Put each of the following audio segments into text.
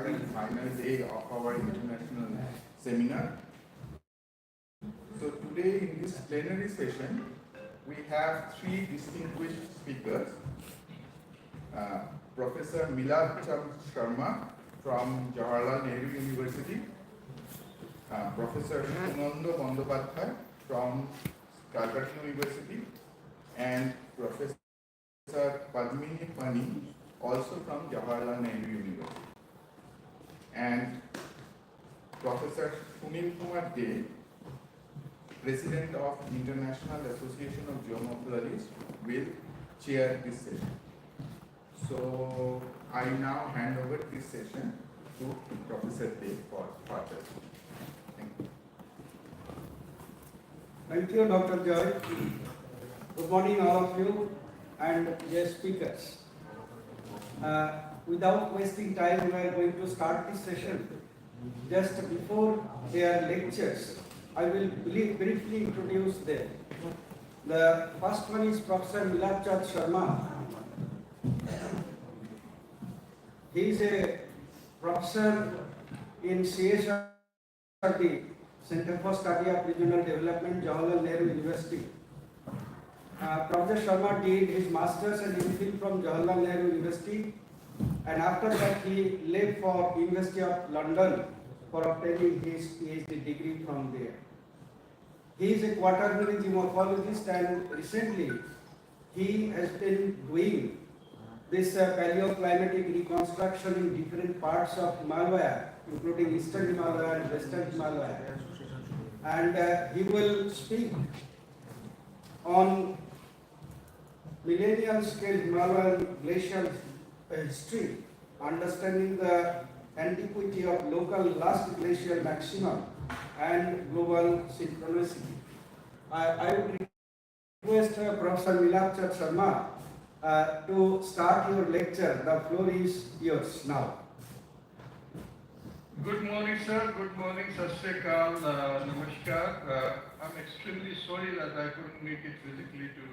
third and final day of our international seminar. So today in this plenary session, we have three distinguished speakers. Professor Milap Sharma from Jawaharlal Nehru University, Professor Sunil from Kolkata University, and Professor Padmini Pani, also from Jawaharlal Nehru University. And Professor Sunil President of International Association of Geomorphologists, will chair this session. So I now hand over this session to Professor Dey for further. Thank you. Thank you, Dr. Joy. Good morning, all of you and guest speakers. Without wasting time, we are going to start this session. Just before their lectures, I will briefly introduce them. The first one is Professor Milap Sharma. He is a professor in CSRD, Center for Study of Regional Development, Jawaharlal Nehru University. Professor Sharma did his master's and MPhil from Jawaharlal Nehru University, and after that he left for University of London for obtaining his PhD degree from there. He is a quaternary geomorphologist, and recently he has been doing this paleoclimatic reconstruction in different parts of Himalaya, including Eastern Himalaya and Western Himalaya. And he will speak on millennial scale Himalayan glacial history, understanding the antiquity of local last glacial maximum and global synchronicity. I would request Professor Milap Sharma to start your lecture. The floor is yours now. Good morning, sir. Good morning, Sat Sri Akal, Namaskar. I'm extremely sorry that I couldn't make it physically to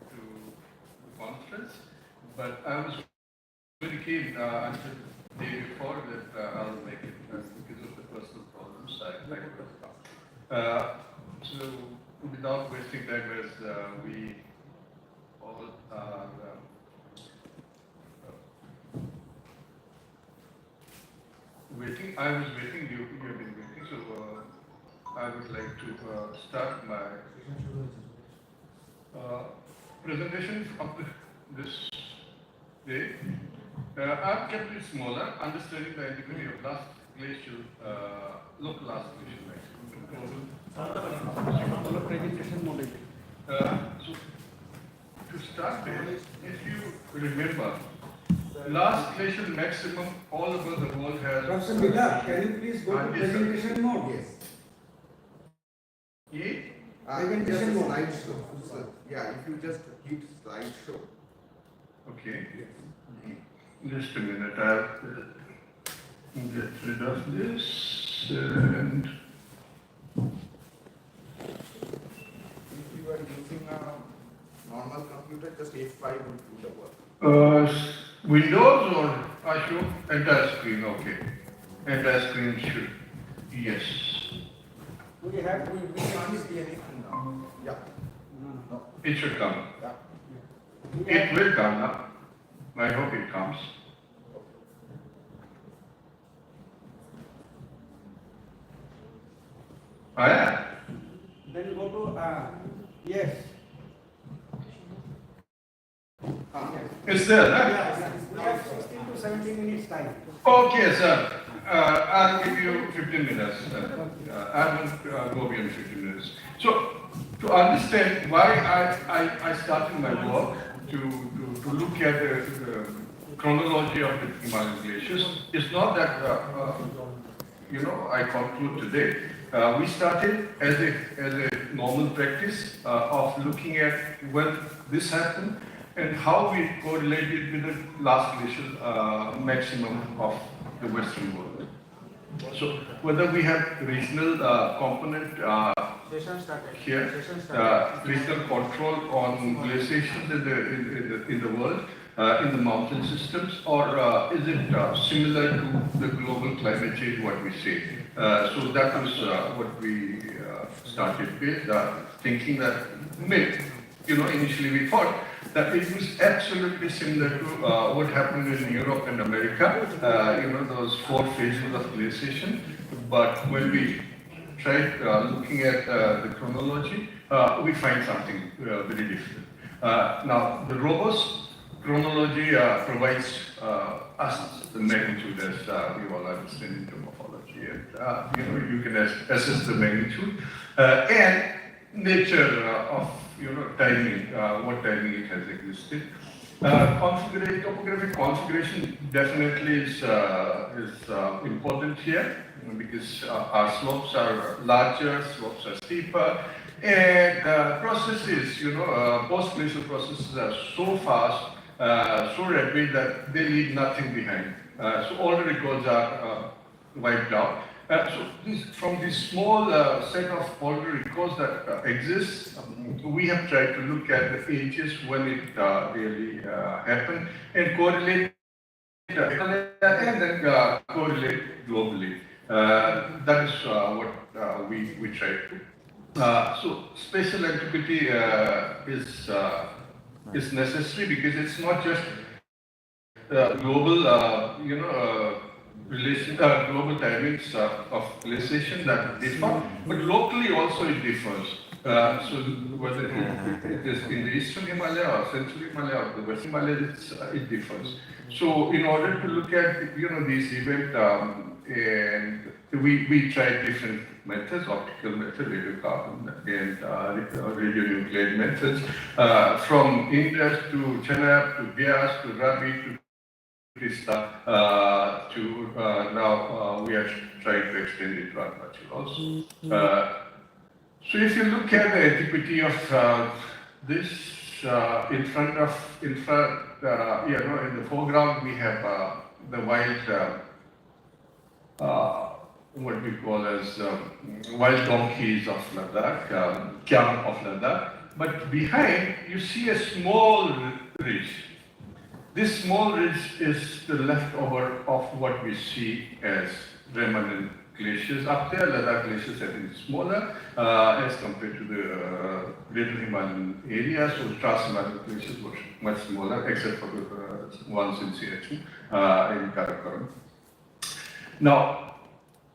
the conference, but I was very keen until the day before that I'll make it because of the personal problems I could. So, without wasting time, as we all are waiting. I was waiting, you have been waiting, so I would like to start my presentation of this day. I've kept it smaller, understanding the antiquity of last glacial, local last glacial maximum. So, to start with, if you remember, last glacial maximum all over the world has... Professor Milap, can you please go to presentation mode? Yes. Yeah? Presentation mode. Slideshow. Yeah, if you just hit slideshow. Okay. Yes. Just a minute, I'll get rid of this and... If you are using a normal computer, just F5 will do the work. Windows or I show entire screen, okay. Entire screen should, yes. We can't see anything now. Yeah. No. It should come. Yeah. It will come now. I hope it comes. Oh, yeah. Then go to, yes. It's there, huh? Yeah, we have 16 to 17 minutes time. Okay, sir. I'll give you 15 minutes. I won't go beyond 15 minutes. So, to understand why I started my work to look at the chronology of the Himalayan glaciers, it's not that, I conclude today. We started as a normal practice of looking at when this happened and how we correlated with the last glacial maximum of the Western world. So whether we have regional component here, regional control on glaciations in the world, in the mountain systems, or is it similar to the global climate change, what we say? So that was what we started with, thinking that initially we thought that it was absolutely similar to what happened in Europe and America, those 4 phases of glaciation. But when we tried looking at the chronology, we find something very different. Now, the robust chronology provides us the magnitude, as we all understand in geomorphology, and you can assess the magnitude and nature of timing, what timing it has existed. Topographic configuration definitely is important here, because our slopes are larger, slopes are steeper, and processes, post-glacial processes are so fast, so rapid that they leave nothing behind. So all the records are wiped out. From this small set of all the records that exist, we have tried to look at the ages when it really happened and correlate and then correlate globally. That is what we tried to. So spatial antiquity is necessary, because it's not just global, global timings of glaciation that differ, but locally also it differs. So whether it is in the Eastern Himalaya or Central Himalaya or the Western Himalaya, it differs. So in order to look at these events, and we tried different methods, optical method, radiocarbon, and radionuclide methods, from Indus to Chenab to Bias to Rabi to to now we are trying to extend it to Arunachal also. So if you look at the antiquity of this, in the foreground we have the wild, what we call as wild donkeys of Ladakh, Kyam of Ladakh, but behind you see a small ridge. This small ridge is the leftover of what we see as remnant glaciers. Up there, Ladakh glaciers have been smaller as compared to the Greater Himalayan area. So Trans-Himalayan glaciers were much smaller, except for the ones in Siachen, in Karakoram. Now,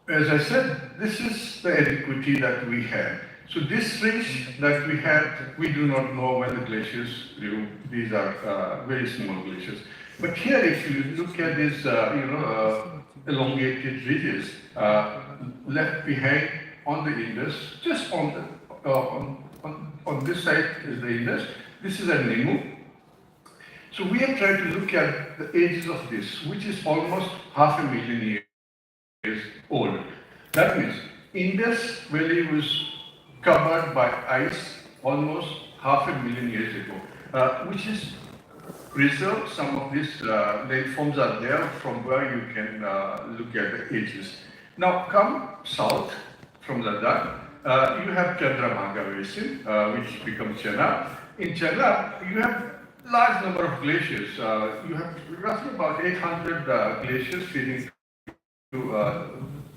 as I said, this is the antiquity that we had. So this ridge that we had, we do not know when the glaciers grew. These are very small glaciers. But here, if you look at these, elongated ridges left behind on the Indus, just on this side is the Indus. This is a Nehru. So we have tried to look at the ages of this, which is almost 500,000 years old. That means Indus Valley was covered by ice almost 500,000 years ago, which is preserved. Some of these landforms are there from where you can look at the ages. Now come south from Ladakh, you have Chandramagha Basin, which becomes Chenab. In Chenab, you have large number of glaciers. You have roughly about 800 glaciers feeding to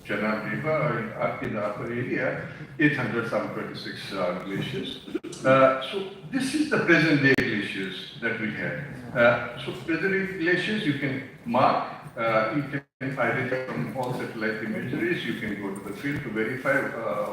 Chenab River in the upper area, 800 some 26 glaciers. So this is the present day glaciers that we have. So present day glaciers you can mark, you can identify from all satellite imageries, you can go to the field to verify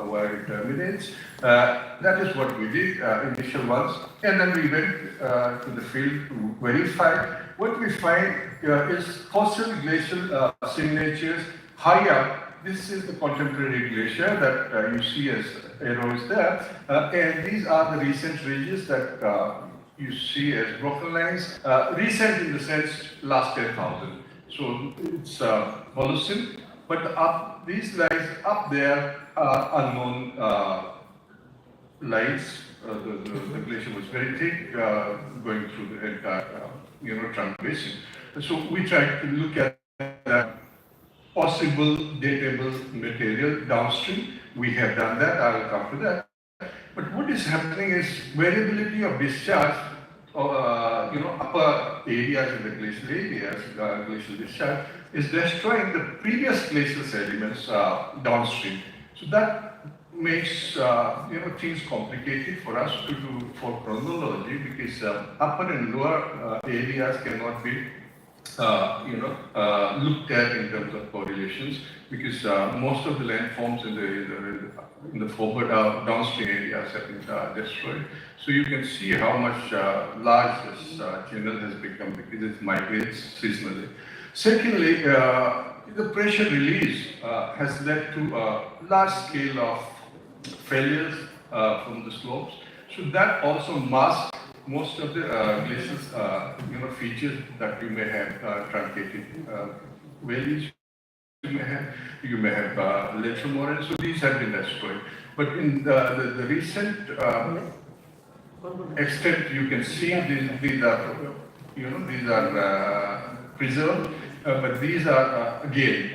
where it terminates. That is what we did, initial ones, and then we went to the field to verify. What we find is fossil glacial signatures high up. This is the contemporary glacier that you see as arrows there, and these are the recent ridges that you see as broken lines. Recent in the sense last 10,000. So it's Holocene, but these lines up there are unknown lines. The glacier was very thick, going through the entire trunk basin. So we tried to look at possible datable material downstream. We have done that, I will come to that. But what is happening is variability of discharge upper areas in the glacial areas, glacial discharge, is destroying the previous glacial sediments downstream. So that makes things complicated for us to do for chronology, because upper and lower areas cannot be looked at in terms of correlations, because most of the landforms in the forward downstream areas have been destroyed. So you can see how much large this channel has become, because it migrates seasonally. Secondly, the pressure release has led to a large scale of failures from the slopes. So that also masks most of the glacial features that you may have truncated valleys. You may have lateral moraines, so these have been destroyed. But in the recent extent, you can see these are preserved, but these are again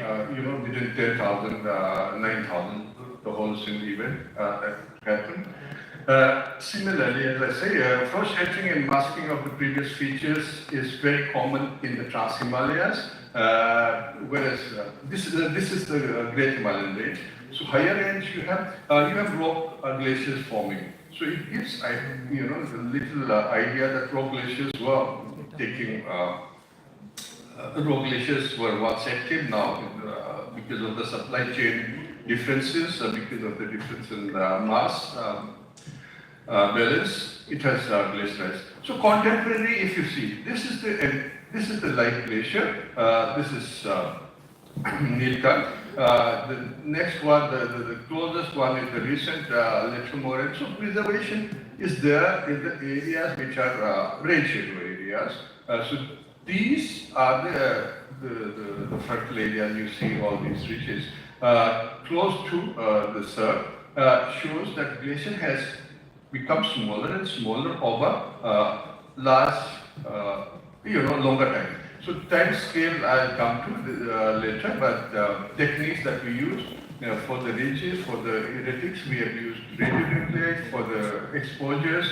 within 10,000, 9,000, the Holocene event that happened. Similarly, as I say, frost-hedging and masking of the previous features is very common in the Trans-Himalayas, whereas this is the Great Himalayan Range. So higher range, you have rock glaciers forming. So it gives the little idea that rock glaciers were taking. Rock glaciers were once active, now because of the supply chain differences, because of the difference in mass balance, it has glacialized. So contemporary, if you see, this is the light glacier. This is Nilkant. The next one, the closest one is the recent lateral moraine. So preservation is there in the areas which are rain shadow areas. So these are the fertile areas. You see all these ridges close to the Sur, shows that glacier has become smaller and smaller over large, longer time. So time scale I'll come to later, but techniques that we use for the ridges, for the erratics, we have used radionuclide. For the exposures,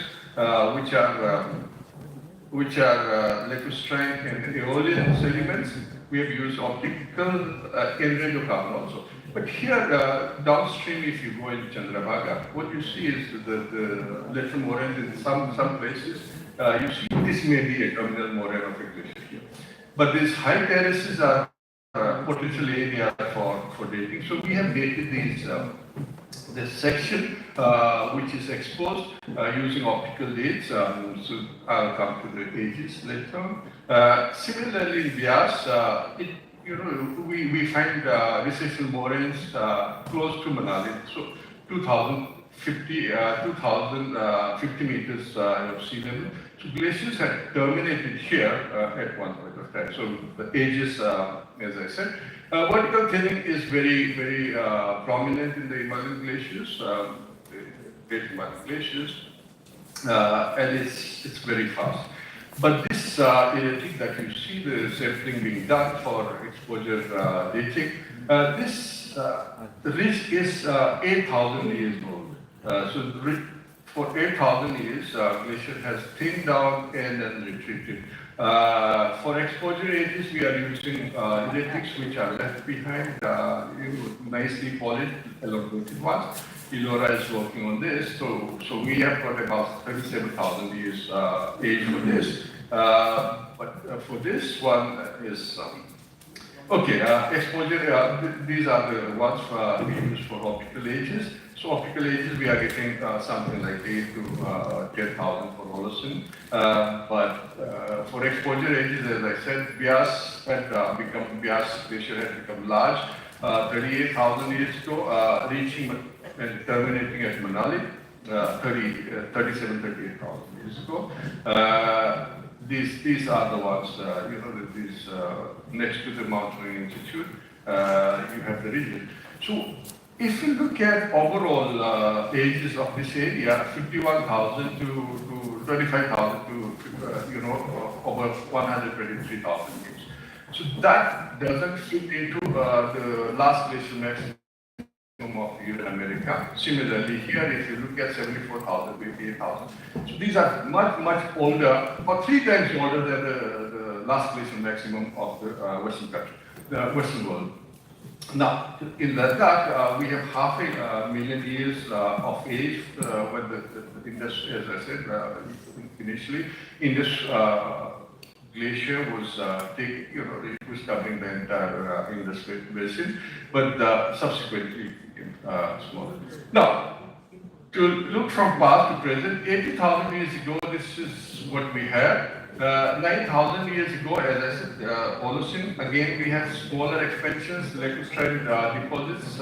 which are lacustrine and aeolian sediments, we have used optical and radiocarbon also. But here, downstream, if you go into Chandrabhaga, what you see is the lateral moraines in some places. You see this may be a terminal moraine of a glacier here. But these high terraces are potential area for dating. So we have dated these this section which is exposed using optical dates. So I'll come to the ages later. Similarly, in Vyas, we find recessional moraines close to Manali. So 2,050 meters of sea level. So glaciers had terminated here at one point of time. So the ages, as I said, vertical thinning is very, very prominent in the Himalayan glaciers, Great Himalayan glaciers, and it's very fast. But this erratic that you see, the sampling being done for exposure dating, the ridge is 8,000 years old. So for 8,000 years, glacier has thinned down and then retreated. For exposure ages, we are using erratics which are left behind, nicely polished, elongated ones. Elora is working on this, so we have got about 37,000 years age for this. But for this one is exposure. These are the ones we use for optical ages. So optical ages, we are getting something like 8 to 10,000 for Holocene. But for exposure ages, as I said, Vyas glacier had become large 38,000 years ago, reaching and terminating at Manali 38,000 years ago. These are the ones, these next to the Mountaineering Institute, you have the region. So if you look at overall ages of this area, 51,000 to 25,000 to over 123,000 years. So that doesn't fit into the last glacial maximum of Europe and America. Similarly, here, if you look at 74,000, 58,000. So these are much, much older, or 3 times older than the last glacial maximum of the Western country, the Western world. Now, in Ladakh, we have half a million years of age when the Indus, as I said initially, Indus glacier was it was covering the entire Indus basin, but subsequently became smaller. Now, to look from past to present, 80,000 years ago, this is what we had. 9,000 years ago, as I said, Holocene, again we have smaller expansions, lacustrine deposits,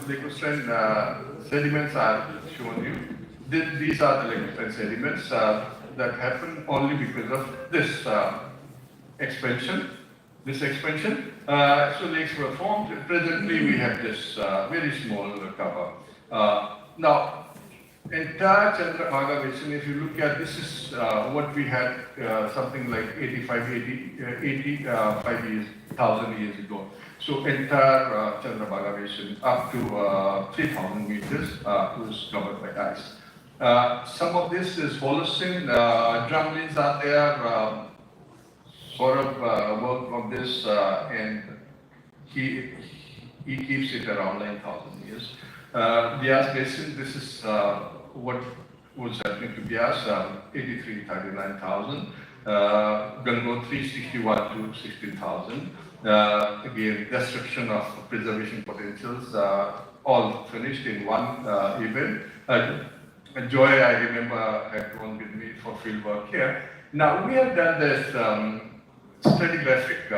lacustrine sediments are shown you. These are the lacustrine sediments that happen only because of this expansion. So lakes were formed. Presently, we have this very small cover. Now, entire Chandrabhaga Basin, if you look at this is what we had something like 85,000 years ago. So entire Chandrabhaga Basin up to 3,000 meters was covered by ice. Some of this is Holocene, drumlins are there, sort of work on this, and he keeps it around 9,000 years. Bias Basin, this is what was happening to Bias, 83,39,000. Gangotri, 61 to 16,000. Again, destruction of preservation potentials, all finished in one event. Joy, I remember, had gone with me for field work here. Now, we have done this stratigraphic,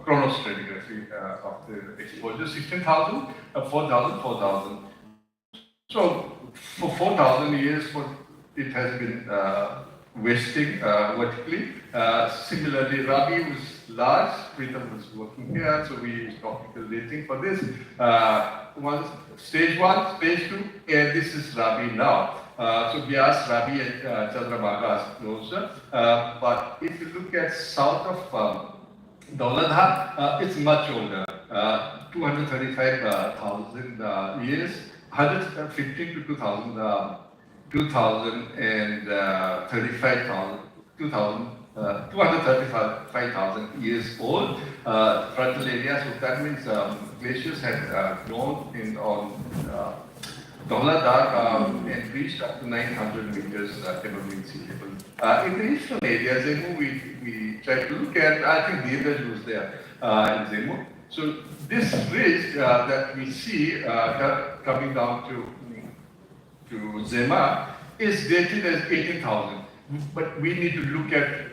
chronostratigraphy of the exposure, 16,000, 4,000, 4,000. So, for 4,000 years, it has been wasting vertically. Similarly, Rabi was large, Pritam was working here, so we used optical dating for this. Stage 1, stage 2, and this is Rabi now. So Bias, Rabi, and Chandrabhaga are closer. But if you look at south of Dauladha, it's much older, 235,000 years, 115 to 2,000, 235,000 years old. Frontal area, so that means glaciers had grown on Dauladha and reached up to 900 meters above mean sea level. In the eastern area, Zemu, we tried to look at, I think Dheeraj was there in Zemu. So this ridge that we see coming down to Zema is dated as 18,000. But we need to look at,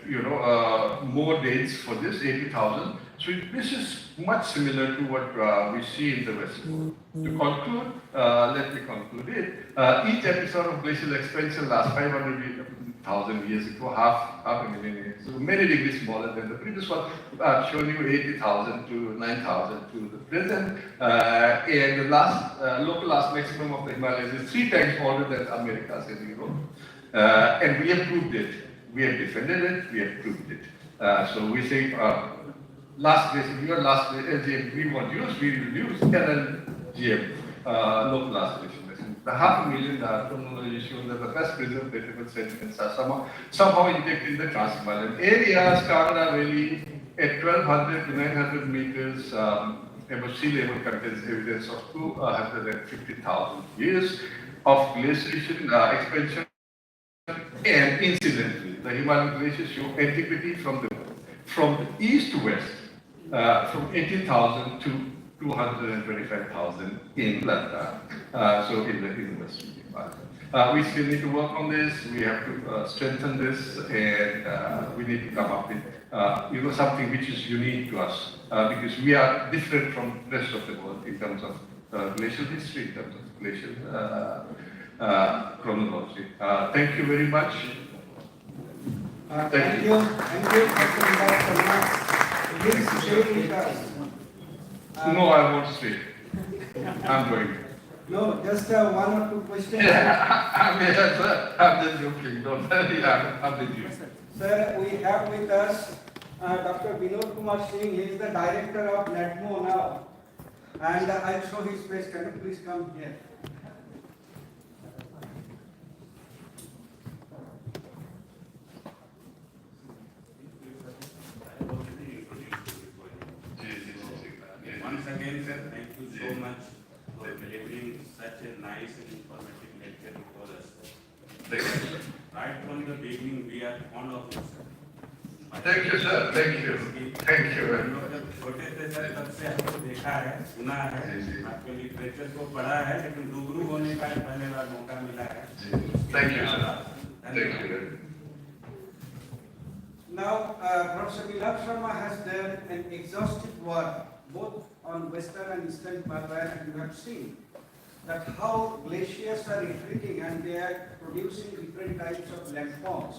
more dates for this 80,000. So this is much similar to what we see in the West. To conclude, let me conclude it. Each episode of glacial expansion lasts 500,000 years ago, half a million years. So many degrees smaller than the previous one. I've shown you 80,000 to 9,000 to the present. And the last maximum of the Himalayas is 3 times older than Americas and Europe. And we have proved it. We have defended it. We have proved it. So we say, last glacial, your last GM, we won't use, we will use, and then GM, local last glacial. The 500,000 terminology shows that the best preserved database sediments are somehow injected in the Trans-Himalayan area. Skarna Valley at 1,200 to 900 meters above sea level contains evidence of 250,000 years of glaciation expansion. And incidentally, the Himalayan glaciers show antiquity from the east to west, from 18,000 to 225,000 in Ladakh, so in the western Himalayas. We still need to work on this. We have to strengthen this, and we need to come up with something which is unique to us, because we are different from the rest of the world in terms of glacial history, in terms of glacial chronology. Thank you very much. Thank you, Dr. Sharma. Please stay with us. No, I won't stay. I'm going. No, just 1 or 2 questions. I'm just joking. Don't worry, I'm with you. Sir, we have with us Dr. Vinod Kumar Singh. He is the director of NADMO now. And I'll show his face. Can you please come here? Once again, sir, thank you so much for delivering such a nice and informative lecture for us. Thank you. Right from the beginning, we are fond of you, sir. Thank you, sir. Thank you. Thank you very हम much. लोग जब छोटे थे sir तब से आपको देखा है, सुना है, आपके लिटरेचर को पढ़ा है, लेकिन रूबरू होने का पहले बार मौका मिला है। Thank you, sir. Thank you. Now, Professor Milap Sharma has done an exhaustive work both on western and eastern Himalayan, and you have seen that how glaciers are retreating and they are producing different types of landforms.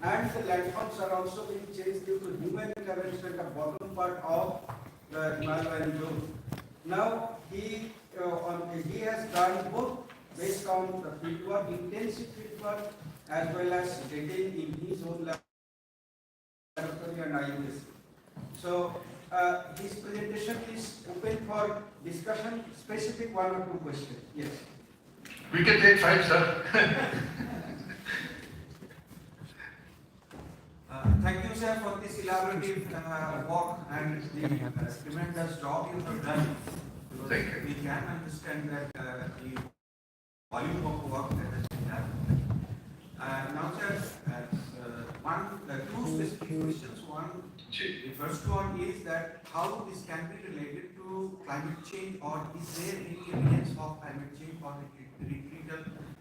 And the landforms are also being changed due to human intervention at the bottom part of the Himalayan zone. Now, he has done both based on the fieldwork, intensive fieldwork, as well as dating in his own laboratory and IUS. So, his presentation is open for discussion, specific one or two questions. Yes. We can take 5, sir. Thank you, sir, for this elaborative work and the tremendous job you have done. Because Thank you. we can understand that the volume of work that has been done. Now, sir, two specific questions. One, the first one is that how this can be related to climate change, or is there any evidence of climate change or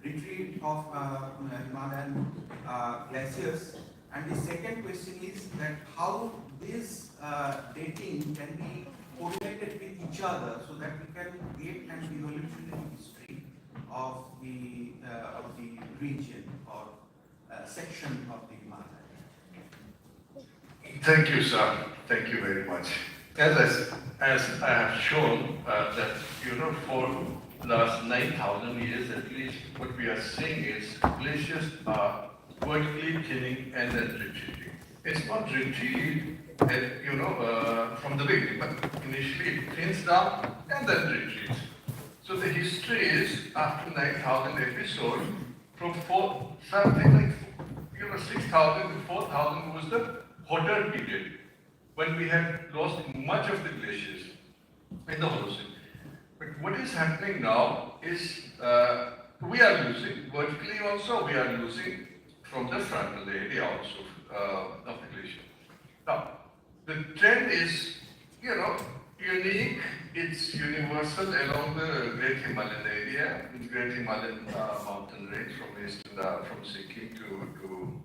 retreat of Himalayan glaciers? And the second question is that how this dating can be correlated with each other so that we can get an evolutionary history of the region or section of the Himalaya. Thank you, sir. Thank you very much. As I have shown that, for last 9,000 years at least, what we are seeing is glaciers are vertically thinning and then retreating. It's not retreating, from the beginning, but initially it thins down and then retreats. So the history is after 9,000 episodes, from something like 6,000 to 4,000 was the hotter period when we had lost much of the glaciers in the Holocene. But what is happening now is we are losing vertically also. We are losing from the frontal area also of the glacier. Now, the trend is, unique, it's universal along the Great Himalayan area, Great Himalayan mountain range from east from Sikkim to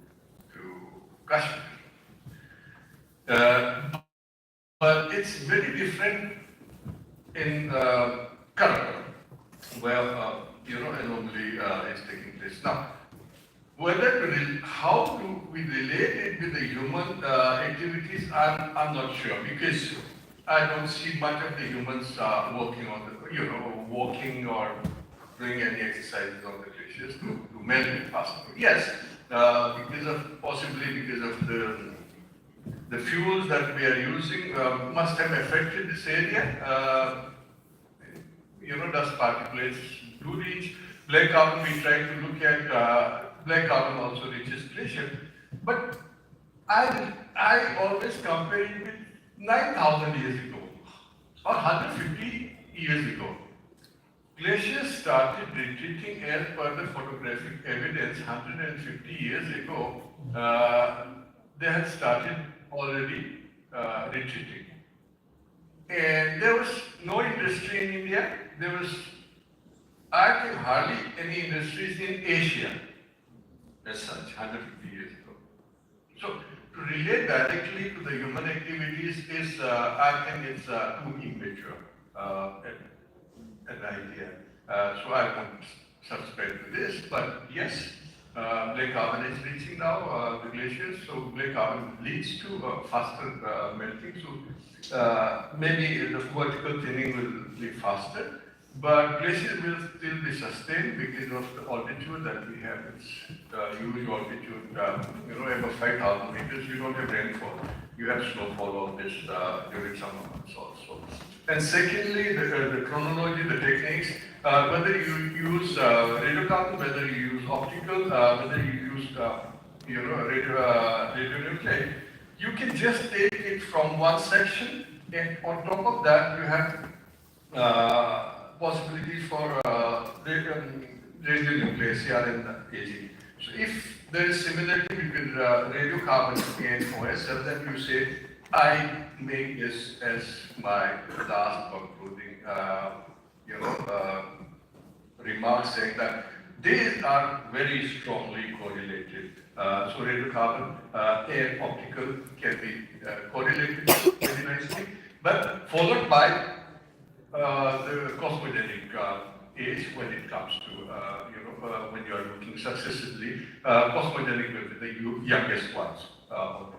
Kashmir. But it's very different in Kolkata, where, anomaly is taking place. Now, how do we relate it with the human activities, I'm not sure, because I don't see much of the humans working on the, walking or doing any exercises on the glaciers to melt it faster. Yes, possibly because of the fuels that we are using must have affected this area. Dust particulates do reach. Black carbon, we try to look at, black carbon also reaches glacier. But I always compare it with 9,000 years ago or 150 years ago. Glaciers started retreating as per the photographic evidence 150 years ago. They had started already retreating. And there was no industry in India. There was, I think, hardly any industries in Asia as such 150 years ago. So to relate directly to the human activities is, I think it's too immature an idea. So I won't subscribe to this, but yes, black carbon is reaching now the glaciers, so black carbon leads to faster melting. So maybe the vertical thinning will be faster, but glaciers will still be sustained because of the altitude that we have. It's huge altitude, above 5,000 meters. You don't have rainfall. You have snowfall on this during summer months also. And secondly, the chronology, the techniques, whether you use radiocarbon, whether you use optical, whether you use radionuclide, you can just take it from one section, and on top of that, you have possibilities for radionuclides here and aging. So if there is similarity between radiocarbon and OSL, then you say, I make this as my last concluding, remark saying that they are very strongly correlated. So radiocarbon and optical can be correlated very nicely, but followed by the cosmogenic age when it comes to, when you are looking successively, cosmogenic will be the youngest ones on top of it.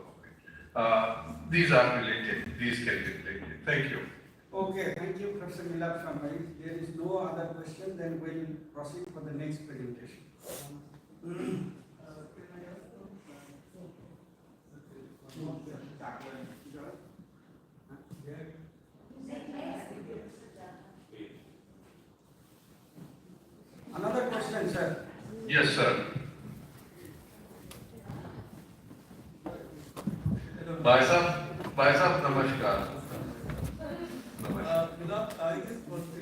These are related, these can be related. Thank you. Okay, thank you, Professor Milap Sharma. If there is no other question, then we'll proceed for the next presentation. Another question, sir. Yes, sir. Bhai Sahab, namaskar. Milap, I just wanted to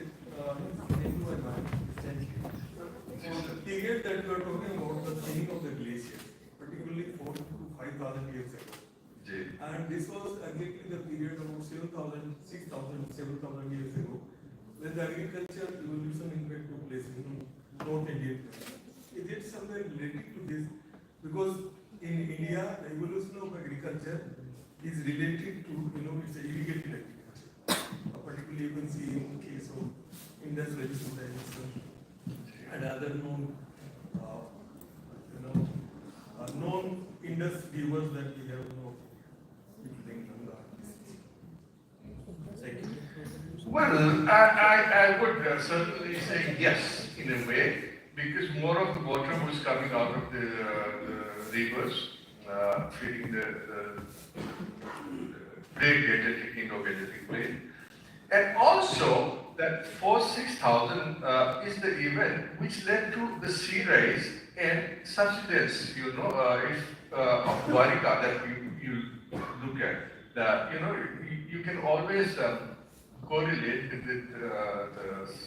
the period that you are talking about, the thinning of the glacier, particularly 4,000 to 5,000 years ago. And this was exactly the period of 7,000, 6,000, 7,000 years ago, when the agricultural evolution in fact took place in North India. Is it somewhere related to this? Because in India, the evolution of agriculture is related to, it's a irrigated agriculture. Particularly you can see in the case of Indus Valley civilization and other known, known Indus rivers that we have between Ganga. Thank you. Well, I would certainly say yes, in a way, because more of the water was coming out of the rivers, feeding the irrigated Indo-Gangetic plain. And also, that 4,000-6,000 is the event which led to the sea rise and subsidence, of Dwarika that you look at. That, you can always correlate with the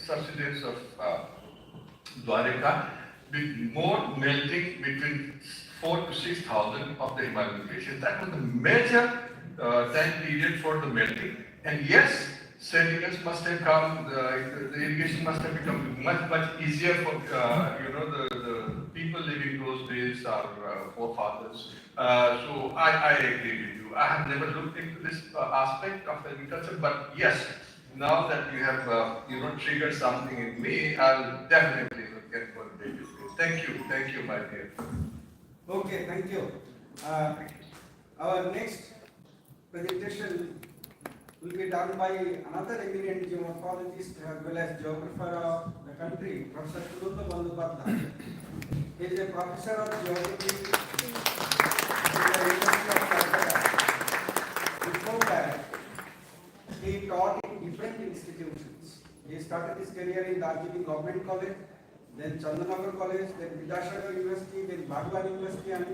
subsidence of Dwarika with more melting between 4,000 to 6,000 of the Himalayan glaciers. That was the major time period for the melting. And yes, sediments must have come, the irrigation must have become much easier for, the people living those days, our forefathers. So I agree with you. I have never looked into this aspect of agriculture, but yes, now that you have, triggered something in me, I'll definitely look at what they do. Thank you, my dear. Okay, thank you. Our next presentation will be done by another eminent geomorphologist as well as geographer of the country, Professor Sunil. He is a professor of geography in the University of Kolkata. Before that, he taught in different institutions. He started his career in Darjeeling Government College, then Chandanagar College, then Vidyasagar University, then Bhagwan University, and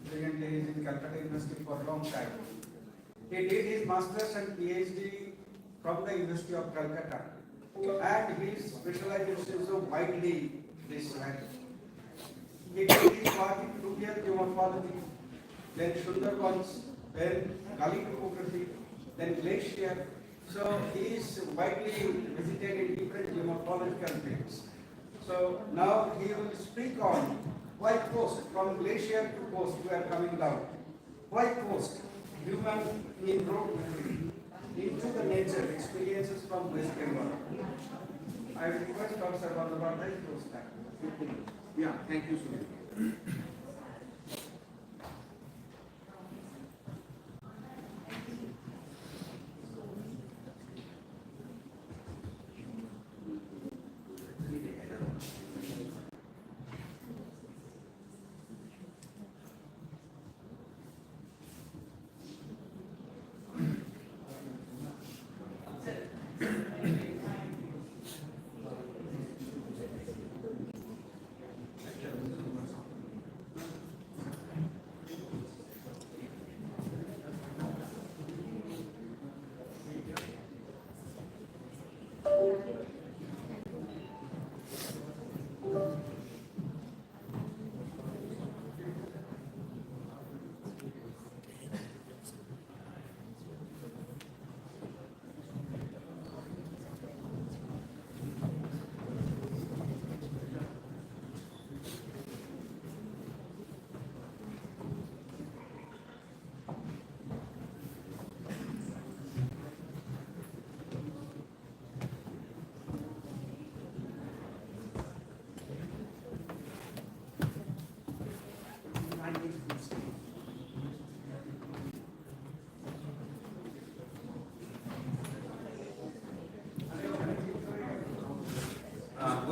presently he is in Calcutta University for a long time. He did his master's and PhD from the University of Calcutta, and his specialization is so widely described. He did his work in fluvial geomorphology, then Sundarbans, then Gully topography, then glacier. So he is widely visited in different geomorphological fields. So now he will speak on why coast, from glacier to coast we are coming down. Why coast? Human inroad into the nature experiences from West Bengal. I request Professor Valedictory to start. Yeah, thank you, Sunil.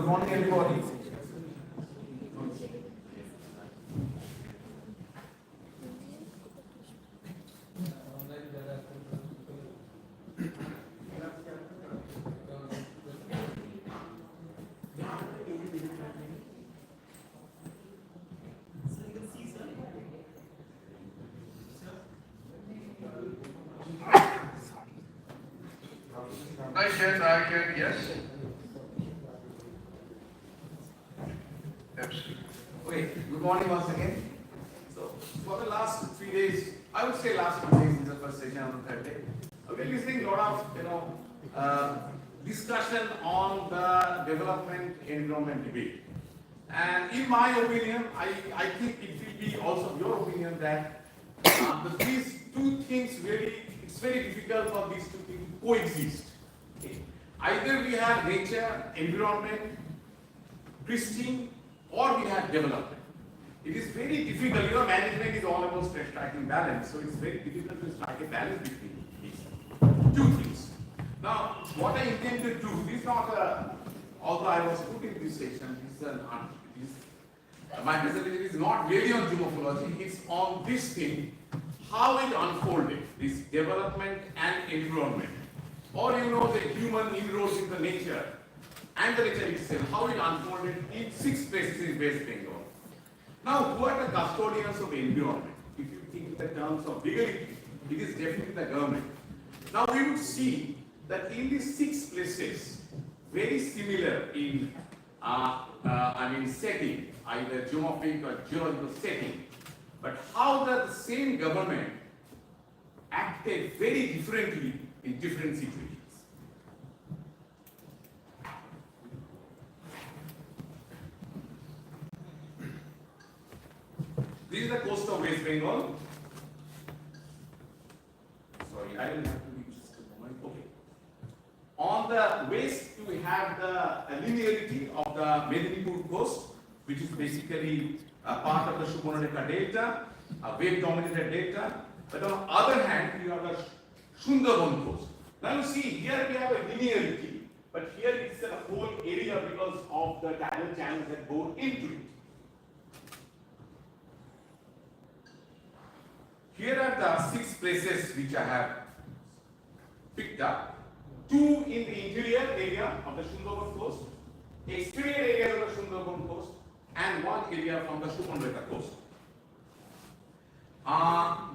Good morning, everybody. I can, yes. Absolutely. Okay, good morning once again. So, for the last 3 days, I would say last 2 days is the first session on the third day. We're listening a lot of, discussion on the development environment debate. And in my opinion, I think it will be also your opinion that these two things really, it's very difficult for these two things to coexist. Okay. Either we have nature, environment, pristine, or we have development. It is very difficult, management is all about striking balance, so it's very difficult to strike a balance between these two things. Now, what I intend to do, this is not although I was putting this session, my presentation is not really on geomorphology, it's on this thing, how it unfolded, this development and environment, or the human inroads in the nature and the nature itself, how it unfolded in 6 places in West Bengal. Now, who are the custodians of the environment? If you think in the terms of legality, it is definitely the government. Now, we would see that in these 6 places, very similar in setting, either geomorphic or geological setting, but how the same government acted very differently in different situations. This is the coast of West Bengal. Sorry, I will have to read just a moment. Okay. On the west, we have the linearity of the Medinipur coast, which is basically a part of the Subarnarekha Delta, a wave-dominated delta. But on the other hand, you have the Sundarban coast. Now you see, here we have a linearity, but here it's a whole area because of the tidal channels that go into it. Here are the 6 places which I have picked up. 2 in the interior area of the Sundarban coast, exterior area of the Sundarban coast, and 1 area from the Subarnarekha coast.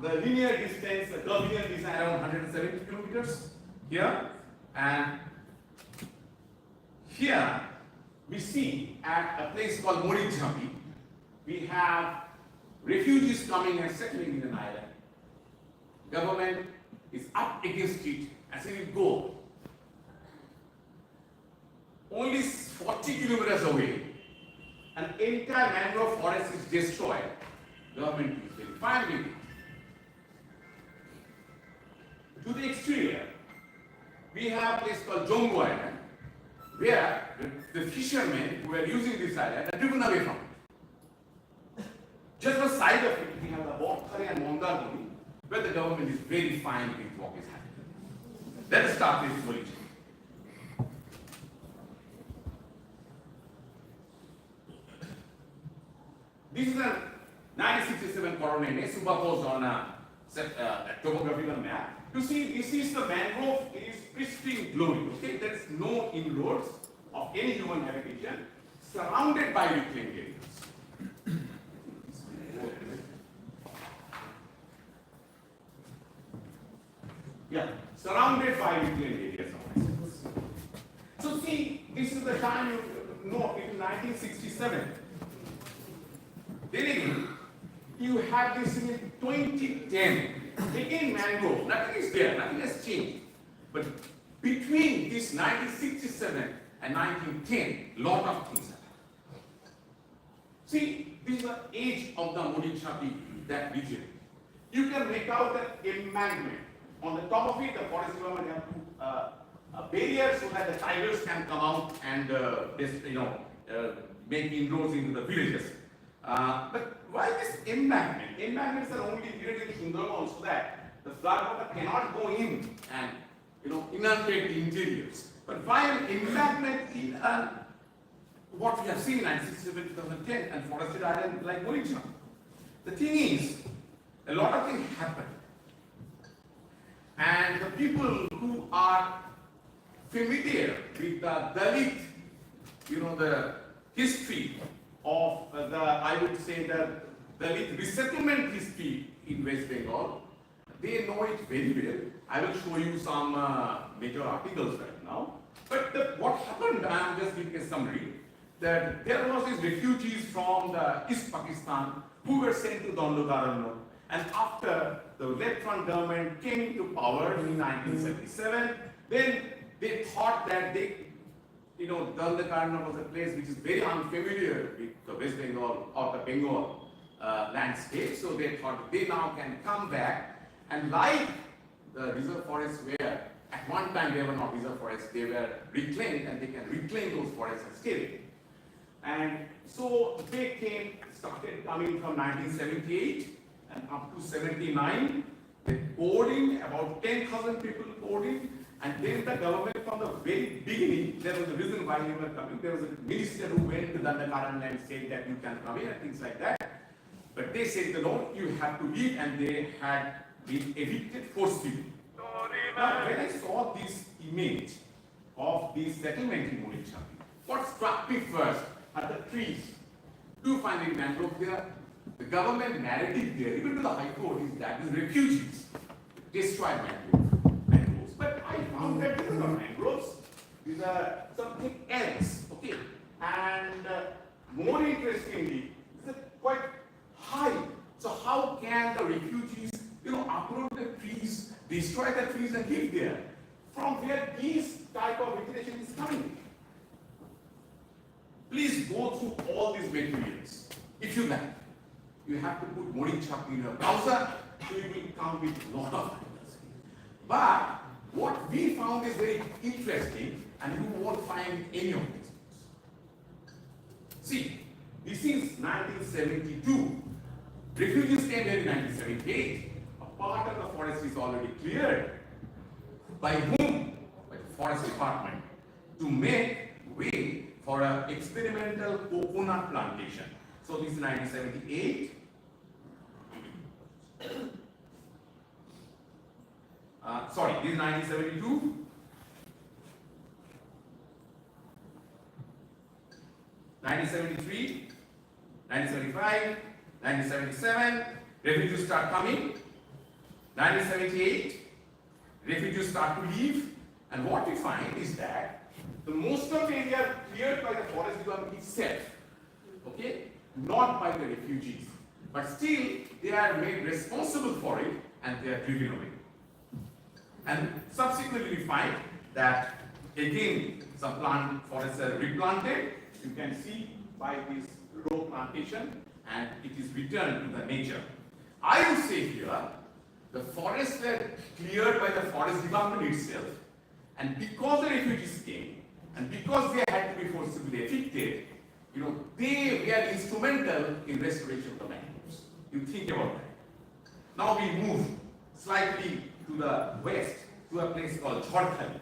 The linear distance, the curvilinear distance around 170 kilometers here, and here we see at a place called Morijhapi, we have refugees coming and settling in an island. Government is up against it as it will go. Only 40 kilometers away, an entire mangrove forest is destroyed. Government is very fine with it. To the exterior, we have a place called Jongu Island, where the fishermen who were using this island are driven away from it. Just the side of it, we have the Bokhari and Mondagoni, where the government is very fine with what is happening. Let us start with this origin. This is a 1967 coordinate superposed on a topographical map. You see, this is the mangrove, it is pristine glowing. Okay, there is no inroads of any human habitation, surrounded by reclaimed areas. Yeah, surrounded by reclaimed areas. So see, this is the time you know, in 1967. Then again, you have this in 2010. Again, mangrove, nothing is there, nothing has changed. But between this 1967 and 1910, lot of things happened. See, this is the age of the Morijhapi, that region. You can make out an embankment. On the top of it, the forest government have put a barrier so that the tigers can come out and make inroads into the villages. But why this embankment? Embankments are only needed in Sundarban so that the flood water cannot go in and inundate the interiors. But why an embankment in a what we have seen in 1967-2010 and forested island like Mauritius. The thing is, a lot of things happen. And the people who are familiar with the Dalit, the history of I would say the Dalit resettlement history in West Bengal, they know it very well. I will show you some major articles right now. But what happened, I am just giving a summary, that there was these refugees from the East Pakistan who were sent to Dondokarano. And after the left front government came into power in 1977, then they thought that Dondokarano was a place which is very unfamiliar with the West Bengal or the Bengal landscape. So they thought they now can come back, and like the reserve forests were, at one time they were not reserve forests, they were reclaimed, and they can reclaim those forests still. And so they started coming from 1978 and up to 79. They poured in, about 10,000 people poured in, and then the government from the very beginning, there was a reason why they were coming. There was a minister who went to Dandakaran and said that you can come in and things like that. But they said, no, you have to leave, and they had been evicted forcibly. Now, when I saw this image of this settlement in Mauritius, what struck me first are the trees. Do you find any mangrove there? The government narrative there, even to the High Court, is that the refugees destroyed mangroves. But I found that these are not mangroves. These are something else. Okay. And more interestingly, these are quite high. So how can the refugees, uproot the trees, destroy the trees and live there? From where this type of vegetation is coming? Please go through all these materials. If you like, you have to put Mauritius in your browser, so you will come with a lot of articles. But what we found is very interesting, and you won't find any of these books. See, this is 1972. Refugees came here in 1978. A part of the forest is already cleared. By whom? By the Forest Department, to make way for an experimental coconut plantation. So this is 1978. Sorry, this is 1972. 1973, 1975, 1977, refugees start coming. 1978, refugees start to leave. And what we find is that the most of the area cleared by the forest department itself, okay, not by the refugees, but still they are made responsible for it and they are driven away. And subsequently we find that again some plant forests are replanted. You can see by this row plantation, and it is returned to the nature. I would say here the forests were cleared by the forest department itself, and because the refugees came and because they had to be forcibly evicted, they were instrumental in restoration of the mangroves. You think about that. Now we move slightly to the west to a place called Jharkhand.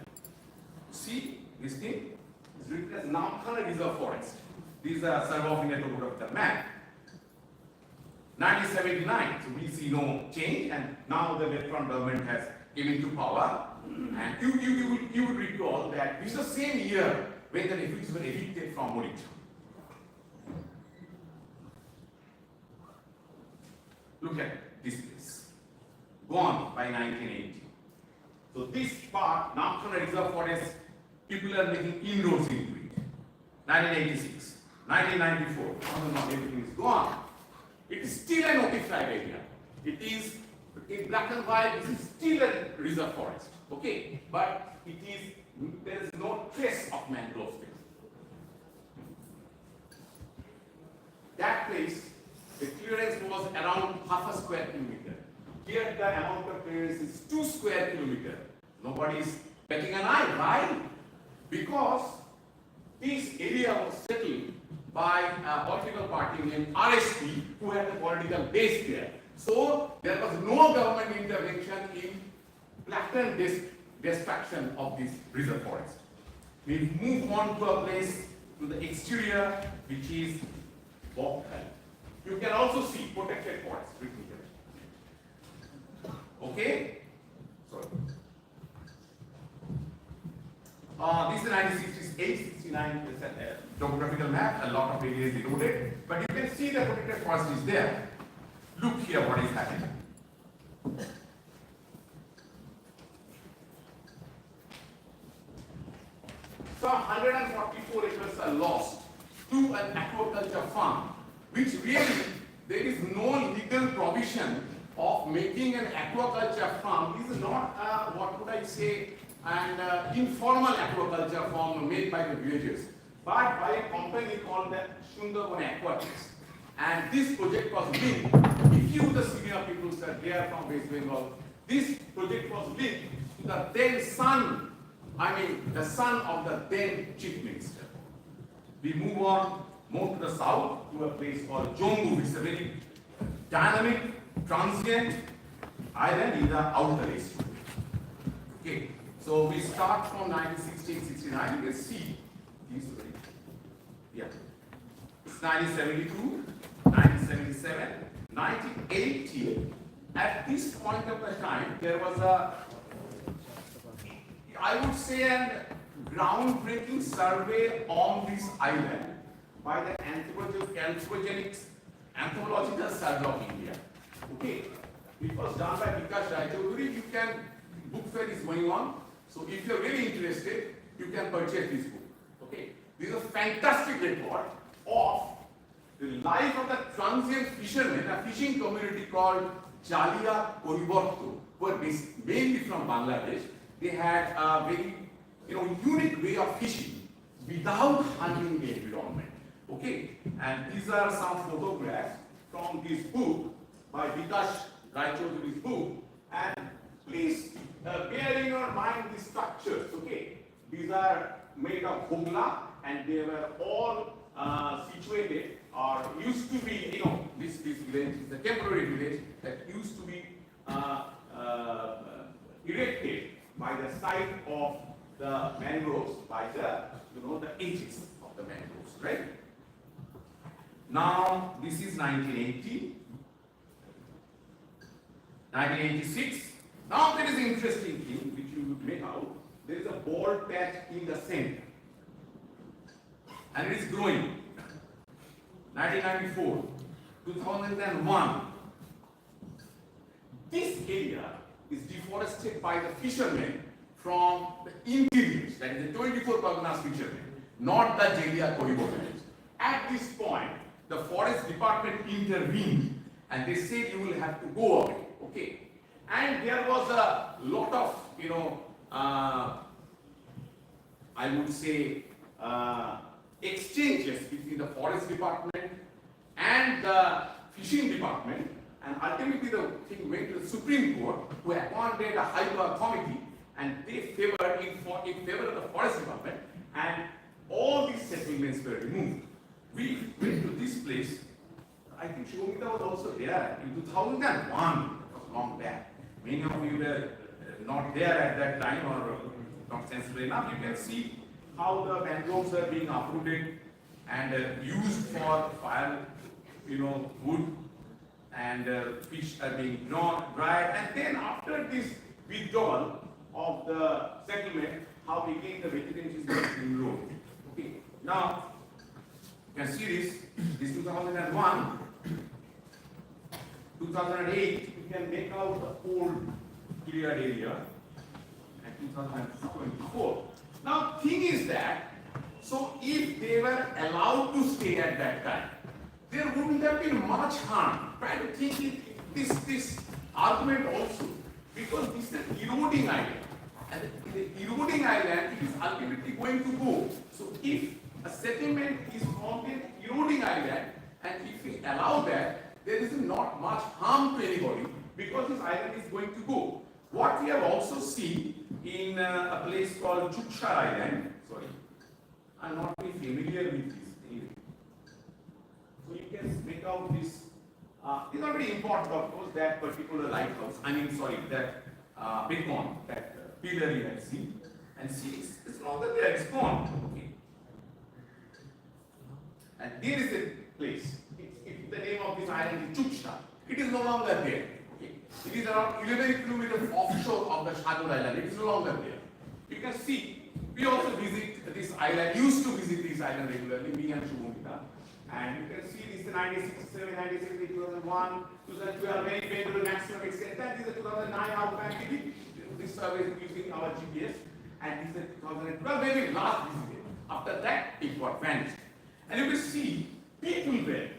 See this thing? It's written as Namkhana Reserve Forest. These are surveying of the map. 1979, so we see no change, and now the left front government has came into power. And you would recall that this is the same year when the refugees were evicted from Mauritius. Look at this place. Gone by 1980. So this part, Namkhana Reserve Forest, people are making inroads into it. 1986, 1994, now everything is gone. It is still a notified area. It is in black and white. It is still a reserve forest. Okay, but there is no trace of mangrove space. That place, the clearance was around half a square kilometer. Here the amount of clearance is 2 square kilometers. Nobody is betting an eye. Why? Because this area was settled by a political party named RSP, who had a political base there. So there was no government intervention in blatant destruction of this reserve forest. We move on to a place to the exterior, which is bog valley. You can also see protected forest written here. Okay? Sorry. This is 1968, 69 topographical map. A lot of areas eroded, but you can see the protected forest is there. Look here what is happening. So 144 acres are lost to an aquaculture farm, which really there is no legal provision of making an aquaculture farm. This is not what would I say, an informal aquaculture farm made by the villagers, but by a company called the Sundarban Aquatics. And this project was linked, if you the senior people sir here from West Bengal, this project was linked to the then son, the son of the then chief minister. We move on more to the south to a place called Jammu. It's a very dynamic, transient island in the outer east. Okay, so we start from 1916-69. You can see these three. Yeah, it's 1972, 1977, 1980. At this point of the time, there was a, I would say, a groundbreaking survey on this island by the Anthropological Survey of India. Okay, it was done by Vikas Raithore. You can, book fair is going on. So if you're really interested, you can purchase this book. Okay, this is a fantastic report of the life of the transient fishermen, a fishing community called Jalia Koriborto, who were mainly from Bangladesh. They had a very unique way of fishing without harming the environment. Okay, and these are some photographs from this book by Vikas Raichodhuri's book. And please bear in your mind the structures. Okay, these are made of hogla, and they were all situated or used to be, this village is a temporary village that used to be erected by the side of the mangroves, by the the edges of the mangroves, right? Now this is 1980, 1986. Now there is an interesting thing which you would make out. There is a bald patch in the center, and it is growing. 1994, 2001. This area is deforested by the fishermen from the interiors, that is the 24 Parganas fishermen, not the Jalia Koribo village. At this point, the forest department intervened and they said you will have to go away. Okay. And there was a lot of, I would say, exchanges between the forest department and the fishing department, and ultimately the thing went to the Supreme Court, who appointed a high power committee, and they favored in favor of the forest department, and all these settlements were removed. We went to this place. I think Shomita was also there in 2001. It was long back. Many of you were not there at that time, or not sensible enough. You can see how the mangroves are being uprooted and used for fire, wood, and fish are being dried. And then after this withdrawal of the settlement, how again the vegetation is being grown. Okay. Now you can see this. This 2001, 2008. You can make out the old cleared area, and 2024. Now, thing is that, so if they were allowed to stay at that time, there wouldn't have been much harm. Try to think this argument also, because this is an eroding island, and the eroding island is ultimately going to go. So if a settlement is formed in eroding island, and if we allow that, there is not much harm to anybody, because this island is going to go. What we have also seen in a place called Chukshar Island, sorry, I'm not very familiar with this anyway. So you can make out this, it's not very important of course, that particular lighthouse, that beacon, that pillar you have seen, and see, it's not that there, it's gone. Okay. And there is a place. The name of this island is Chukcha. It is no longer there. Okay. It is around 11 kilometers offshore of the Shadur Island. It is no longer there. You can see, we also visit this island, used to visit this island regularly, me and Shubhamita. And you can see this in 1967, 1970, 2001, 2012, very favorable maximum extent. And this is 2009 outbound visit. This survey is using our GPS. And this is 2012, maybe last visit. After that, it got vanished. And you can see people there.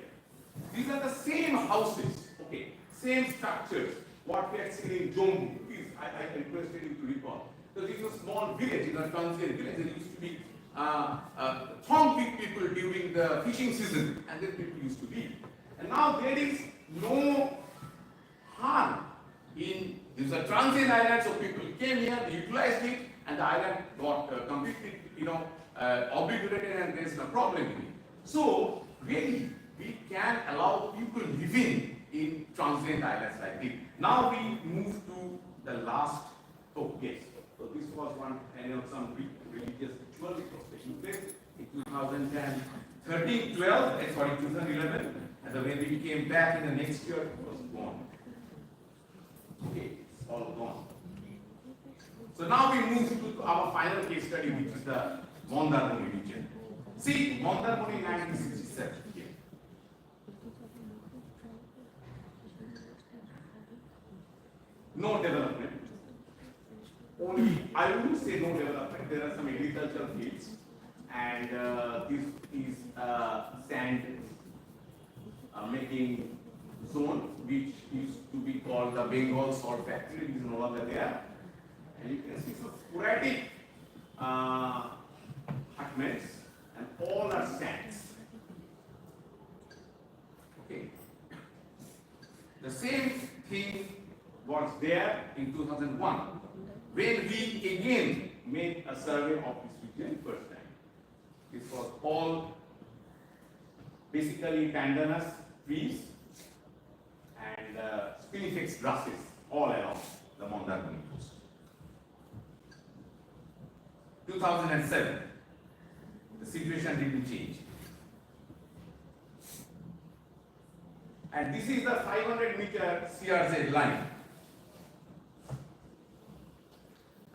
These are the same houses, okay, same structures, what we are seeing in Jammu. Please, I requested you to recall. So this is a small village, Tanzania village. There used to be big people during the fishing season, and then people used to live. And now there is no harm in this is a transient island, so people came here, they utilized it, and the island got completely, obliterated, and there is no problem in it. So really, we can allow people living in transient islands like this. Now we move to the last. Oh yes. So this was one, some religious ritual which was taking place in 2010, 13, 12, sorry, 2011, and then when we came back in the next year, it was gone. Okay, it's all gone. So now we move to our final case study, which is the Mandarmoni region. See, Mandarmoni in 1967. No development. Only, I wouldn't say no development. There are some agricultural fields, and this is sand making zone, which used to be called the Bengal Salt Factory. It is no longer there. And you can see some sporadic hutments, and all are sands. Okay. The same thing was there in 2001, when we again made a survey of this region first time. This was all basically pandanus trees and spinifex grasses all along the Mandarmoni coast. 2007, the situation didn't change. And this is the 500-meter CRZ line.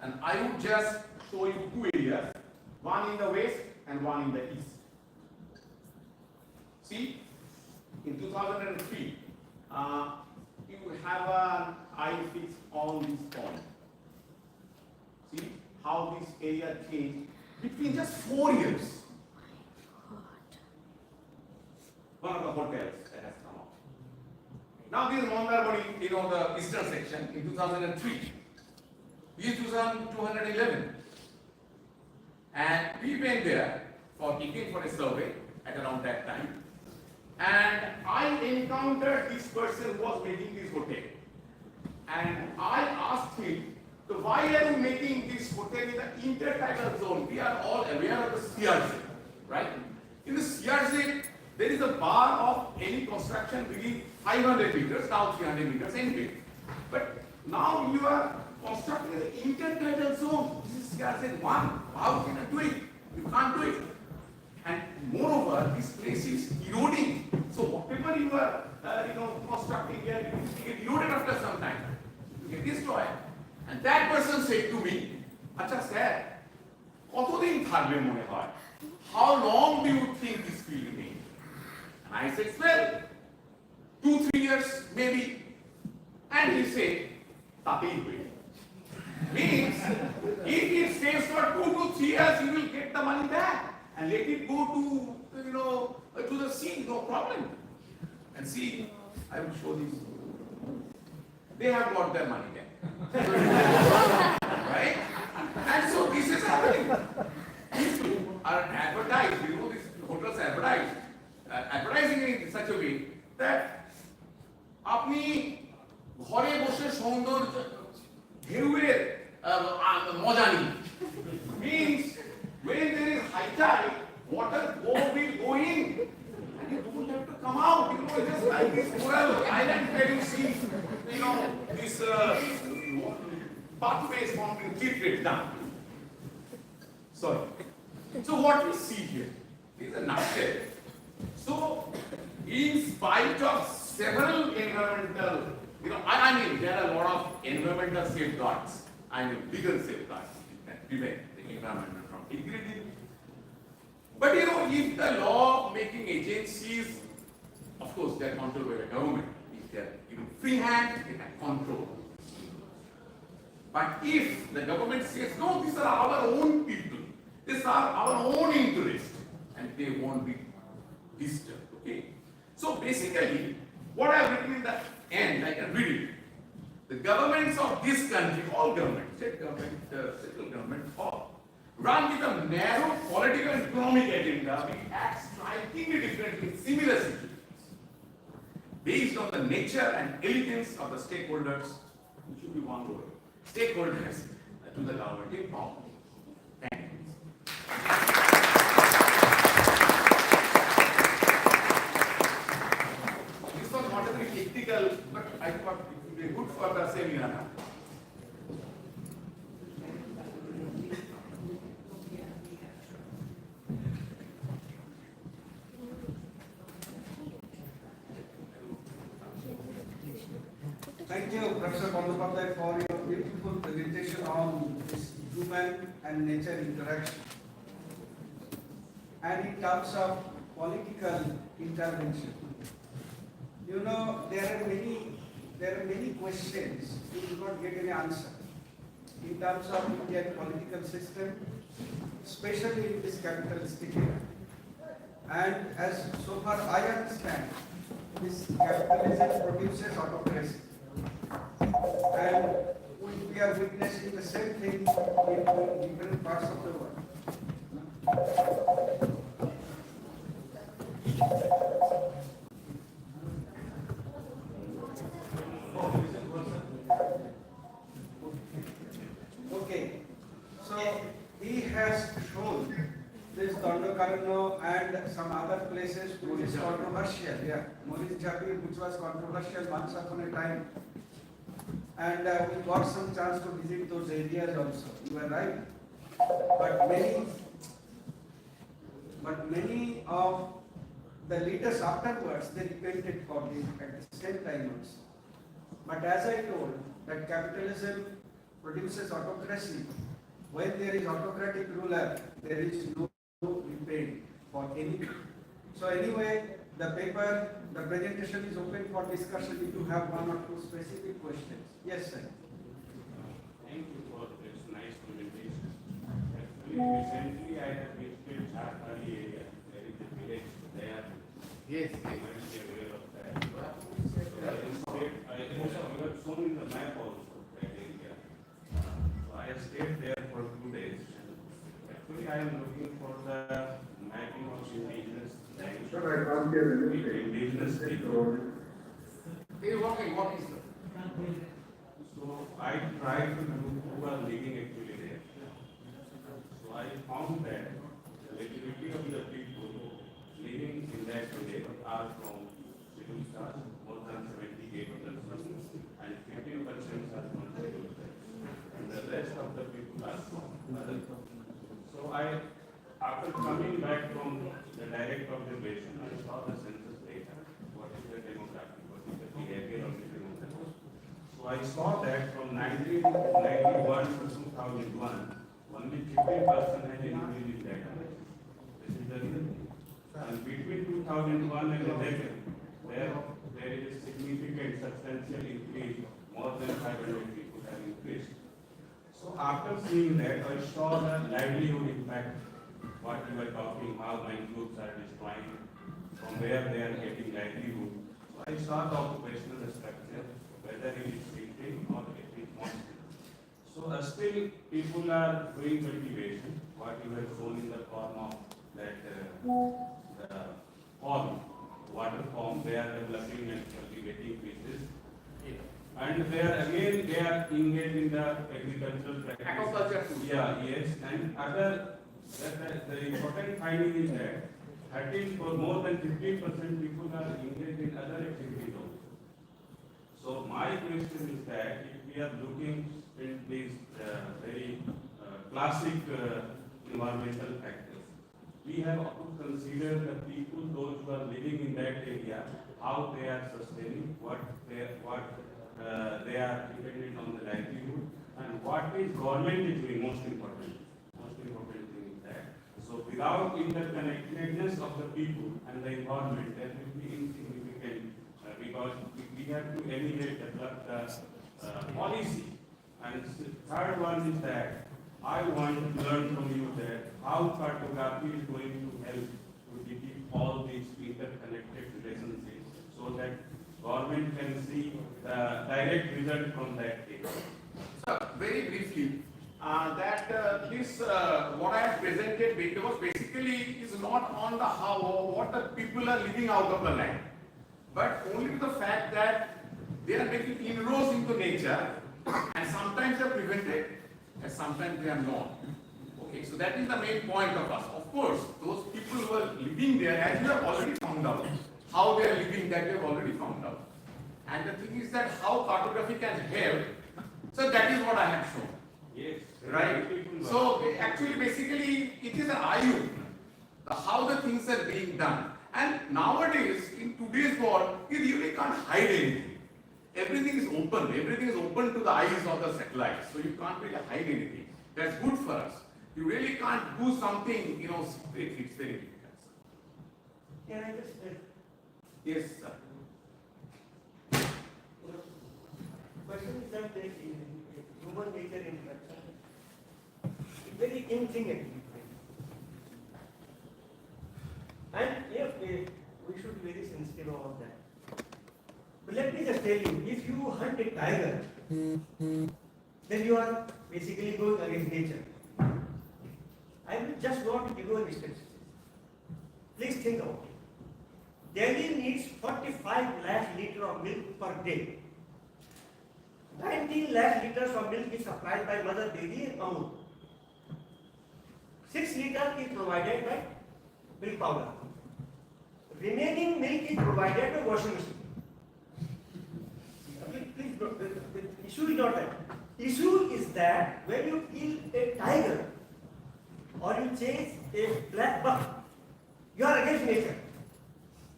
And I would just show you two areas, one in the west and one in the east. See, in 2003, you have an eye fixed on this point. See how this area changed between just 4 years. One of the hotels that has come up. Now this is Mandarmoni, the eastern section in 2003. This is 2211. And we went there for taking for a survey at around that time. And I encountered this person who was making this hotel. And I asked him, so why are you making this hotel in the intertidal zone? We are all aware of the CRZ, right? In the CRZ, there is a bar of any construction within 500 meters, now 300 meters anyway. But now you are constructing the intertidal zone. This is CRZ 1. How can I do it? You can't do it. And moreover, this place is eroding. So whatever you are, constructing here, it will get eroded after some time. You get destroyed. And that person said to me, "Acha sir, kotodin thakbe mone hoy? How long do you think this will remain?" And I said, "Well, 2-3 years maybe." And he said, "Tatein hoye." Means, if it stays for 2 to 3 years, you will get the money back and let it go to the sea, no problem. And see, I will show this. They have got their money back. Right? And so this is happening. People are advertised, these hotels advertising in such a way that আপনি ঘরে বসে সৌন্দর্য ঢেউয়ের মজা নিন। Means when there is high tide, water will go in and you don't have to come out. It's just like this coral island where you see, this pathways formed in cliff down. Sorry. So what we see here is a nutshell. So, in spite of several environmental, I mean, there are a lot of environmental safeguards, legal safeguards that prevent the environment from degrading. But if the law-making agencies, of course, they are controlled by the government. If they are given free hand, they can control. But if the government says, no, these are our own people, these are our own interests, and they won't be disturbed, okay? So basically, what I have written in the end, I can read it. The governments of this country, all governments, state government, central government, all, run with a narrow political and economic agenda, which acts strikingly different in similar situations, based on the nature and elegance of the stakeholders, which should be one word, stakeholders to the government in power. Thank you. This was not a very technical, but I thought it would be good for the seminar. Thank you, Professor Bandyopadhyay, for your beautiful presentation on this human and nature interaction. And in terms of political intervention, there are many questions we do not get any answer in terms of Indian political system, especially in this capitalistic era. And as so far I understand, this capitalism produces autocracy. And we are witnessing the same thing in different parts of the world. Okay, so he has shown this Dandakarno and some other places which is controversial. Yeah, Maurice Jabi, which was controversial once upon a time. And we got some chance to visit those areas also. You are right. But many of the leaders afterwards, they repented for this at the same time also. But as I told, that capitalism produces autocracy. When there is autocratic ruler, there is no repayment for anything. So anyway, the presentation is open for discussion if you have one or two specific questions. Yes, sir. Thank you for this nice presentation. Actually, recently I have visited Chairperson area. There is a village there. Yes. You might be aware of that. I have shown in the map also that area. So I have stayed there for 2 days. Actually, I am looking for the mapping of indigenous language. Indigenous people. He is walking, sir. So I tried to look who are living actually there. So I found that the majority of the people living in that village are from scheduled castes, more than 78%, and 15% are from scheduled castes. And the rest of the people are from other castes. So after coming back from the direct observation, I saw the census data, what is the demographic, what is the behavior of the demographic. So I saw that from 1991 to 2001, only 15% had increased in data. This is the reason. And between 2001 and 11, there is a significant, substantial increase. More than 500 people have increased. So after seeing that, I saw the livelihood impact. What we were talking, how mine groups are destroying, from where they are getting livelihood. So I saw the occupational structure, whether it is shrinking or it is constant. So still people are doing cultivation, what you have shown in the form of that the form, water form, they are developing and cultivating pieces. And they are engaged in the agricultural practice. Agriculture too. Yeah, yes, and the important finding is that more than 15% people are engaged in other activities also. So my question is that if we are looking in these very classic environmental factors, we have to consider the people, those who are living in that area, how they are sustaining, what they are dependent on the livelihood, and what is government is doing. Most important thing is that. So without interconnectedness of the people and the environment, that will be insignificant because we have to anyway develop the policy. And third one is that I want to learn from you that how cartography is going to help to keep all these interconnected relationships so that government can see the direct result from that data. So, very briefly, this what I have presented because basically is not on the how or what the people are living out of the land, but only the fact that they are making inroads into nature, and sometimes they are prevented, and sometimes they are not. Okay, so that is the main point of us. Of course, those people who are living there, as we have already found out, how they are living, that we have already found out. And the thing is that how cartography can help. So that is what I have shown. Yes. Right. So actually, basically, it is an eye-opener, how the things are being done. And nowadays, in today's world, you really can't hide anything. Everything is open. Everything is open to the eyes of the satellites. So you can't really hide anything. That's good for us. You really can't do something, secretly. It's very difficult. Can I just Yes, sir. question is that human nature interaction is very insignificant. And we should be very sensitive about that. But let me just tell you, if you hunt a tiger, then you are basically going against nature. I will just want to give you an instance. Please think about it. Delhi needs 45 lakh liters of milk per day. 19 lakh liters of milk is supplied by Mother Dairy and Amul. 6 liters is provided by milk powder. Remaining milk is provided by washing machine. Please, the issue is not that. Issue is that when you kill a tiger or you chase a black buck, you are against nature.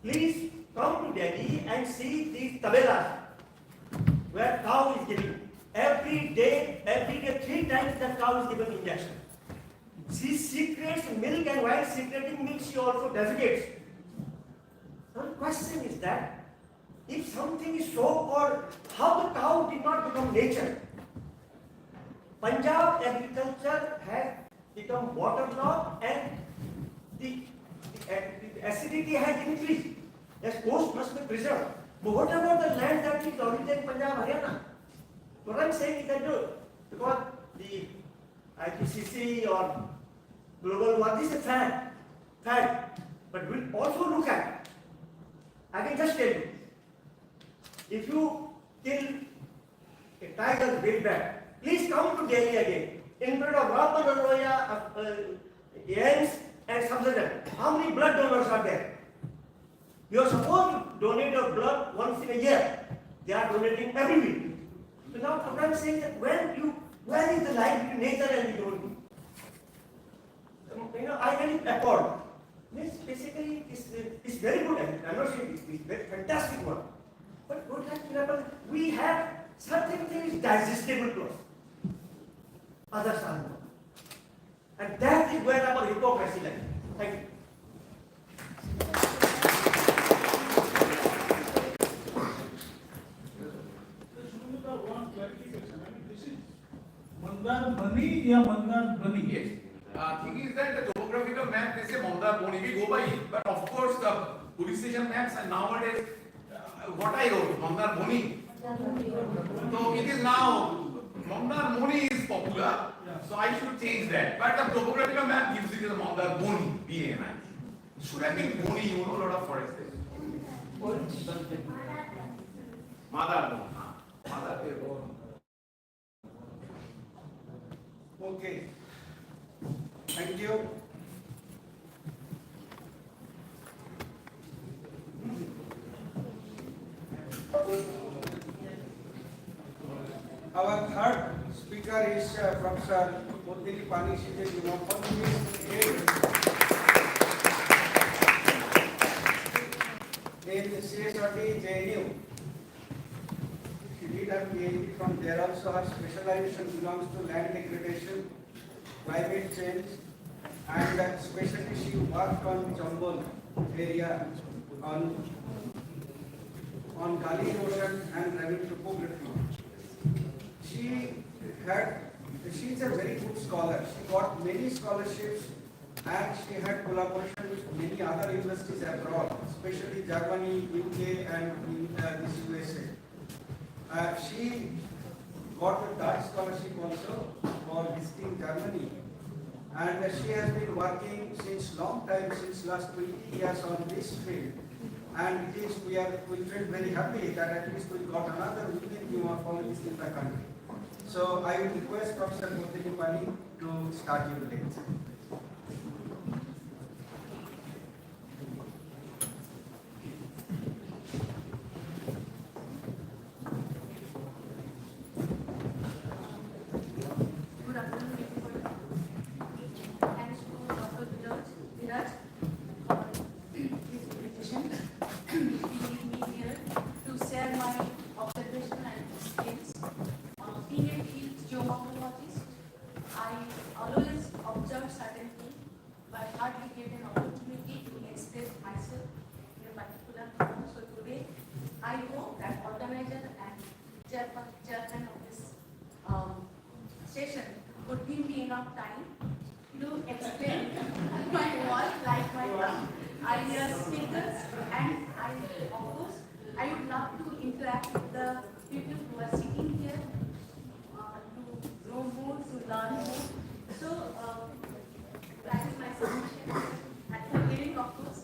Please come to Delhi and see these tabelas where cow is giving. Every day, 3 times the cow is given injection. She secretes milk, and while secreting milk, she also defecates. One question is that if something is so called, how the cow did not become nature? Punjab agriculture has become waterlogged and the acidity has increased. The coast must be preserved. But what about the land that is already in Punjab, Haryana? What I'm saying is that because the IPCC or global war, this is a fact. But we'll also look at, I can just tell you, if you kill a tiger way back, please come to Delhi again. In front of Ramananoya, Ames and Subsadan, how many blood donors are there? You are supposed to donate your blood once in a year. They are donating every week. So now what I'm saying that where is the line between nature and the human? I really accord. This basically is very good. I'm not saying it's very fantastic one. But what has happened? We have certain things digestible to us. Others are not. And that is where our hypocrisy lies. Thank you. One clarification. This is Mandar Bani or Mandar Bani? Yes. Thing is that the topographical map, they say Mandar Boni, we go by it, but of course the police station maps and nowadays, what I wrote, Mandar Boni. So it is now, Mandar Boni is popular, so I should change that. But the topographical map gives it as Mandar Boni, B-A-N-I. Should have been Boni, you know, a lot of forest there. Mandar Boni. Okay. Thank you. Our third speaker is Professor Pani. She is a geomorphologist. her PhD from there also. Her specialization belongs to land degradation, climate change, and especially she worked on Chambal area on Gully erosion and granite topography. She's a very good scholar. She got many scholarships and she had collaboration with many other universities abroad, especially Germany, UK, and in this USA. She got a Dutch scholarship also for visiting Germany. And she has been working since long time, since last 20 years on this field. And it is, we feel very happy that at least we got another women geomorphologist in the country. So I will request Professor Murthy to start your lecture. Good afternoon, everybody. Thanks to Dr. Viraj for this invitation. Bringing me here to share my observation and experience. Being a field geomorphologist, I always observe certain things, but hardly get an opportunity to express myself in a particular form. So today, I hope that organizer and chairman of this session would give me enough time to explain my work like my ideas, speakers, and of course, I would love to interact with the people who are sitting here to know more, to learn more. So, that is my submission at the beginning, of course,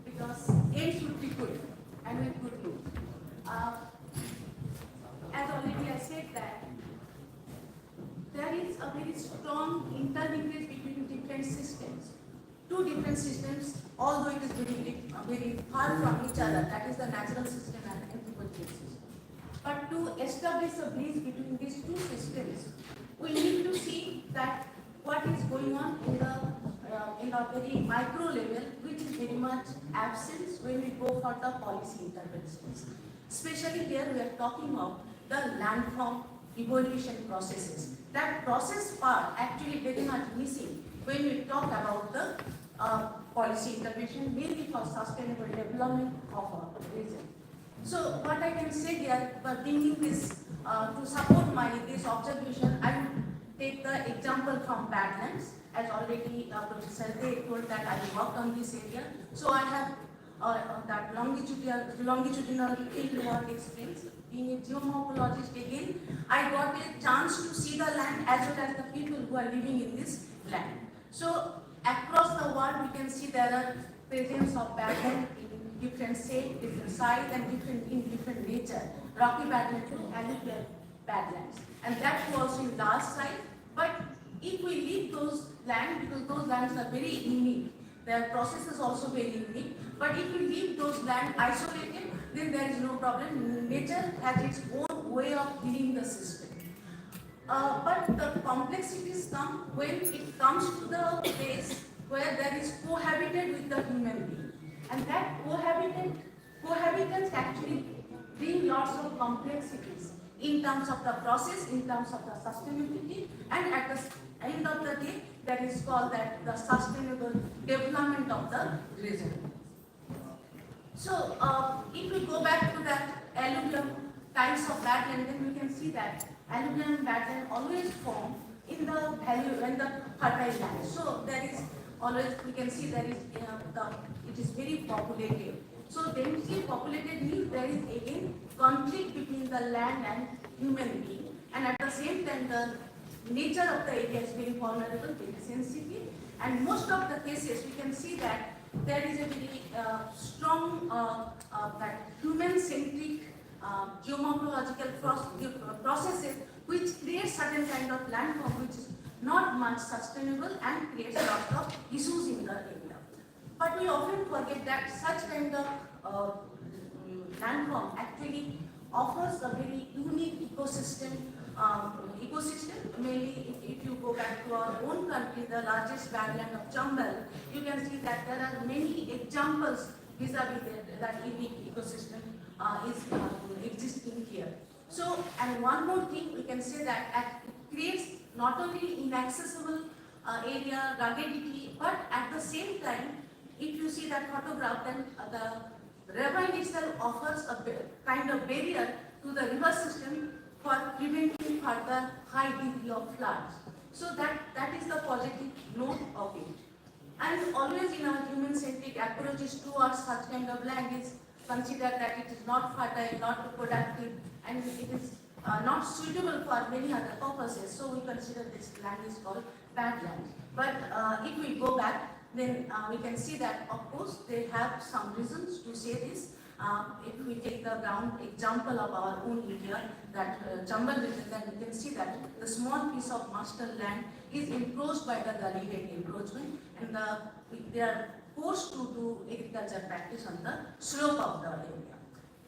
because aim should be good and with good news. As already I said that there is a very strong interlinkage between different systems. Two different systems, although it is very far from each other, that is the natural system and the anthropogenic system. But to establish a bridge between these two systems, we need to see that what is going on in the very micro level, which is very much absent when we go for the policy interventions. Especially here we are talking of the landform evolution processes. That process part actually very much missing when we talk about the policy intervention, mainly for sustainable development of our region. So what I can say here, by bringing this to support this observation, I would take the example from badlands. As already Professor Dey told that I worked on this area. So I have that longitudinal field work experience. Being a geomorphologist again, I got a chance to see the land as well as the people who are living in this land. So across the world, we can see there are presence of badlands in different shape, different size, and different nature. Rocky badlands and badlands, and that was in large size. But if we leave those lands, because those lands are very unique, their process is also very unique. But if we leave those lands isolated, then there is no problem. Nature has its own way of dealing the system. But the complexities come when it comes to the place where there is cohabited with the human being. And that cohabitants actually bring lots of complexities in terms of the process, in terms of the sustainability, and at the end of the day, that is called that the sustainable development of the region. So, if we go back to that alluvium types of badland, then we can see that alluvium badland always form in the fertile land. So there is always, we can see there is it is very populated. So densely populated means there is again conflict between the land and human being, and at the same time the nature of the area is very vulnerable, very sensitive, and most of the cases we can see that there is a very strong human-centric geomorphological processes which create certain kind of landform which is not much sustainable and creates lots of issues in the area. But we often forget that such kind of landform actually offers a very unique ecosystem. Mainly if you go back to our own country, the largest badland of Chambal, you can see that there are many examples vis-a-vis that unique ecosystem is existing here. So, and one more thing, we can say that it creates not only inaccessible area, ruggedity, but at the same time, if you see that photograph, then the ravine itself offers a kind of barrier to the river system for preventing further high degree of floods. So that is the positive note of it. And always in our human-centric approaches towards such kind of land is considered that it is not fertile, not productive, and it is not suitable for many other purposes. So we consider this land is called bad land. But if we go back, then we can see that of course they have some reasons to say this. If we take the ground example of our own area, that Chambal region, then we can see that the small piece of master land is encroached by the gully head encroachment, and they are forced to do agriculture practice on the slope of the area.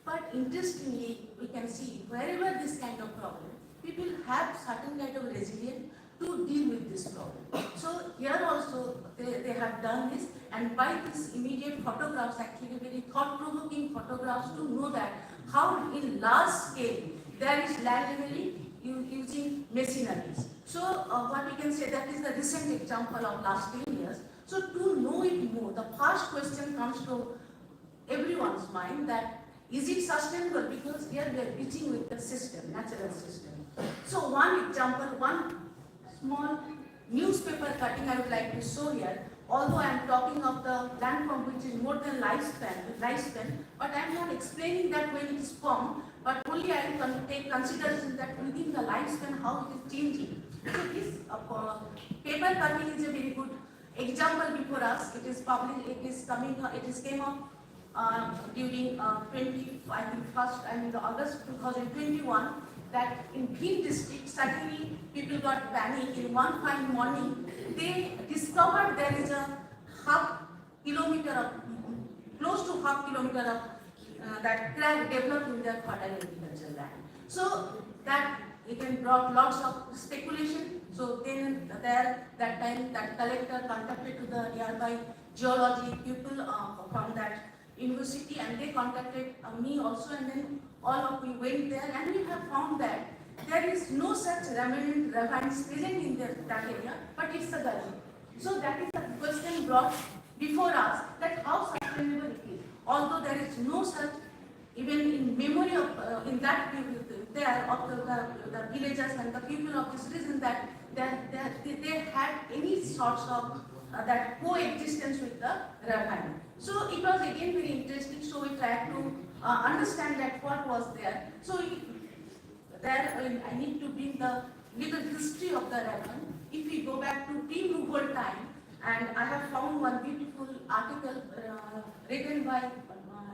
But interestingly, we can see wherever this kind of problem, people have certain kind of resilience to deal with this problem. So here also they have done this, and by this immediate photographs, actually very thought-provoking photographs to know that how in large scale there is land leveling using machineries. So what we can say, that is the recent example of last 10 years. So to know it more, the first question comes to everyone's mind that is it sustainable, because here we are reaching with the system, natural system. So one example, one small newspaper cutting I would like to show here. Although I am talking of the landform which is more than lifespan, but I am not explaining that when it is formed, but only I will take consideration that within the lifespan how it is changing. So this paper cutting is a very good example before us. It is published, it came up during August 2021. That in Bhim district, suddenly people got panic. In one fine morning, they discovered there is a close to half kilometer of that crack developed in their fertile agricultural land. So that again brought lots of speculation. So then that time that collector contacted to the nearby geology people from that university, and they contacted me also, and then all of we went there, and we have found that there is no such remnant ravines present in that area, but it's a gully. So that is the question brought before us, that how sustainable it is. Although there is no such, even in memory of in that there of the villagers and the people of this region, that they had any sorts of that coexistence with the ravine. So it was again very interesting. So we tried to understand that what was there. So I need to bring the little history of the ravine. If we go back to pre-Mughal time, and I have found one beautiful article written by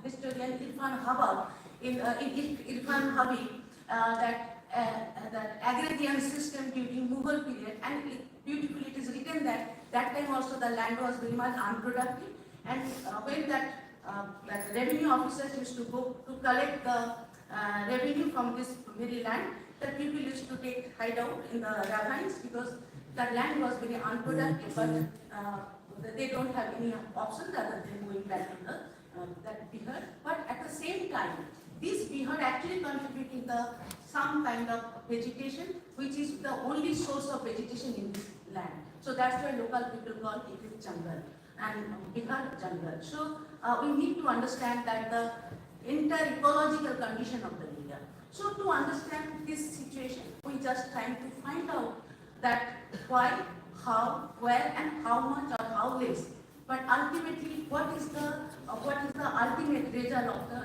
historian Irfan Habib that agrarian system during Mughal period, and beautifully it is written that time also the land was very much unproductive, and when that revenue officers used to go to collect the revenue from this very land, the people used to take hideout in the ravines, because the land was very unproductive, but they don't have any option other than going back to that bihar. But at the same time, this bihar actually contributing some kind of vegetation, which is the only source of vegetation in this land. So that's why local people call it jungle, and bihar jungle. So we need to understand that the entire ecological condition of the area. So to understand this situation, we just trying to find out that why, how, where, and how much or how less. But ultimately, what is the ultimate result of the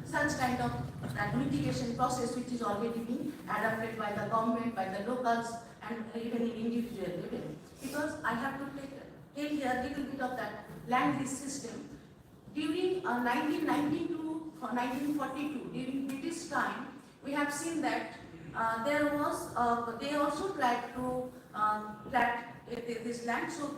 such kind of that mitigation process, which is already being adopted by the government, by the locals, and even in individual level. Because I have to take here a little bit of that land lease system. During 1990 to 1942, during British time, we have seen that there was they also tried to plat this land. So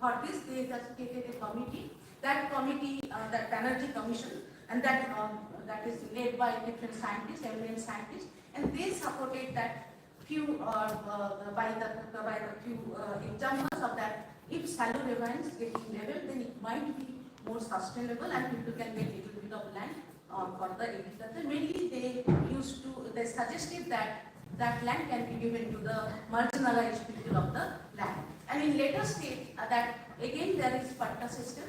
for this they just created a committee. That committee, that Banerjee Commission, and that is led by different scientists, eminent scientists, and they supported that few by the few examples of that. If shallow ravines getting level, then it might be more sustainable, and people can get a little bit of land for the agriculture. Mainly they suggested that that land can be given to the marginalized people of the land. And in later stage, that again there is patta system,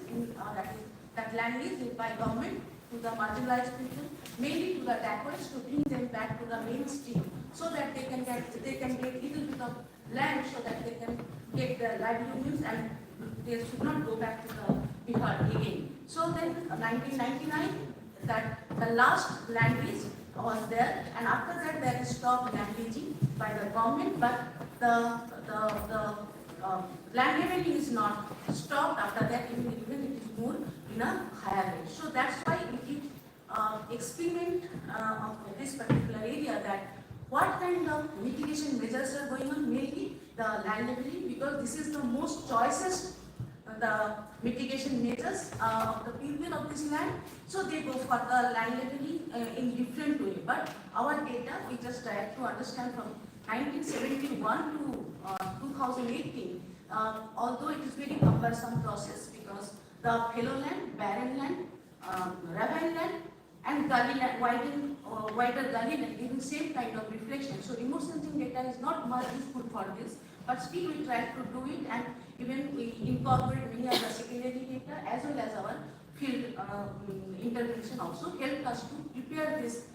that land is by government to the marginalized people, mainly to the dacoits, to bring them back to the mainstream, so that they can get little bit of land, so that they can get their livelihoods and they should not go back to the Bihar again. So then 1999, that the last land lease was there, and after that there is stopped land leasing by the government, but the land leveling is not stopped after that, even it is more in a higher rate. So that's why we did experiment of this particular area, that what kind of mitigation measures are going on, mainly the land leveling, because this is the most choicest the mitigation measures of the people of this land. So they go for the land leveling in different way. But our data, we just tried to understand from 1971 to 2018, although it is very cumbersome process, because the fallow land, barren land, ravine land, and gully land, wider gully land giving same kind of reflection. So remote sensing data is not much useful for this, but still we try to do it, and even we incorporate many of the secondary data as well as our field intervention also helped us to prepare this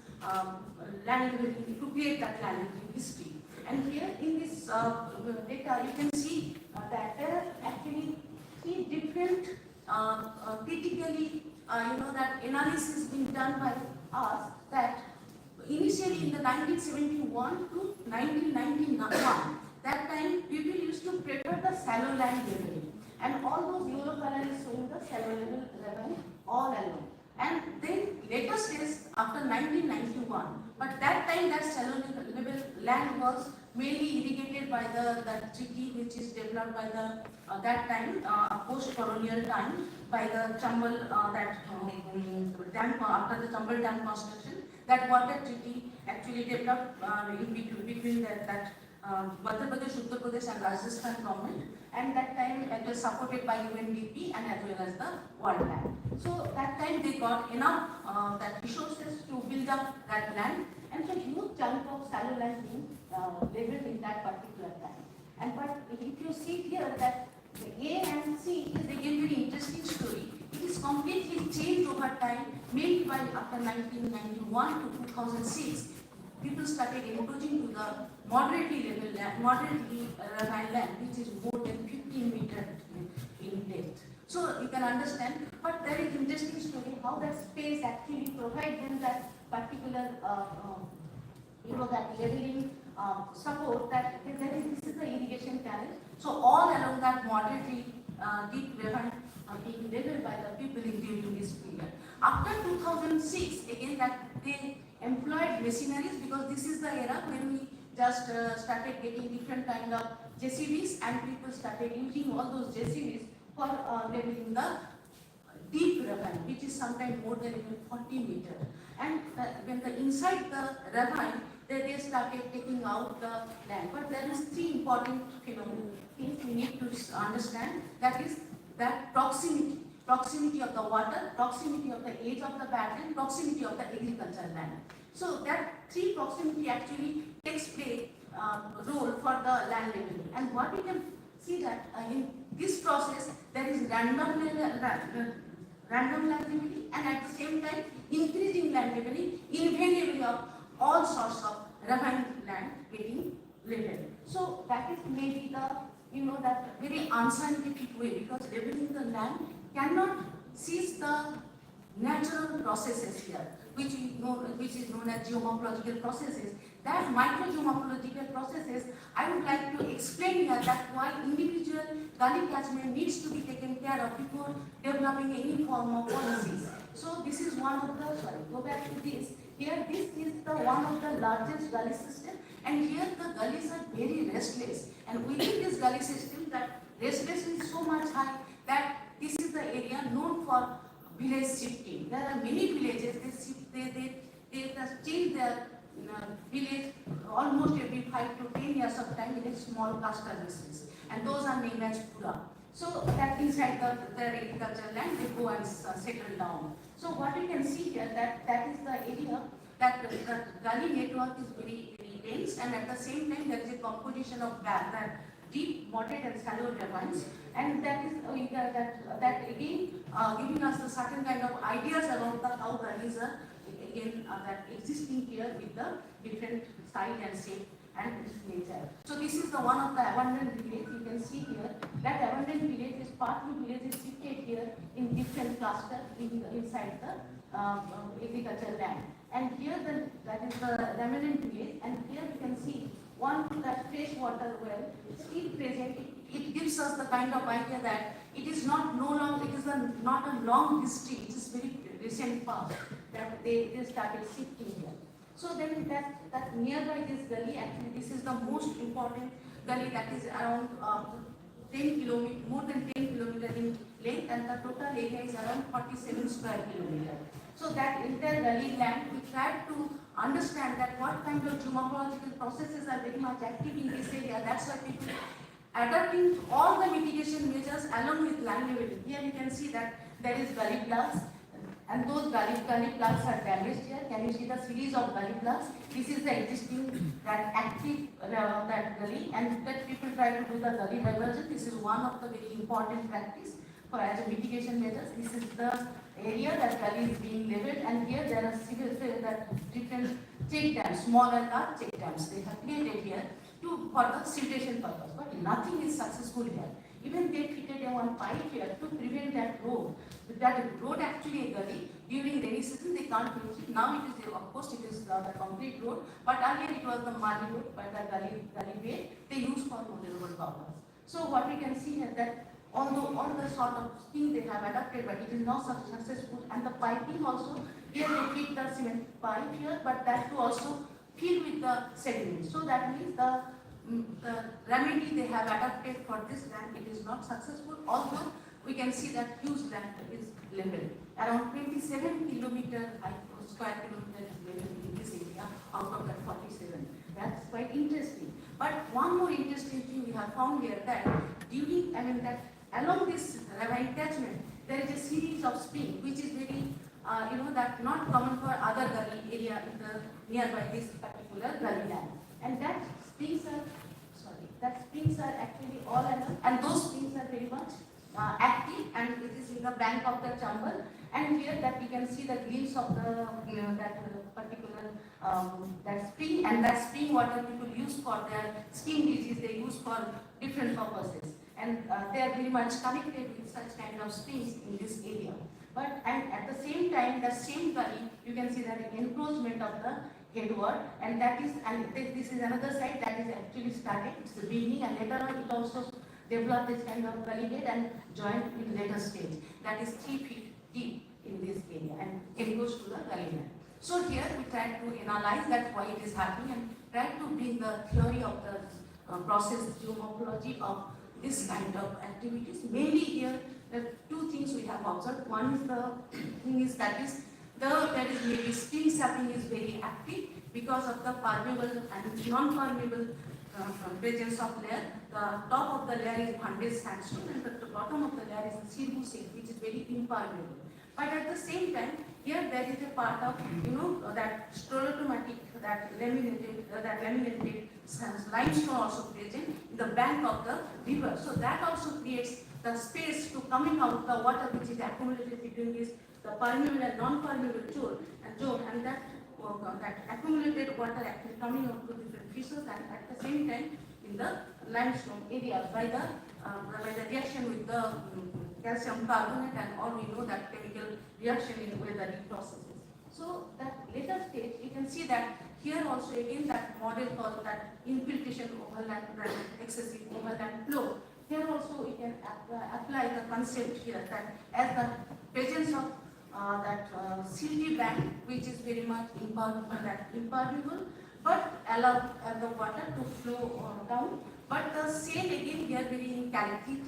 land leveling, to create that land leveling history. And here in this data you can see that there are actually three different critically that analysis being done by us, that initially in the 1971 to 1991, that time people used to prefer the shallow land leveling, and all those yellow color is showing the shallow level ravine all along. And then later stage after 1991, but that time that shallow level land was mainly irrigated by the treaty which is developed by the that time post-colonial time by the Chambal dam, after the Chambal dam construction. That water treaty actually developed in between that Madhya Pradesh, Uttar Pradesh and Rajasthan government, and that time it was supported by UNDP and as well as the World Bank. So that time they got enough that resources to build up that land, and so huge chunk of shallow land being leveled in that particular time. And but if you see here that the A and C is again very interesting story. It is completely changed over time, mainly by after 1991 to 2006. People started encroaching to the moderately level land, moderately ravine land, which is more than 15 meters in depth. So you can understand, but there is interesting story how that space actually provides them that particular, that leveling support, that this is the irrigation canal. So all along that moderately deep ravine being leveled by the people during this period. After 2006, again that they employed machineries, because this is the era when we just started getting different kind of JCBs, and people started using all those JCBs for leveling the deep ravine, which is sometimes more than even 40 meters. And when the inside the ravine, they started taking out the land. But there is three important things we need to understand. That is that proximity of the water, proximity of the edge of the basin, proximity of the agricultural land. So that three proximity actually takes play role for the land leveling. And what we can see that in this process there is random land leveling, and at the same time increasing land leveling, invariably of all sorts of ravine land getting leveled. So that is maybe the that very unscientific way, because leveling the land cannot seize the natural processes here, which is known as geomorphological processes. That micro-geomorphological processes, I would like to explain here that why individual gully catchment needs to be taken care of before developing any form of policies. So this is one of the, go back to this. Here this is the one of the largest gully system, and here the gullies are very restless. And within this gully system, that restlessness is so much high that this is the area known for village shifting. There are many villages, they just change their village almost every 5 to 10 years of time in a small cluster basis, and those are named as pura. So that inside the agricultural land, they go and settle down. So what you can see here, that is the area that the gully network is very, very dense, and at the same time there is a composition of that deep, moderate and shallow ravines, and that is that again giving us a certain kind of ideas about how gullies are again that existing here with the different style and shape and nature. So this is the one of the abandoned village. You can see here that abandoned village is partly village is situated here in different clusters inside the agricultural land. And here that is the remnant village, and here you can see one that fresh water well still present. It gives us the kind of idea that it is not not a long history. It is very recent past that they started shifting here. So then that nearby this gully, actually this is the most important gully that is around 10 kilometer, more than 10 kilometers in length, and the total area is around 47 square kilometers. So that entire gully land, we tried to understand that what kind of geomorphological processes are very much active in this area. That's why people adopting all the mitigation measures along with land leveling. Here you can see that there is gully blocks, and those gully blocks are damaged here. Can you see the series of gully blocks? This is the existing that active that gully, and that people try to do the gully diversion. This is one of the very important practice for as a mitigation measures. This is the area that gully is being leveled, and here there are different check dams, small and large check dams. They have created here for the siltation purpose, but nothing is successful here. Even they fitted a one pipe here to prevent that road. That road actually a gully. During rainy season they can't use it. Now it is, of course, it is the concrete road, but earlier it was the muddy road, but the gully way they use for road purpose. So what we can see here that although all the sort of things they have adopted, but it is not successful, and the piping also, here they fit the cement pipe here, but that too also fill with the sediment. So that means the remedy they have adopted for this land, it is not successful, although we can see that huge land is leveled. Around 27 square kilometer is leveled in this area out of that 47. That's quite interesting. But one more interesting thing we have found here that during, that along this ravine catchment, there is a series of springs which is very, that not common for other gully area in the nearby this particular gully land. And that springs are actually all along, and those springs are very much active, and it is in the bank of the Chambal. And here that we can see the glimpse of the particular that spring, and that spring water people use for their skin disease, they use for different purposes, and they are very much connected with such kind of springs in this area. But and at the same time, the same gully, you can see that encroachment of the headward, and that is, and this is another site that is actually started. It's the beginning, and later on it also developed this kind of gully bed and joined in later stage. That is 3 feet deep in this area and it goes to the gully land. So here we try to analyze that why it is happening and try to bring the theory of the process geomorphology of this kind of activities. Mainly here, the two things we have observed. One is the thing is that is there is maybe spring sapping is very active because of the permeable and non-permeable presence of layer. The top of the layer is banded sandstone and the bottom of the layer is sirbu shale, which is very impermeable. But at the same time, here there is a part of that stolatomatic, that laminated limestone also present in the bank of the river. So that also creates the space to coming out the water which is accumulated between this the permeable and non-permeable zone, and that accumulated water actually coming out to different fissures, and at the same time in the limestone area by the reaction with the calcium carbonate, and all we know that chemical reaction in weathering processes. So that later stage, you can see that here also again that model called that infiltration overland and excessive overland flow. Here also we can apply the concept here that as the presence of silty bank, which is very much impermeable, but allow the water to flow down. But the shale again here very calcitic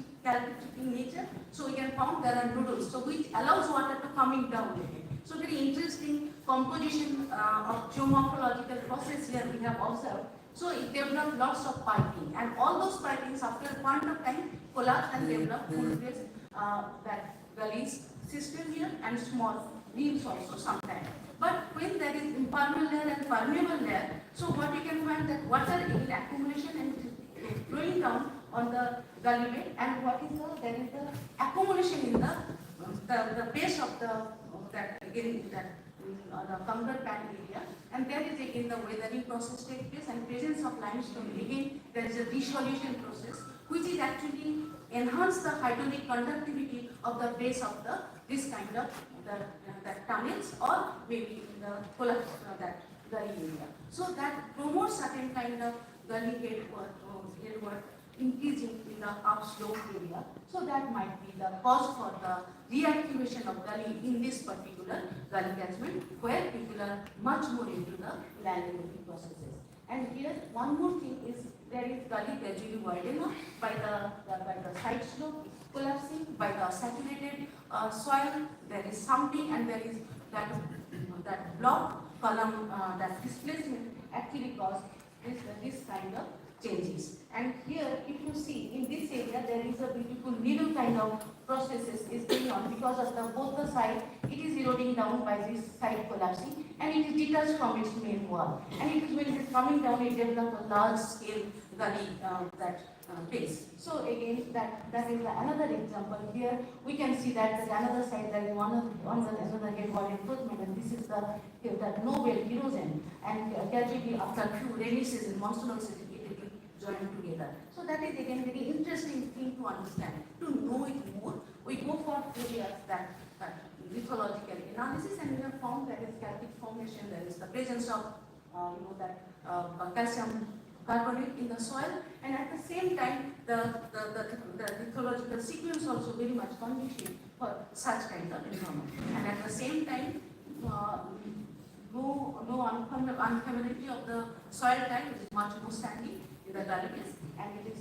in nature, so we can found there are nodules, so which allows water to coming down again. So very interesting composition of geomorphological process here we have observed So it developed lots of piping, and all those pipings after a point of time collapsed and developed full-fledged that gullies system here and small reefs also sometimes. But when there is impermeable layer and permeable layer, so what you can find that water in accumulation and flowing down on the gully bed, and what is there is the accumulation in the base of the conquer pan area, and there is again the weathering process takes place, and presence of limestone, again there is a dissolution process which is actually enhance the hydraulic conductivity of the base of this kind of the tunnels or maybe in the collapse that gully area. So that promotes certain kind of gully headward increasing in the upslope area. So that might be the cause for the reactivation of gully in this particular gully catchment, where people are much more into the land erosion processes. And here one more thing is there is gully gradually widened up by the side slope collapsing, by the saturated soil. There is something, and there is that block column that displacement actually caused this kind of changes. And here, if you see in this area, there is a beautiful needle kind of processes is going on because of both the side. It is eroding down by this side collapsing, and it is detached from its main wall. And it is when it is coming down, it develops a large scale gully base. So again, that is another example. Here we can see that at another side there is another headward encroachment, and this is that no well erosion, and gradually after few rainy season, monsoonal season, it will join together. So that is again very interesting thing to understand. To know it more, we go for areas that lithological analysis, and we have found there is calcic formation, there is the presence of calcium carbonate in the soil, and at the same time the lithological sequence also very much conducive for such kind of environment. And at the same time, no unfamiliarity of the soil type, which is much more sandy in the gully base, and it is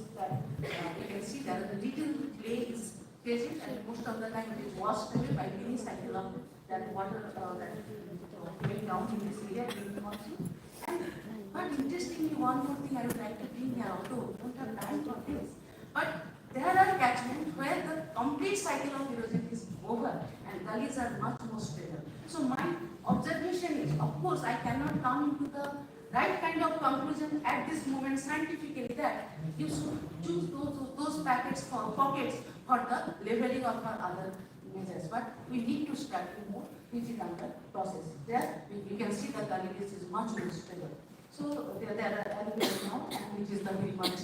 you can see that the little clay is present, and most of the time it is washed away by any cycle of that water that going down in this area during the monsoon. But interestingly, one more thing I would like to bring here, although we don't have time for this, but there are catchments where the complete cycle of erosion is over and gullies are much more stable. So my observation is, of course, I cannot come into the right kind of conclusion at this moment scientifically that you should choose those pockets for the leveling of our other measures. But we need to study more, which is under process. There you can see the gully base is much more stable. So there are elements now, and which is the very much,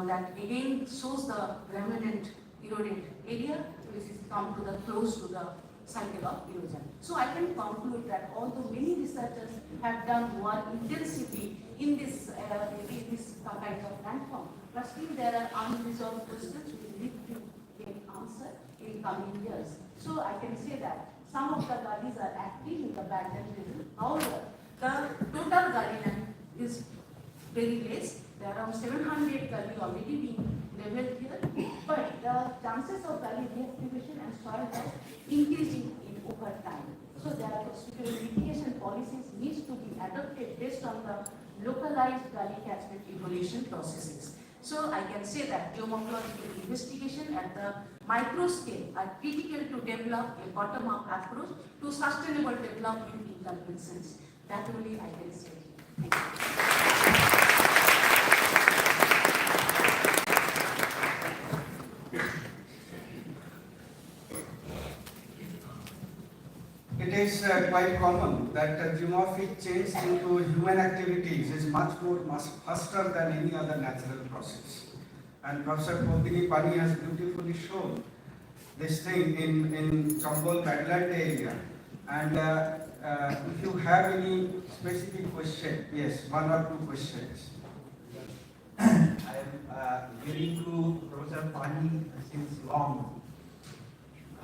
that again shows the remnant eroded area, which is come to the close to the cycle of erosion. So I can conclude that although many researchers have done work intensively in this kind of landform, but still there are unresolved questions which need to get answered in coming years. So I can say that some of the gullies are active in the backland region. However, the total gully land is very less. There are around 700 gully already being leveled here, but the chances of gully reactivation and soil health increasing in over time. So therefore, mitigation policies needs to be adopted based on the localized gully catchment evolution processes. So I can say that geomorphological investigation at the micro scale are critical to develop a bottom-up approach to sustainable development in gully basins. That only I can say. Thank you. It is quite common that geomorphic change into human activities is much faster than any other natural process. And Professor Kodini Pani has beautifully shown this thing in Chambol Badland area. And if you have any specific question, yes, one or two questions. I am hearing to Professor Pani since long.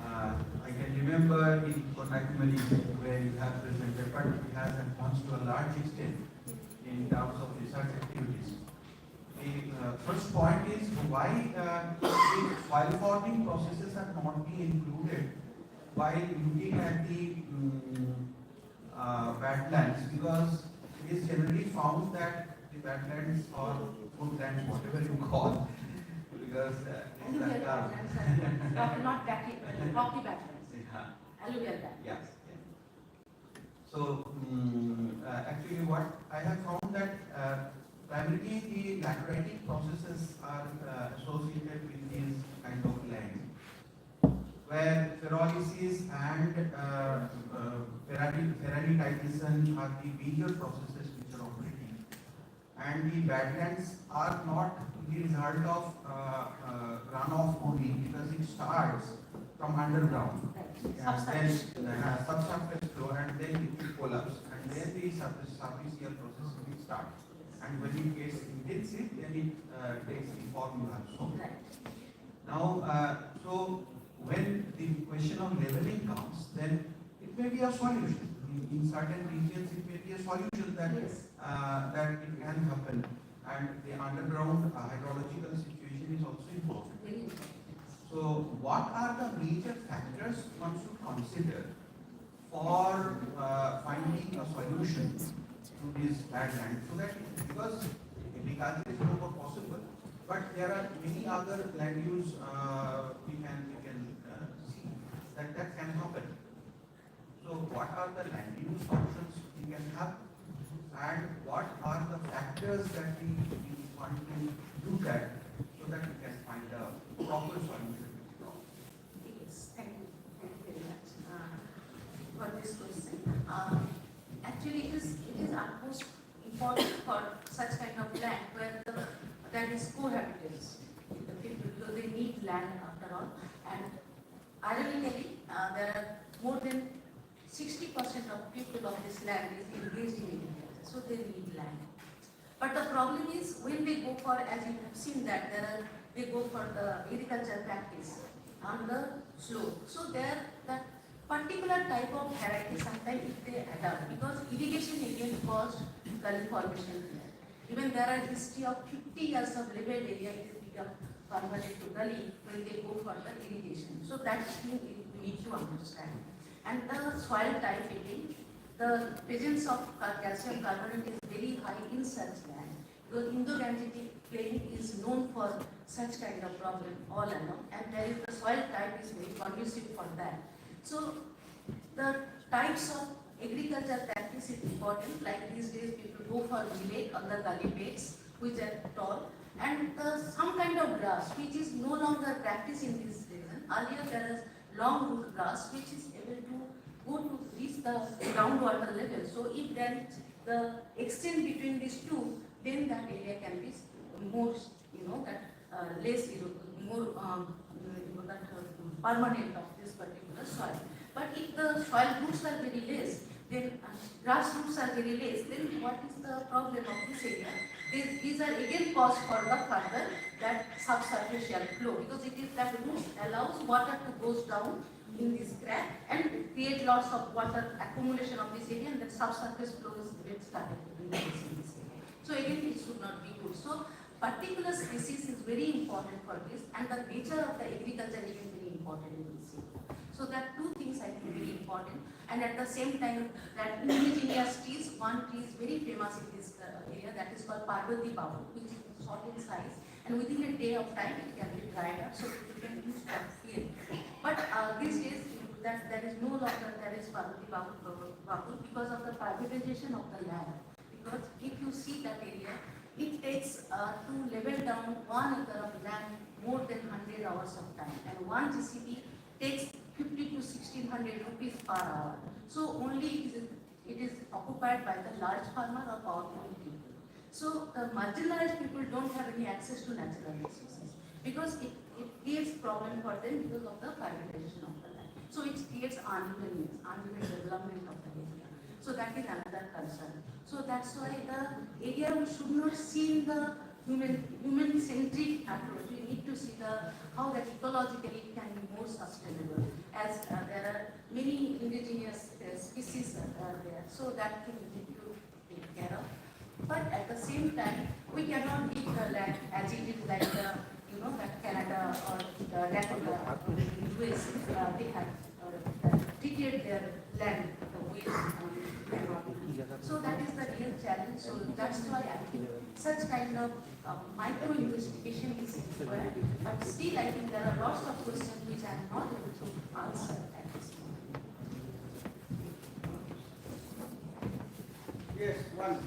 I can remember in Konakumari where you have presented, but it has advanced to a large extent in terms of research activities. The first point is why the file forming processes are not being included while looking at the badlands, because it is generally found that the wetlands or woodlands, whatever you call, because Alluvial wetlands, not rocky wetlands. yeah. Alluvial wetlands. Yes. Yes. So actually, what I have found that primarily the lateritic processes are associated with these kind of land, where pyrolysis and feralitization are the major processes which are operating, and the wetlands are not the result of runoff only, because it starts from underground. Then subsurface flow, and then it will collapse, and then the superficial process will start. And when it gets intensive, then it takes the form you have shown. Now, so when the question of leveling comes, then it may be a solution. In certain regions, it may be a solution that that it can happen, and the underground hydrological situation is also important. So, what are the major factors one should consider for finding a solution to this bad land? So that, because agriculture is no more possible, but there are many other land use we can see that can happen. So, what are the land use options we can have, and what are the factors that we want to look at so that we can find a proper solution? Yes, thank you very much for this question. Actually, it is utmost important for such kind of land where there is cohabitance with the people, because they need land after all. And ironically, there are more than 60% of people of this land is engaged in agriculture, so they need land. But the problem is when they go for, as you have seen that they go for the agriculture practice on the slope. So there that particular type of variety sometimes if they adapt, because irrigation again caused gully formation here. Even there are history of 50 years of level area it become converted to gully when they go for the irrigation. So that thing we need to understand. And the soil type again, the presence of calcium carbonate is very high in such land. Because Indo-Gangetic plain is known for such kind of problem all along, and there is the soil type is very conducive for that. So the types of agriculture practice is important. Like these days, people go for millet on the gully beds, which are tall, and some kind of grass which is no longer practiced in this region. Earlier there is long root grass which is able to go to reach the groundwater level. So if then the extent between these two, then that area can be more, less, more permanent of this particular soil. But if the soil roots are very less, then grass roots are very less, then what is the problem of this area? These are again cause for the further that subsurfacial flow, because it is that roots allows water to goes down in this crack and create lots of water accumulation of this area, and the subsurface flow is started to increase in this area. So again, it should not be good. So particular species is very important for this, and the nature of the agriculture is very important in this area. So that two things I think very important, and at the same time that indigenous trees, one tree is very famous in this area, that is called Parvati Babu, which is short in size, and within a day of time it can be dried up, so people can use for fuel. But these days that there is no longer there is Parvati Babu because of the privatization of the land. Because if you see that area, it takes to level down 1 acre of land more than 100 hours of time, and one GCB takes 50 to 1600 rupees per hour. So only it is occupied by the large farmer or powerful people. So the marginalized people don't have any access to natural resources, because it creates problem for them because of the privatization of the land. So it creates uneven development of the area. So that is another concern. So that's why the area we should not see in the human-centric approach. We need to see how that ecologically it can be more sustainable, as there are many indigenous species are there. So that thing we need to take care of. But at the same time, we cannot leave the land as it is, like that Canada or the Dakota or the US, they have treated their land the way cannot So that is the real challenge. So that's why I think such kind of micro investigation is required. But still, I think there are lots of questions which I am not able to answer at this moment. Yes, one.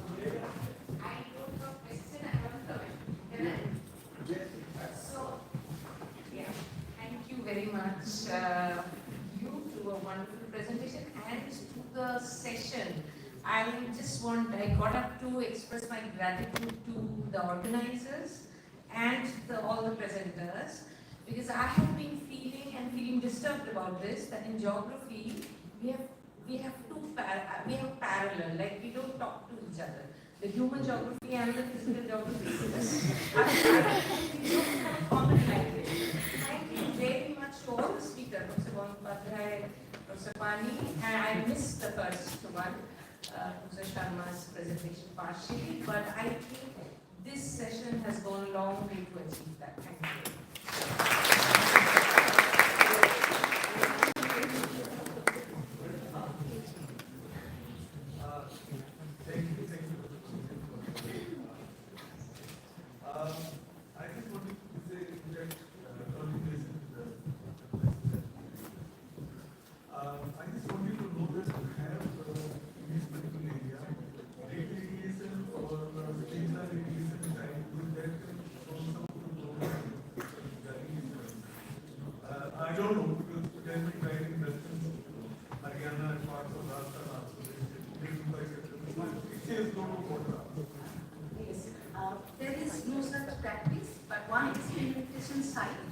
I don't have question. I want to comment. Yes. So, yeah, thank you very much. You to a wonderful presentation and to the session. I got up to express my gratitude to the organizers and all the presenters, because I have been feeling disturbed about this, that in geography we have parallel, like we don't talk to each other. The human geography and the physical geography we don't have a common language. Thank you very much to all the speakers, Professor Bondpadhyay, Professor Pani, and I missed the first one, Professor Sharma's presentation partially, but I think this session has gone a long way to achieve that. Thank you. I just wanted to say that continuation to the I just want you to know that we have in this particular area irrigation or seasonal irrigation time that can also I don't know because there will be driving western Haryana and parts of Rajasthan also. It says no water. Yes, there is no such practice, but one experimentation site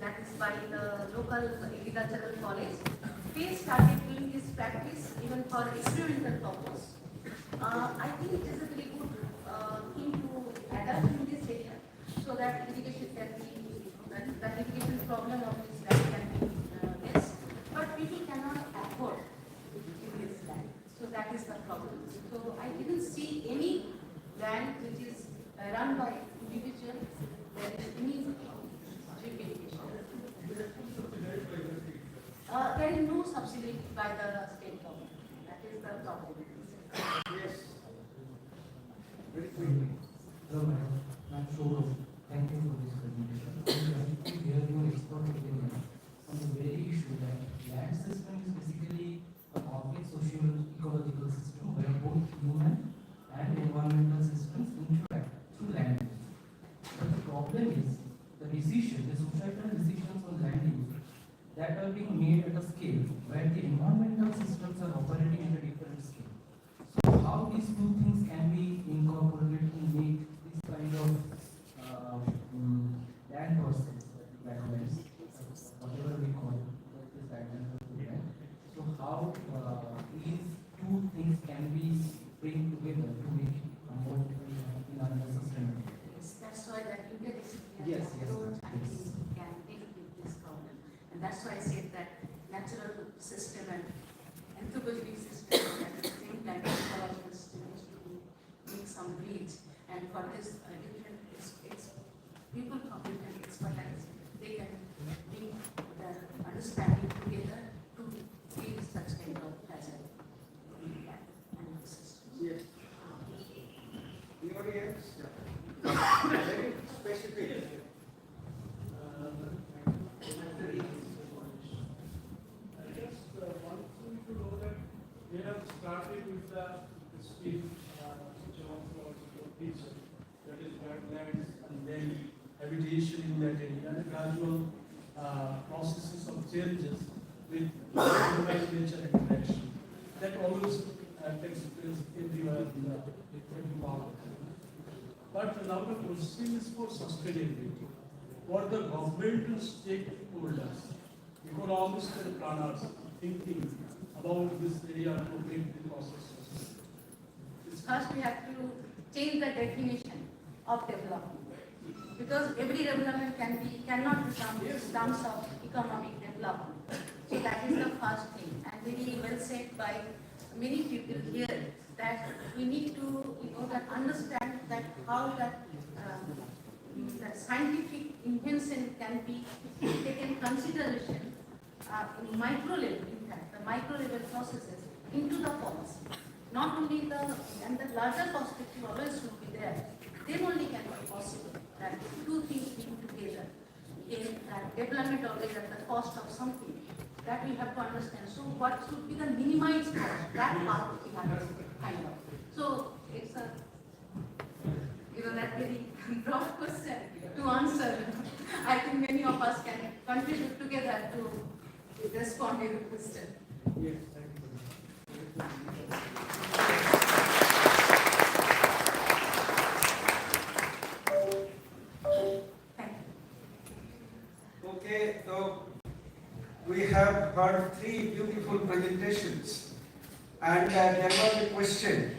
that is by the local agricultural college. They started doing this practice even for experimental purpose. I think it is a very good thing to adapt in this area so that irrigation can be, the irrigation problem of this land can be less, but people cannot afford in this land. So that is the problem. So I didn't see any land which is run by individual, there is any drip irrigation. There is no subsidy by the state government. That is the problem. Yes. Very quickly. Hello, madam. I'm Shoro. Thank you for this presentation. I want to hear your expert opinion on the very issue that land system is basically a complex socio-ecological system where both human and environmental systems interact through land use. But the problem is the societal decisions on land use that are being made at a scale where the environmental systems are operating at a different scale. So how these two things can be incorporated to make this kind of land parcels, wetlands, whatever we call it, this wetlands of the land. So how these two things can be bring together to make it more sustainable? Yes, that's why that interdisciplinary Yes, approach I yes. think can deal with this problem. And that's why I said that natural system and anthropogenic system at the same time ecological system needs to make some bridge. And for this different people from different expertise, they can bring their understanding together to build such kind of fragile and systems. Yes. Anybody else? Very specific. I just want you to know that we have started with the speed teacher, that is wetlands and then habitation in that area, and gradual processes of changes with nature interaction. That always takes place everywhere in the different part. But now the question is for sustainability. What the governmental stakeholders, economists and planners thinking about this area to make the process sustainable? First, we have to change the definition of development, because every development cannot become in terms of economic development. So that is the first thing, and very well said by many people here that we need to that understand that how that scientific invention can be taken consideration in micro level, in fact, the micro level processes into the policy. not only and the larger perspective always should be there, then only can be possible that two things being together. In development always at the cost of something, that we have to understand. So what should be the minimized cost? That part we have to find out. So it's a, that very broad question to answer. I think many of us can contribute together to respond to your question. Yes, Thank you. Okay, so we have heard three beautiful presentations, and there was a question: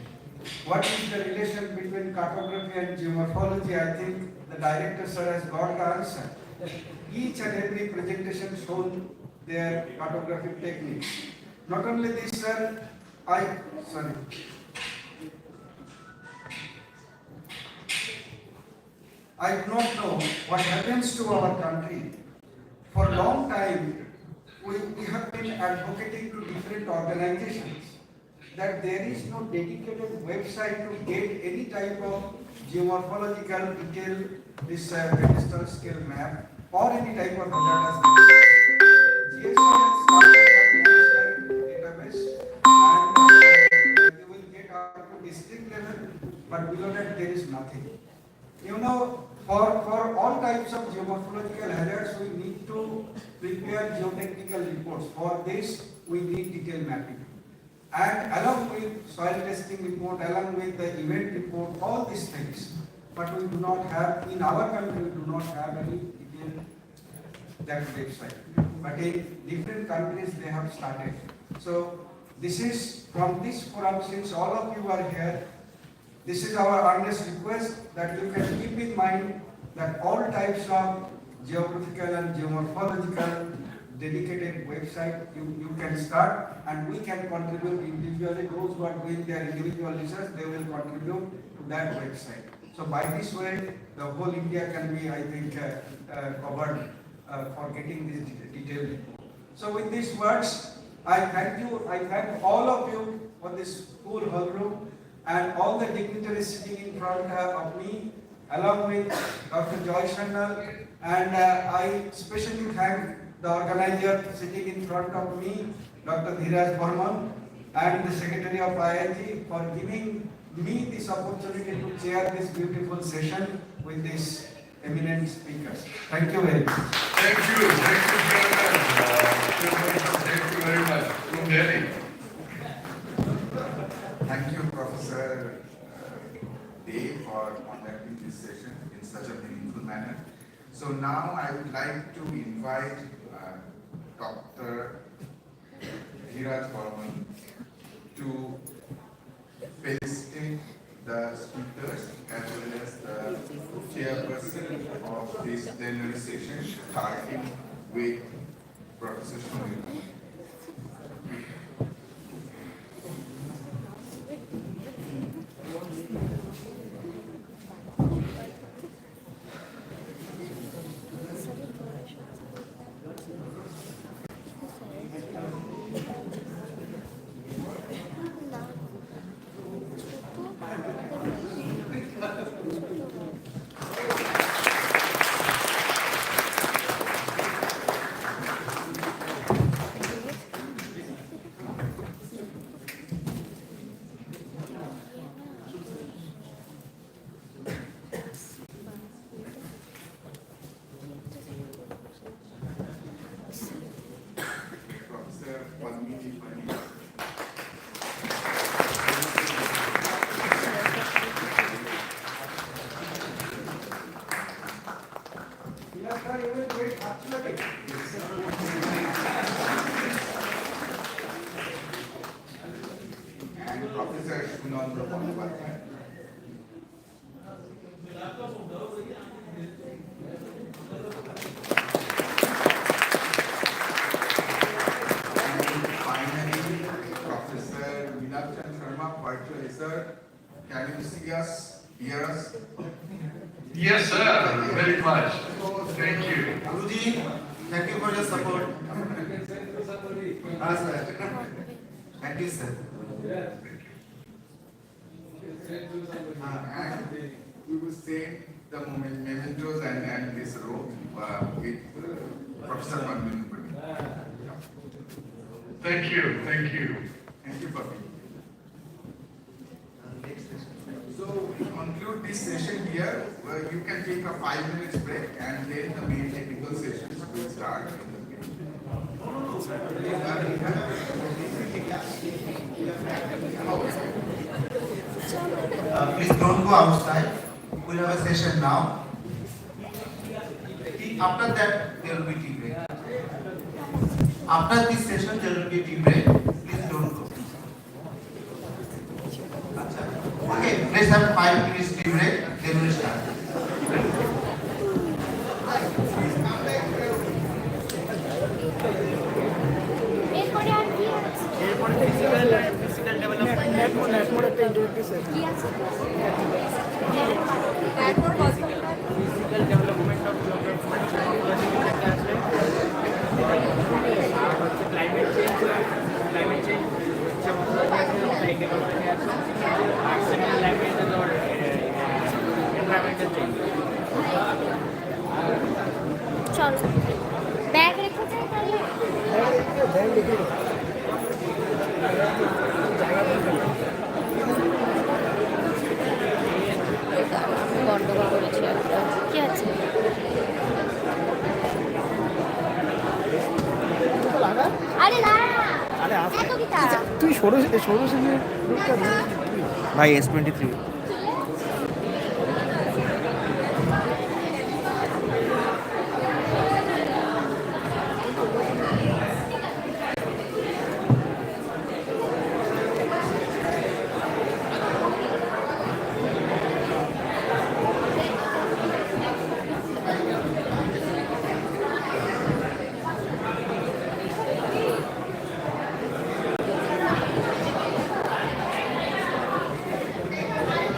what is the relation between cartography and geomorphology? I think the director sir has got the answer. Each and every presentation shown their cartographic techniques. Not only this, sir, I do not know what happens to our country. For a long time, we have been advocating to different organizations that there is no dedicated website to get any type of geomorphological detail, this pedestal scale map, or any type of data. GSI has started one national database, and they will get up to district level, but below that there is nothing. You know, for all types of geomorphological hazards, we need to prepare geotechnical reports. For this, we need detailed mapping. And along with soil testing report, along with the event report, all these things. But we do not have, in our country, we do not have any detailed that website. But in different countries, they have started. So this is from this forum, since all of you are here, this is our earnest request that you can keep in mind that all types of geographical and geomorphological dedicated website you can start, and we can contribute individually. Those who are doing their individual research, they will contribute to that website. So by this way, the whole India can be, I think, covered for getting this detailed report. So with these words, I thank you. I thank all of you for this full hall room, and all the dignitaries sitting in front of me, along with Dr. Sanyal, and I especially thank the organizer sitting in front of me, Dr. Dhiraj Burman, and the Secretary of IIT for giving me this opportunity to chair this beautiful session with these eminent speakers. Thank you very much. Thank you, thank you very much. From Delhi. Thank you, Professor Dave, for conducting this session in such a meaningful manner. So now I would like to invite Dr. Dhiraj Burman to felicitate the speakers as well as the chairperson of this plenary session, starting with Professor Sunil. Sir, can you see us, hear us? Yes, sir, very much. Thank you. Guruji, thank you for your support. Sir. Thank you, sir. say the mementos and this rope with Professor Mandu. Thank you, thank you. Thank you for being here. So we conclude this session here. You can take a 5 minutes break and then the main technical sessions will start. Please don't go outside. We'll have a session now. After that, there will be tea break. After this session, there will be tea break. Please don't go. Okay, let's have 5 minutes tea break. Then we'll start. चलो bag रखो गंडगोल করেছি একটা কি আছে আরে না আরে এত কি তা তুই সরো সরো ভাই S23 Thank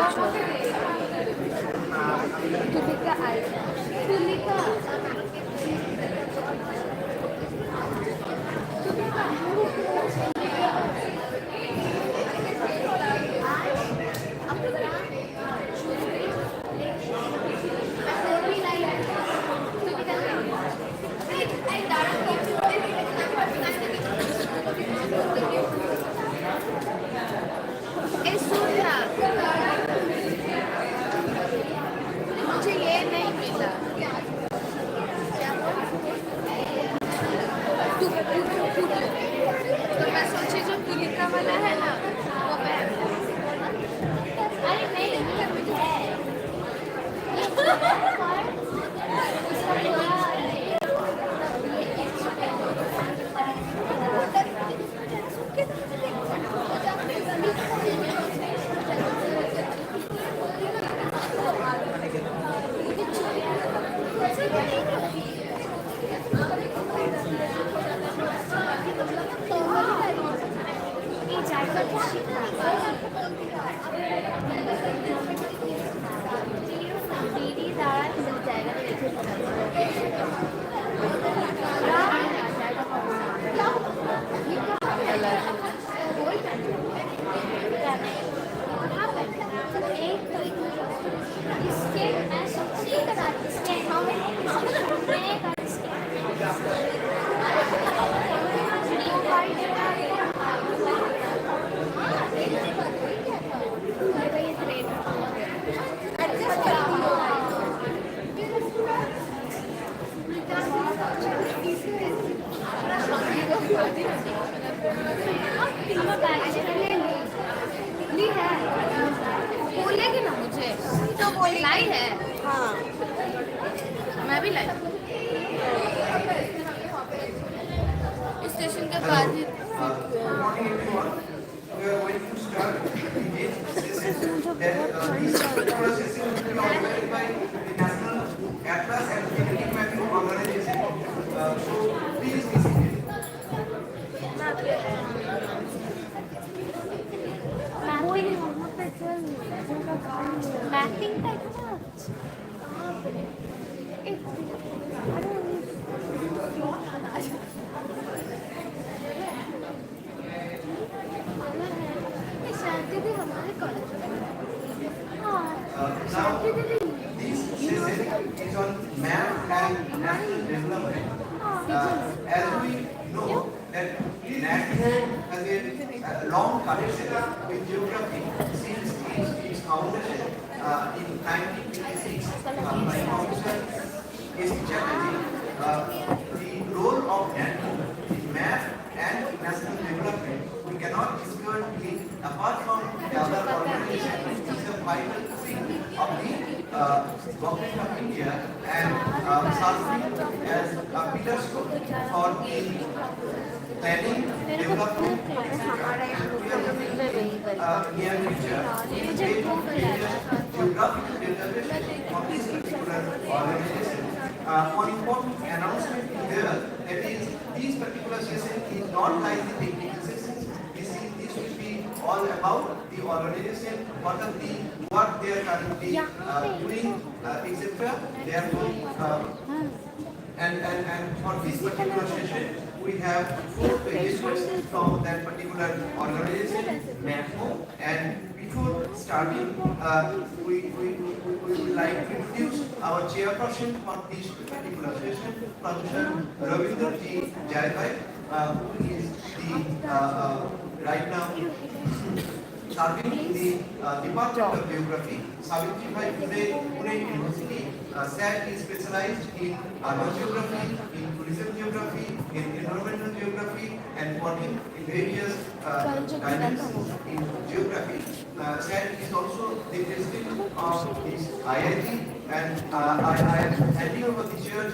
पूछो तुलिका आई तुलिका मुझे ये नहीं मिला तो मैं सोची जो तुलिका वाला है ना वो अरे नहीं बोलेगी ना मुझे तो बोली लाई है हाँ मैं भी लाई स्टेशन के बाद ही मैपिंग का भी हमारे college This session is on map and national development. As we know that national has a long connection with geography since its foundation in 1956 by Professor the role of map and national development. We cannot discard it apart from the other organization, which is a vital thing of the government of India and serving as a pillar stone for the planning, development, and we are looking near future geographical determination of this particular organization. One important announcement here, that is, this particular session is not like the technical sessions. This will be all about the organization, what are the what they are currently doing, etc. Therefore, and for this particular session, we have 4 participants from that particular organization, NAFO, and before starting, we would like to introduce our chairperson for this particular session, Professor Ravindra G. Jayabai, who is the right now serving the Department of Geography, Savitri Bhai Pune University. SAT is specialized in urban geography, in tourism geography, in environmental geography, and working in various dimensions in geography. SAT is also the president of this IIT, and I am handing over the chair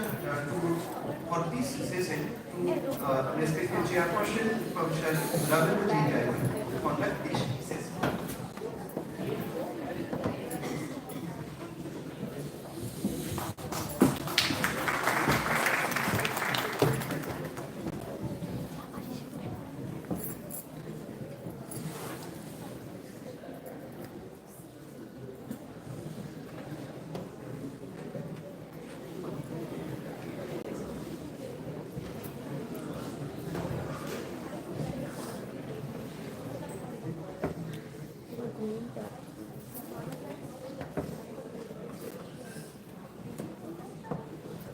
for this session to respected chairperson, Professor Ravindra G. Jayabai, to conduct this session.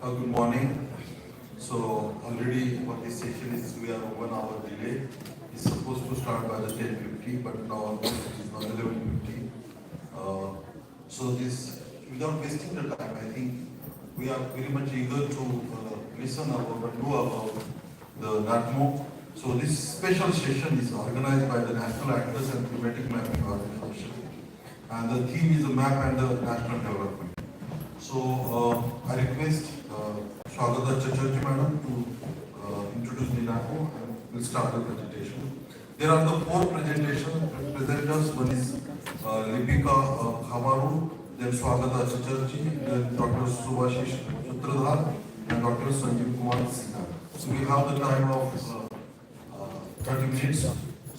Good morning. So already for this session is we are 1 hour delay. It's supposed to start by the 10:50, but now it is now 11:50. So this, without wasting the time, I think we are very much eager to listen about and know about the NATMO. So this special session is organized by the National Atlas and Thematic Mapping Organization, and the theme is the map and the national development. So I request Swagata Chacharji Madam to introduce the NATMO, and we'll start the presentation. There are the 4 presenters. One is Lipika Khamaru, then Swagata Chacharji, then Dr. Subhashish Sutradhar, and Dr. Sanjeev Kumar Sinha. So we have the time of 30 minutes.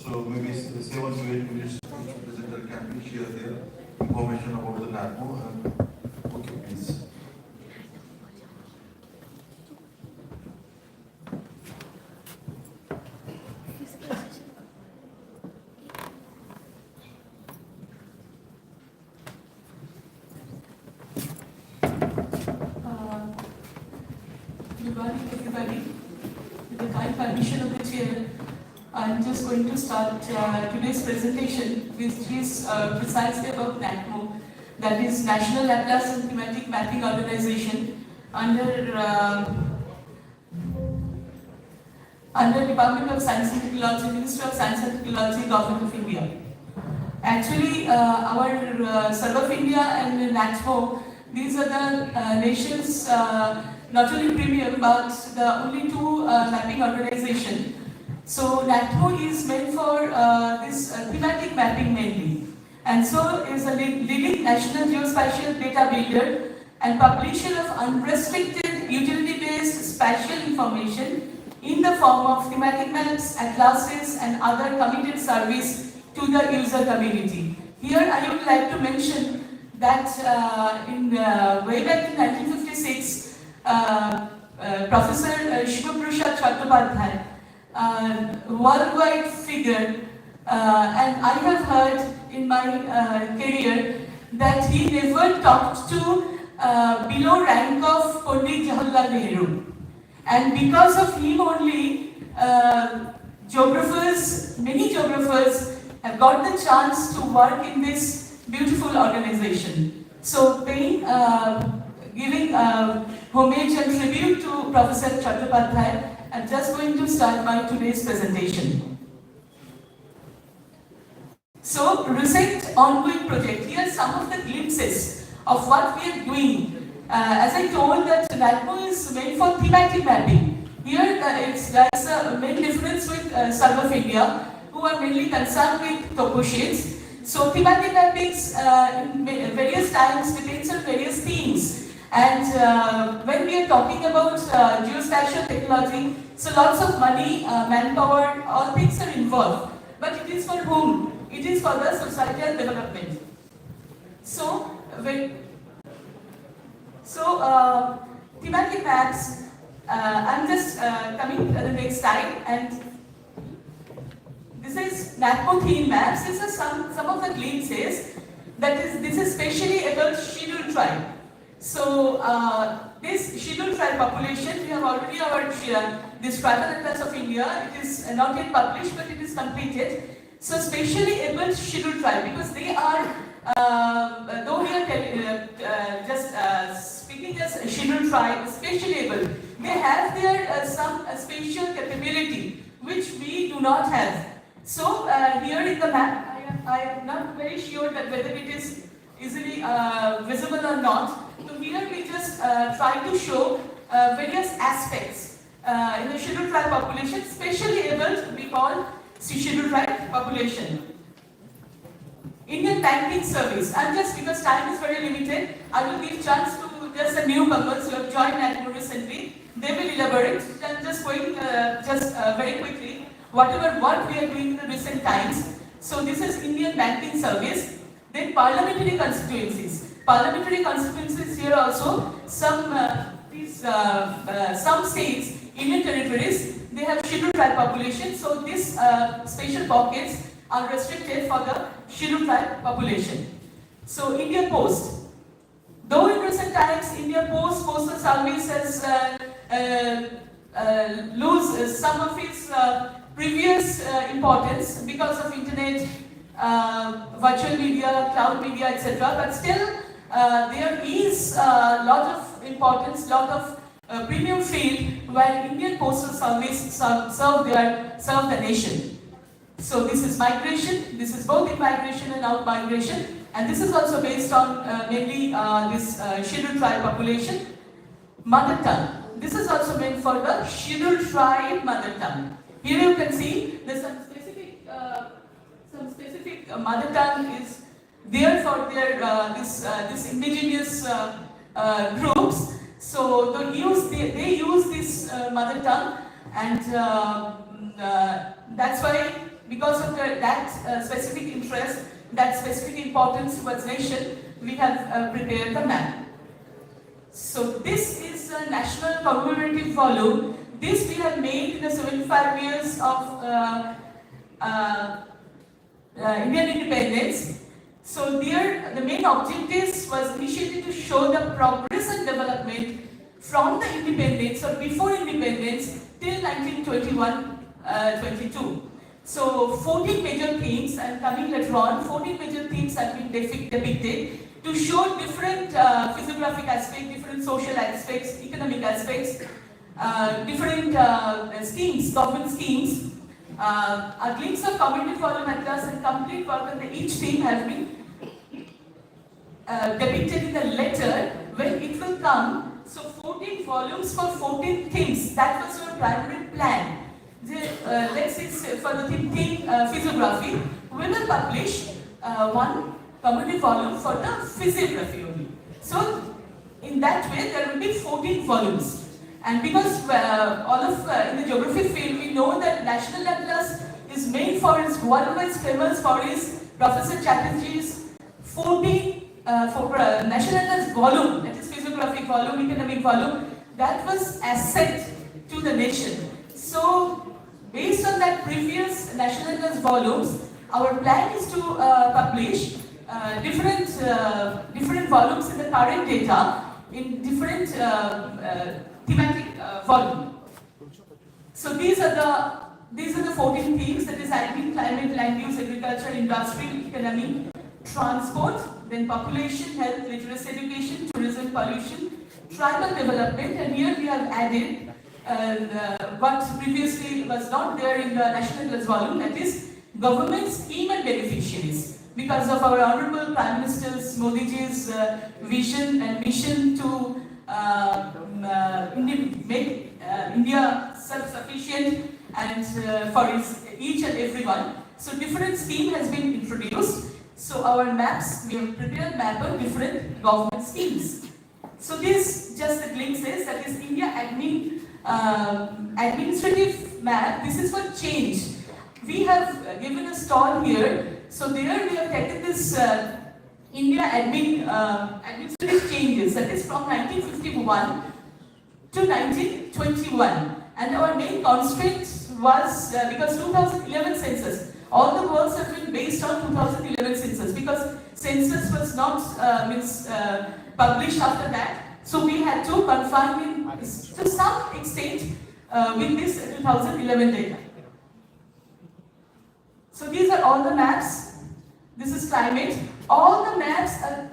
So maybe 7 to 8 minutes each presenter can share their information about the NATMO. And okay, please. Good morning, everybody. With the kind permission of the chair, I'm just going to start today's presentation, which is precisely about NATMO, that is National Atlas and Thematic Mapping Organization, under Department of Science and Technology, Ministry of Science and Technology, Government of India. Actually, our Serve of India and NATMO, these are the nation's not only premium but the only 2 mapping organization. So NATMO is meant for this thematic mapping mainly, and so is a leading national geospatial data builder and publisher of unrestricted utility-based spatial information in the form of thematic maps, atlases, and other committed service to the user community. Here I would like to mention that way back in 1956, Professor Shivaprasad Chattopadhyay, worldwide figure, and I have heard in my career that he never talked to below rank of Pandit Jawaharlal Nehru. And because of him only, many geographers have got the chance to work in this beautiful organization. So giving homage and tribute to Professor Chattopadhyay, I'm just going to start my today's presentation. So, recent ongoing project. Here are some of the glimpses of what we are doing. As I told that NATMO is meant for thematic mapping. Here there's a main difference with Serve of India, who are mainly concerned with toposheets. So thematic mappings in various times depends on various themes. And when we are talking about geospatial technology, so lots of money, manpower, all things are involved. But it is for whom? It is for the societal development. So, thematic maps, I'm just coming to the next slide, and this is NATMO theme maps. These are some of the glimpses. This is specially about scheduled tribe. So this scheduled tribe population, we have already this Tribal Atlas of India. It is not yet published, but it is completed. So specially able scheduled tribe, because they are, though we are just speaking as scheduled tribe, specially able, they have their some spatial capability which we do not have. So here in the map, I am not very sure that whether it is easily visible or not. So here we just try to show various aspects in the scheduled tribe population, specially able to be called scheduled tribe population. Indian Banking Service, and just because time is very limited, I will give chance to just the newcomers who have joined NATMO recently. They will elaborate. I'm just going very quickly whatever work we are doing in the recent times. So this is Indian Banking Service. Then parliamentary constituencies. Parliamentary constituencies here also, some states, Indian territories, they have scheduled tribe population. So these special pockets are restricted for the scheduled tribe population. So India Post. Though in recent recent times, India Postal Service has lose some of its previous importance because of internet, virtual media, cloud media, etc. But still, there is a lot of importance, lot of premium field where Indian Postal Service serve the nation. So this is migration. This is both in migration and out migration, and this is also based on mainly this scheduled tribe population. Mother tongue. This is also meant for the scheduled tribe mother tongue. Here you can see there's some specific mother tongue is there for their this indigenous groups. So they use this mother tongue, and that's why, because of that specific interest, that specific importance towards nation, we have prepared the map. So this is a national commemorative volume. This we have made in the 75 years of Indian independence. So there, the main objective was initially to show the progress and development from the independence or before independence till 1921-22. So 14 major themes, and coming later on, 14 major themes have been depicted to show different physiographic aspects, different social aspects, economic aspects, different schemes, government schemes. A glimpse of community volume atlas and complete work on each theme has been depicted in the letter when it will come. So 14 volumes for 14 themes. That was your primary plan. Let's say for the theme physiography, we will publish one community volume for the physiography only. So in that way there will be 14 volumes. And because all of in the geography field we know that National Atlas is made for its worldwide famous for his Professor Chatterjee's 14 National Atlas volume, that is physiographic volume, economic volume, that was asset to the nation. So based on that previous National Atlas volumes, our plan is to publish different volumes in the current data in different thematic volume. So these are the 14 themes, that is agriculture, climate, land use, agriculture, industry, economy, transport, then population, health, literacy, education, tourism, pollution, tribal development, and here we have added what previously was not there in the National Atlas volume, that is government scheme and beneficiaries. Because of our Honorable Prime Minister's Modiji's vision and mission to make India self-sufficient and for each and everyone. So different scheme has been introduced. So our maps, we have prepared map of different government schemes. So this just a glimpse is, that is India administrative map. This is for change. We have given a stall here. So there we have taken this India administrative changes, that is from 1951 to 1921. And our main constraint was because 2011 census, all the works have been based on 2011 census, because census was not published after that. So we had to confine to some extent with this 2011 data. So these are all the maps. This is climate. All the maps are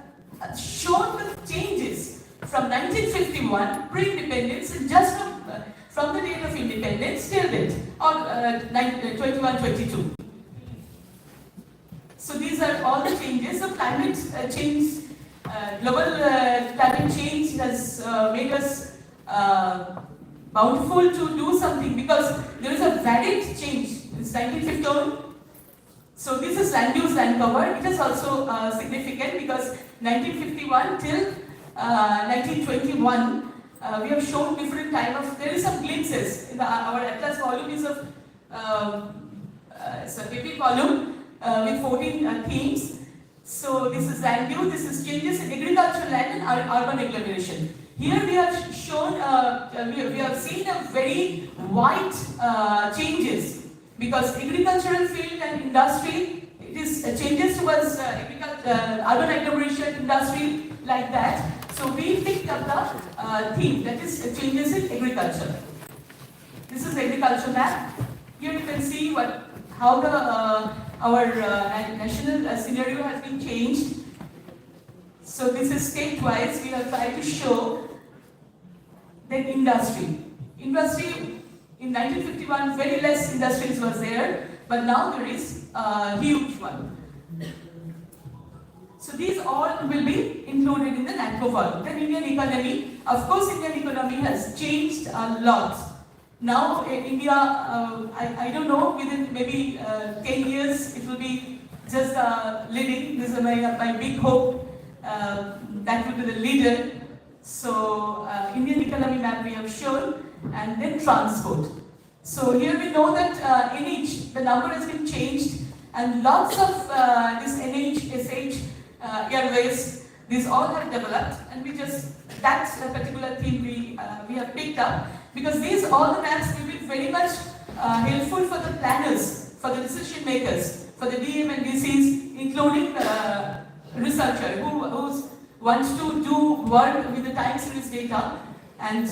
shown with changes from 1951, pre-independence, and just from the date of independence till date, or 21-22. So these are all the changes. So climate change, global climate change has made us bountiful to do something, because there is a varied change. It's 1951. So this is land use, land cover. It is also significant because 1951 till 1921, we have shown different time of, there is some glimpses in our Atlas volume is of, it's a paper volume with 14 themes. So this is land use, this is changes in agricultural land and urban agglomeration. Here we have shown, we have seen a very wide changes, because agricultural field and industry it is changes towards urban agglomeration, industry, like that. So we picked up the theme, that is changes in agriculture. This is agriculture map. Here you can see how our national scenario has been changed. So this is state-wise. We have tried to show that industry. Industry in 1951, very less industries was there, but now there is a huge one. So these all will be included in the NATCO form. Then Indian economy, of course Indian economy has changed a lot. Now India, I don't know, within maybe 10 years it will be just leading. This is my big hope, that will be the leader. So Indian economy map we have shown, and then transport. So here we know that NH, the number has been changed, and lots of this NH, SH, airways, these all have developed, and we just, that's a particular theme we have picked up, because these all the maps will be very much helpful for the planners, for the decision makers, for the DM and DCs, including the researcher who wants to do work with the time series data. And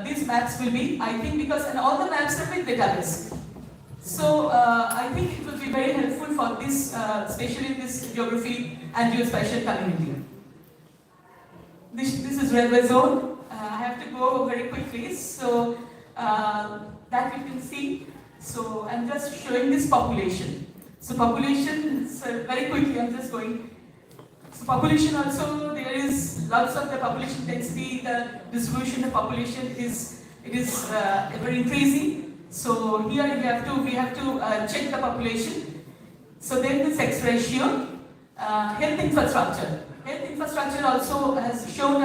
these maps will be, I think, because and all the maps are with database. So I think it will be very helpful for this, especially this geography and geospatial community. This is railway zone. I have to go very quickly, so that you can see. So I'm just showing this population. So population, so very quickly I'm just going. So population also, there is lots of the population density, the distribution of population is ever increasing. So here we have to check the population. So then the sex ratio, health infrastructure. Health infrastructure also has shown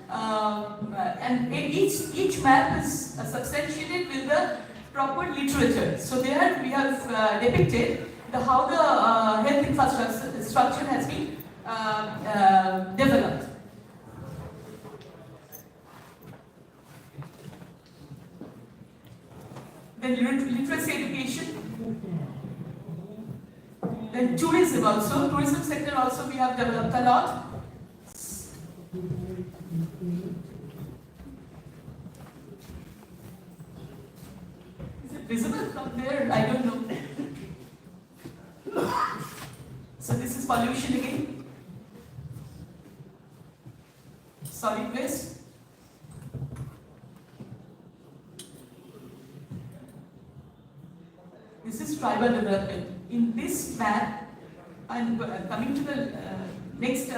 and each map is substantiated with the proper literature. So there we have depicted how the health infrastructure has been developed. Then literacy education. Then tourism also. Tourism sector also we have developed a lot. Is it visible from there? I don't know. So this is pollution again. Solid waste. This is tribal development. In this map, I'm coming to the next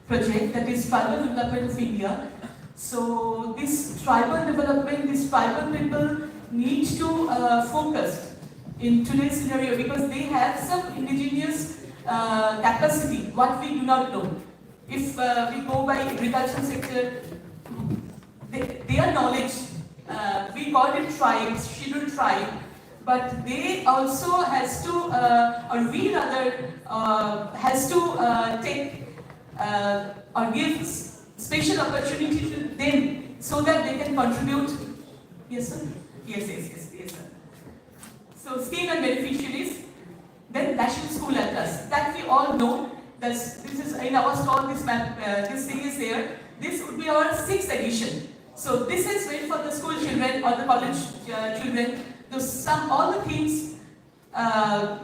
project, that is tribal development of India. So this tribal development, these tribal people need to focus in today's scenario because they have some indigenous capacity, what we do not know. If we go by agricultural sector, their knowledge, we call it tribes, scheduled tribe, but they also has to, or we rather, has to take or give special opportunity to them so that they can contribute. Yes, sir? Yes, sir. So scheme and beneficiaries, then National School Atlas, that we all know. This is in our stall, this map, this thing is there. This would be our 6th edition. So this is meant for the school children or the college children. All the themes have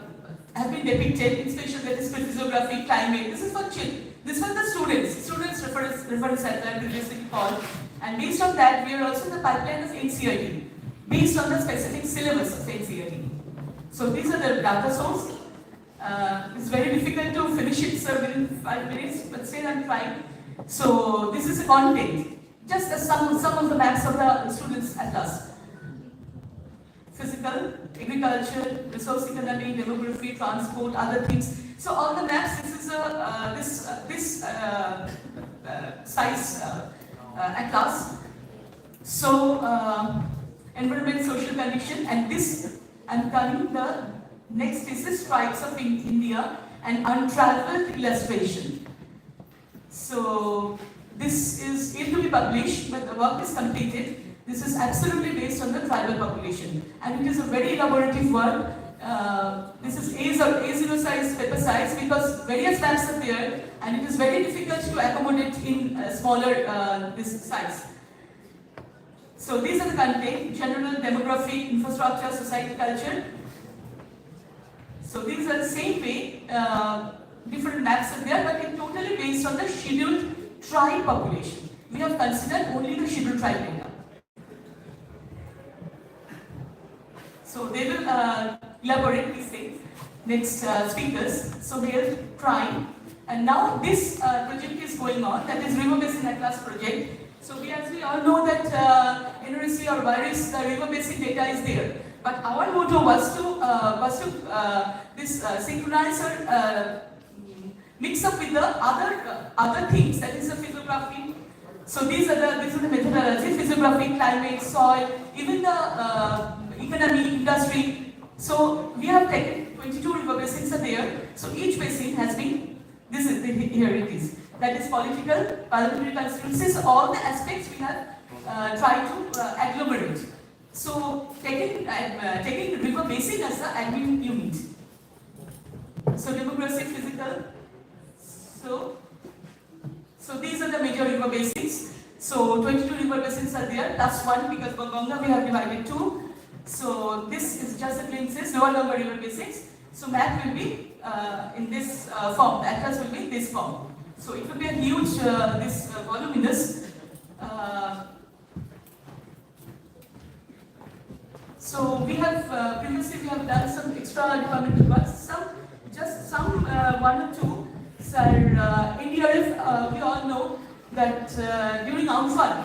been depicted, especially that is physiography, climate. This is for children. This is for the students. Students reference center previously called. And based on that, we are also in the pipeline of NCERT, based on the specific syllabus of NCERT. So these are the data source. It's very difficult to finish it, sir, within 5 minutes, but still I'm trying. So this is the content, just some of the maps of the students' atlas. Physical, agriculture, resource economy, demography, transport, other things. So all the maps, this is this size atlas. So environment, social condition, and this, I'm coming the next is the stripes of India and untraveled illustration. So this is yet to be published, but the work is completed. This is absolutely based on the tribal population, and it is a very elaborative work. this is A0 size paper size because various maps are there and it is very difficult to accommodate in smaller this size. So these are the content: general, demographic, infrastructure, society, culture. So these are the same way, different maps are there, but it's totally based on the scheduled tribe population. We have considered only the scheduled tribe data. So they will elaborate these things. Next speakers. So they are trying, and now this project is going on. That is River Basin Atlas project. So as we all know that NRC or virus, the river basin data is there. But our motto was to synchronize or mix up with the other things. That is the physiography. So these are the methodology: physiography, climate, soil, even the economy, industry. So we have taken 22 river basins are there. So each basin has been, here it is. That is political, parliamentary constituencies, all the aspects we have tried to agglomerate. So taking river basin as the admin unit. So demographic, physical. So these are the major river basins. So 22 river basins are there, plus one because Ganga we have divided two. So this is just a glimpses, lower number river basins. So map will be in this form, the atlas will be in this form. So it will be a huge, voluminous. So we have, previously we have done some extra departmental work, some one or two. So NDRF, we all know that during Amphan,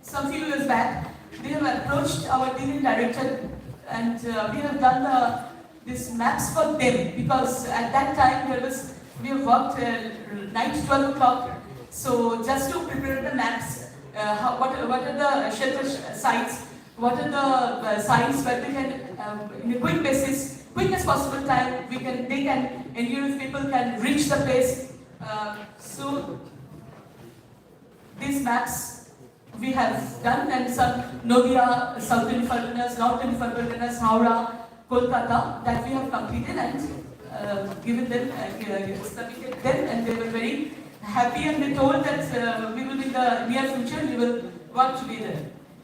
some few years back, they have approached our Indian director and we have done these maps for them because at that time we have worked night 12 o'clock. So just to prepare the maps, what are the shelter sites, what are the sites where they can, in a quick basis, quickest possible time, NDRF people can reach the place. So these maps we have done, and some Nodia, Southern Farganas, Northern Farganas, Howrah, Kolkata, that we have completed and given them, submitted them, and they were very happy and they told that we will in the near future, we will work together.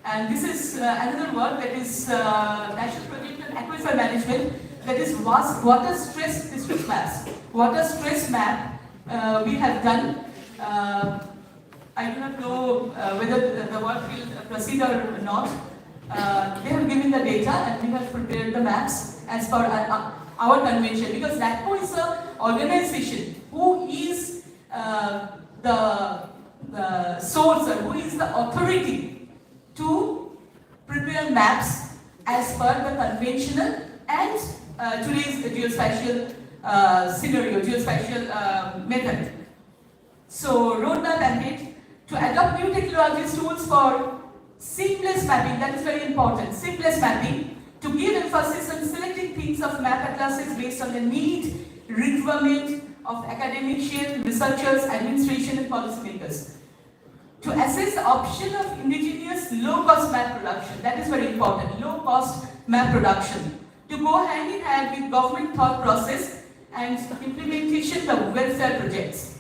And this is another work that is National Project on Aquifer Management, that is water stress district maps. Water stress map we have done. I do not know whether the work will proceed or not. They have given the data and we have prepared the maps as per our convention, because NATCO is an organization who is the source or who is the authority to prepare maps as per the conventional and today's geospatial scenario, geospatial method. So roadmap mandate to adopt new technologies tools for seamless mapping, that is very important, seamless mapping, to give emphasis on selecting themes of map atlases based on the need, requirement of academicians, researchers, administration and policymakers. To assess the option of indigenous low-cost map production, that is very important, low-cost map production. To go hand in hand with government thought process and implementation of welfare projects.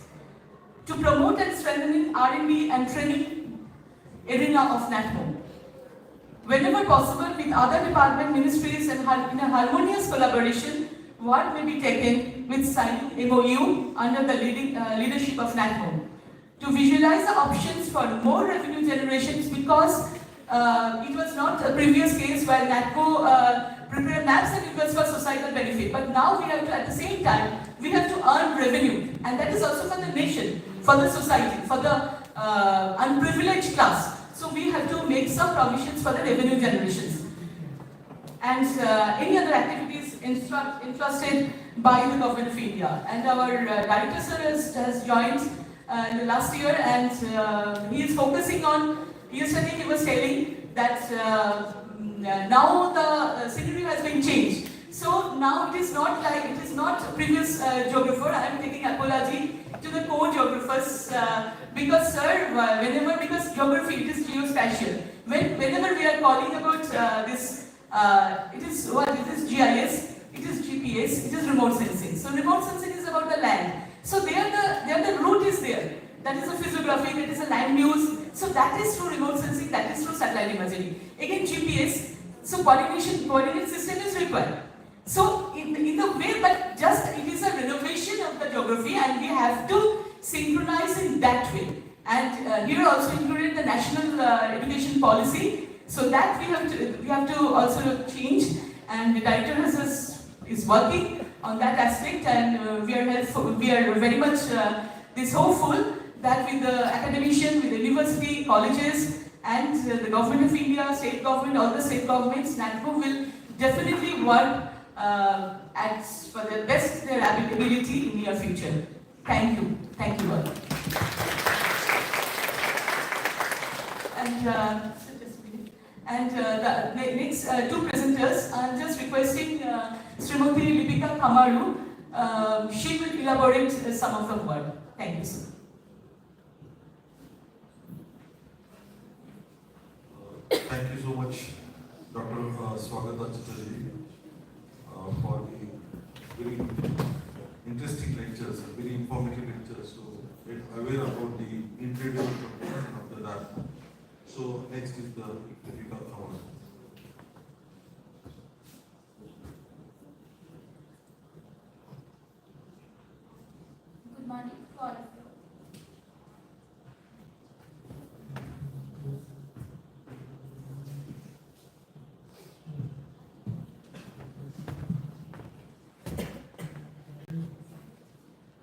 To promote and strengthen R&D and training arena of NATCO. Whenever possible, with other department ministries and in a harmonious collaboration, what may be taken with signing MOU under the leadership of NATCO. To visualize the options for more revenue generations, because it was not a previous case where NATCO prepared maps and it was for societal benefit. But now we have to, at the same time, we have to earn revenue, and that is also for the nation, for the society, for the unprivileged class. So we have to make some provisions for the revenue generations. And any other activities entrusted by the government of India. And our director sir has joined in the last year, and he is focusing on, yesterday he was telling that now the scenario has been changed. So now it is not previous geographer. I am taking apology to the co-geographers because sir, because geography, it is geospatial. Whenever we are calling about this, it is GIS. it is GPS, it is remote sensing. So remote sensing is about the land. So there the route is there. That is a physiography, that is a land use. So that is through remote sensing, that is through satellite imagery. Again GPS, so coordinate system is required. So in the way, but just it is a renovation of the geography and we have to synchronize in that way. And here also included the national education policy. So that we have to also change, and the director is working on that aspect, and we are very much hopeful that with the academician, with the university, colleges, and the government of India, state government, all the state governments, NATCO will definitely work for the best their ability in near future. Thank you all. And the next two presenters, I'm just requesting Srimati Lipika Kamaru. She will elaborate some of the work. Thank you, sir. Thank you so much, Dr. Swagata Chatterjee, for the very interesting lectures, very informative lectures, so get aware about the incredible contribution of the data. So next is the Lipika Kamaru. Good morning to all of you.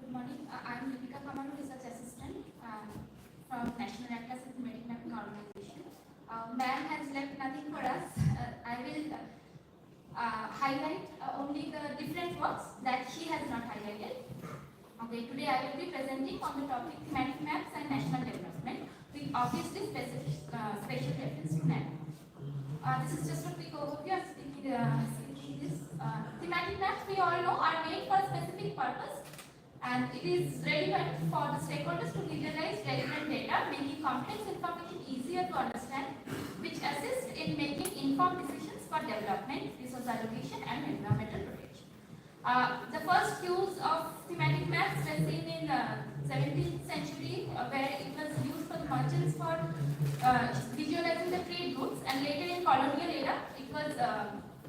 Good morning. I'm Lipika Kamaru, Research Assistant from National Atlas Systematic Mapping Organization. Ma'am has left nothing for us. I will highlight only the different works that she has not highlighted. Okay, today I will be presenting on the topic thematic maps and national development with obviously special reference to map. This is just a quick overview of speaking this. Thematic maps, we all know, are made for a specific purpose, and it is relevant for the stakeholders to visualize relevant data, making complex information easier to understand, which assist in making informed decisions for development, resource allocation, and environmental protection. The first use of thematic maps was seen in 17th century, where it was used for the merchants for visualizing the trade routes, and later in colonial era, it was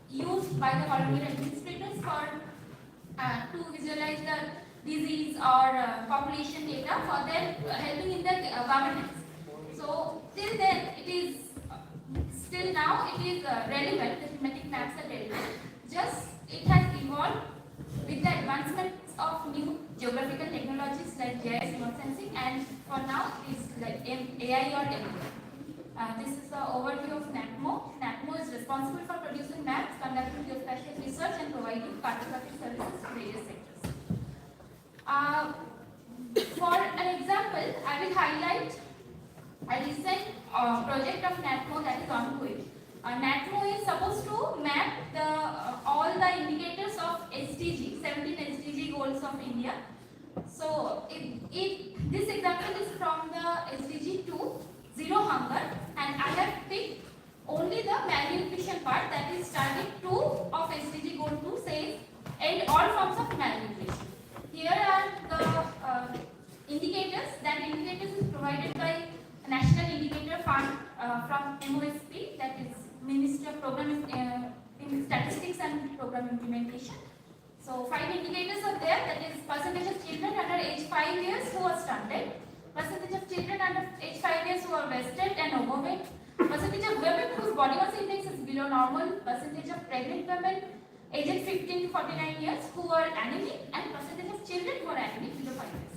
used by the colonial administrators for to visualize the disease or population data for them helping in their governance. So till then, it is still now it is relevant. The thematic maps are relevant. Just it has evolved with the advancements of new geographical technologies like GIS, remote sensing, and for now it is like AI or ML. This is the overview of NATMO. NATMO is responsible for producing maps, conducting geospatial research, and providing cartographic services to various sectors. For an example, I will highlight a recent project of NATMO that is ongoing. NATMO is supposed to map all the indicators of SDG, 17 SDG goals of India. So, this example is from the SDG 2, Zero Hunger, and I have picked only the malnutrition part, that is target 2 of SDG goal 2 says end all forms of malnutrition. Here are the indicators. That indicators is provided by National Indicator Fund from MOSP, that is Ministry of Program in Statistics and Program Implementation. So 5 indicators are there, that is percentage of children under age 5 years who are stunted, percentage of children under age 5 years who are wasted and overweight, percentage of women whose body mass index is below normal, percentage of pregnant women aged 15 to 49 years who are anemic, and percentage of children who are anemic below 5 years.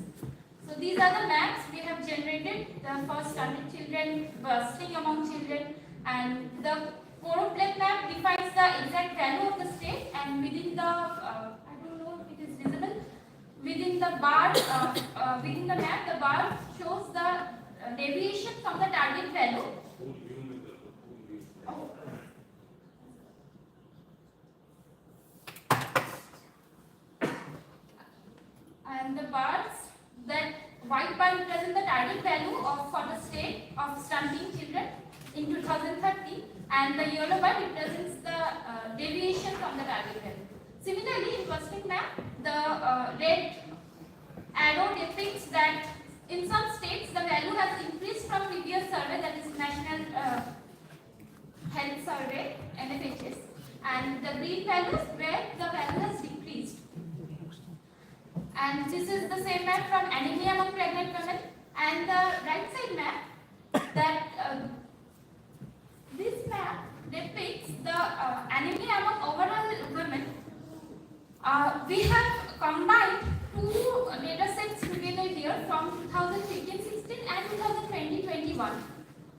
So these are the maps we have generated. The first stunted children, bursting among children, and the choropleth map defines the exact value of the state, and within the I don't know if it is visible, within the bar, within the map, the bar shows the deviation from the target value. Oh. And the bars, that white bar represents the target value for the state of stunting children in 2030, and the yellow bar represents the deviation from the target value. Similarly, in clustering map, the red arrow depicts that in some states the value has increased from previous survey, that is National Health Survey, NFHS, and the green values where the value has decreased. And this is the same map from anemia among pregnant women, and the right side map, that this map depicts the anemia among overall women. We have combined two data sets together here from 2015-16 and 2020-21.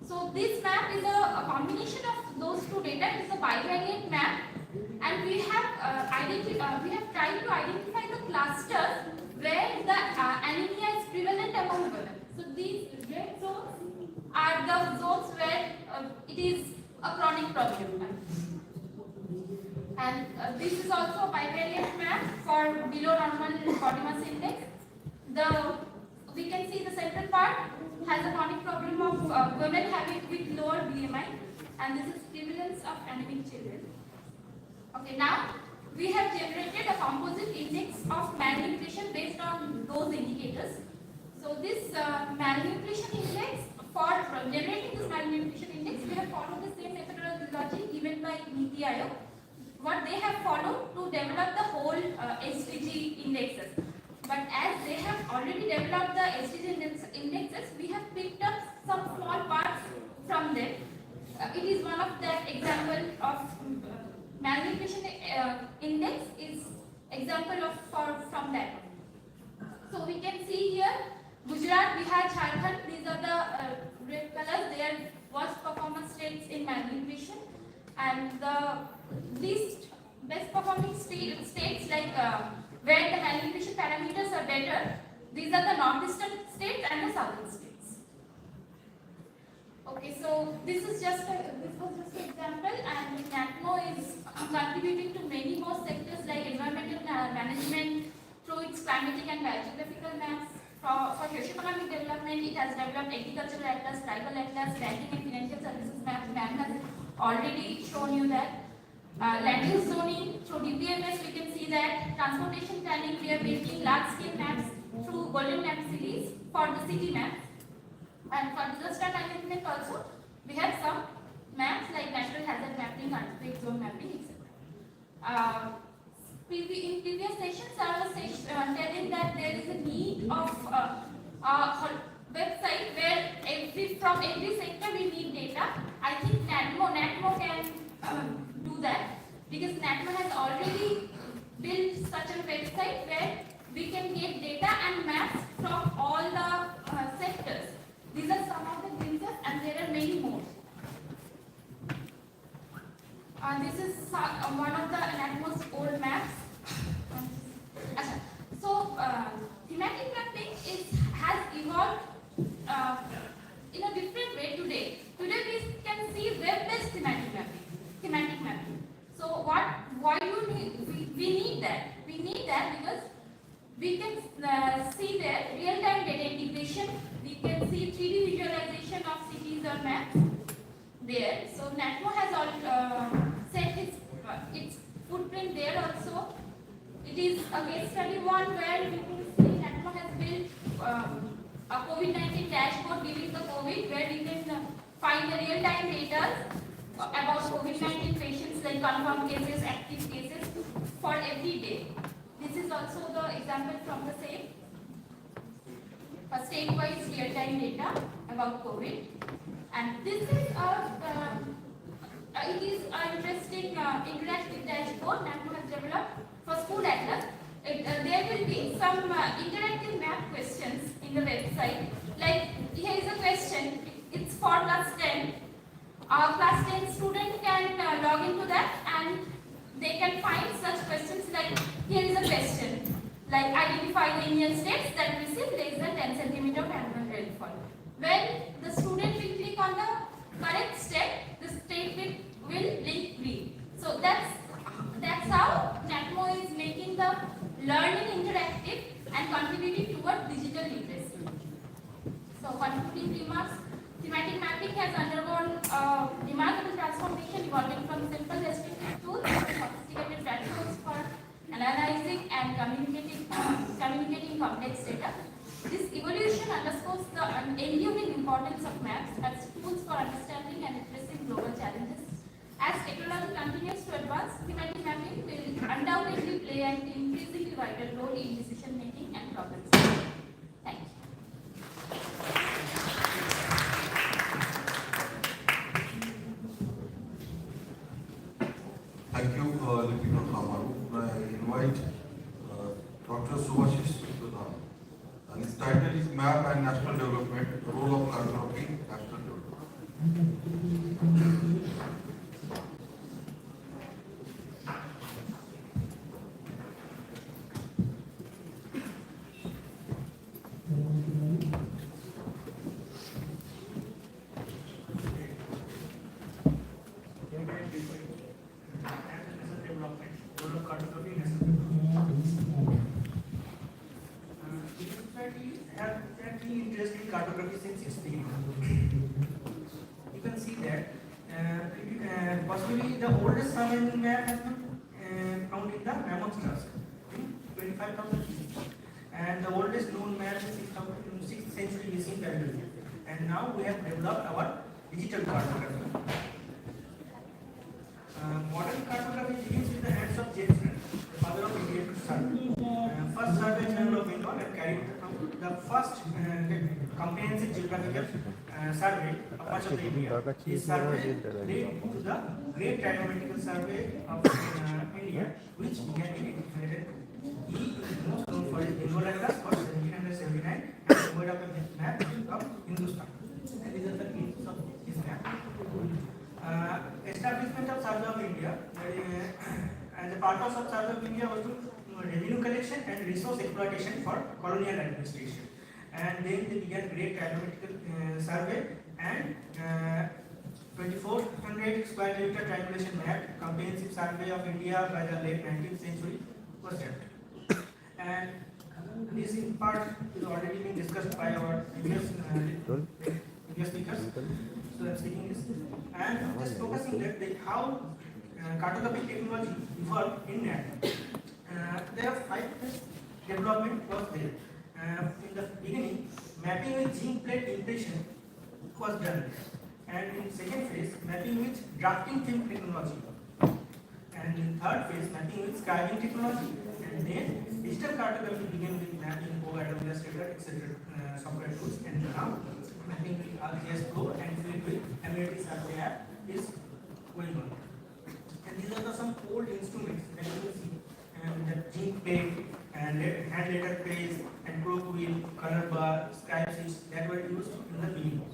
So this map is a combination of those two data. It is a bivariate map, and we have tried to identify the clusters where the anemia is prevalent among women. So these red zones are the zones where it is a chronic problem. And this is also a bivariate map for below normal body mass index. We can see the central part has a chronic problem of women having with lower BMI, and this is prevalence of anemic children. Okay, now we have generated a composite index of malnutrition based on those indicators. So this malnutrition index, for generating this malnutrition index, we have followed the same methodology given by Niti Aayog. What they have followed to develop the whole SDG indexes. But as they have already developed the SDG indexes, we have picked up some small parts from them. It is one of that example of malnutrition index is example of from that. So we can see here Gujarat, Bihar, Jharkhand. These are the red colors. They are worst performance states in malnutrition, and the least best performing states like where the malnutrition parameters are better. These are the northeastern states and the southern states. Okay, so this was just an example, and NATMO is contributing to many more sectors like environmental management through its climatic and biogeographical maps. For socioeconomic development, it has developed agricultural atlas, tribal atlas, banking and financial services maps. Ma'am has already shown you that. Land use zoning through DPMS, we can see that. Transportation planning, we are making large-scale maps through Golden Map series for the city maps. And for disaster management also, we have some maps like natural hazard mapping, earthquake zone mapping, etc. In previous sessions, I was telling that there is a need of a website where from every sector we need data. I think NATMO can do that, because NATMO has already built such a website where we can get data and maps from all the sectors. These are some of the glimpses, and there are many more. This is one of the NATMO's old maps. So thematic mapping has evolved in a different way today. Today we can see web-based thematic mapping. So why do we need that? We need that because we can see there real-time data integration. We can see 3D visualization of cities or maps there. So NATMO has all set its footprint there also. It is a case study one where we can see NATMO has built a COVID-19 dashboard during the COVID, where we can find the real-time data about COVID-19 patients, like confirmed cases, active cases for every day. This is also the example from the same state-wise real-time data about COVID. And this is it is an interesting interactive dashboard NATMO has developed for school atlas. There will be some interactive map questions in the website. Like, here is a question. It's for class 10. Class 10 student can log into that, and they can find such questions like, here is a question, like identify the Indian states that receive less than 10 centimeter of annual rainfall. When the student will click on the correct step, the state will link green. So that's how NATMO is making the learning interactive and contributing towards digital literacy. So concluding remarks, thematic mapping has undergone remarkable transformation, evolving from simple restrictive tools to sophisticated platforms for analyzing and communicating complex data. This evolution underscores the enduring importance of maps as tools for understanding and addressing global challenges. As technology continues to advance, thematic mapping will undoubtedly play an increasingly vital role in decision making and problem solving. Thank you. Thank you, Lieutenant Kamaru. I invite Dr. Subhashis Sudhan. And his title is Map and National Development, Role of Cartography, National Development. Cartography since its beginning. You can see that possibly the oldest surveying map has been found in the Mammoth Classic in 25,000 BC, and the oldest known map is in 6th century BC in Babylonia. And now we have developed our digital cartography. Modern cartography begins with the hands of James Grant, the father of Indian survey. First survey general of Bengal and carried out the first comprehensive geographical survey of much of the India. This survey led to the Great Trigonometrical Survey of India, which began in 1800. He is most known for his Bengal Atlas for 1779 and made up a map of Hindustan. And these are the pieces of his map. Establishment of Survey of India, as a part of Survey of India was to revenue collection and resource exploitation for colonial administration. And then they began Great Trigonometrical Survey, and 2400 square kilometer triangulation map, comprehensive survey of India by the late 19th century was developed. And this in part is already been discussed by our previous speakers. So I'm speaking this, and just focusing that how cartographic technology evolved in that. There are 5 development was there. In the beginning, mapping with gene plate impression was done, and in second phase, mapping with drafting film technology, and in third phase, mapping with scribing technology, and then digital cartography began with mapping, OWS, etc. Software tools, and now mapping with ArcGIS Pro and filled with Amenity Survey app is going on. And these are some old instruments that you will see. The gene plate and hand letter trace and probe wheel, color bar, scribe sheets that were used in the beginning.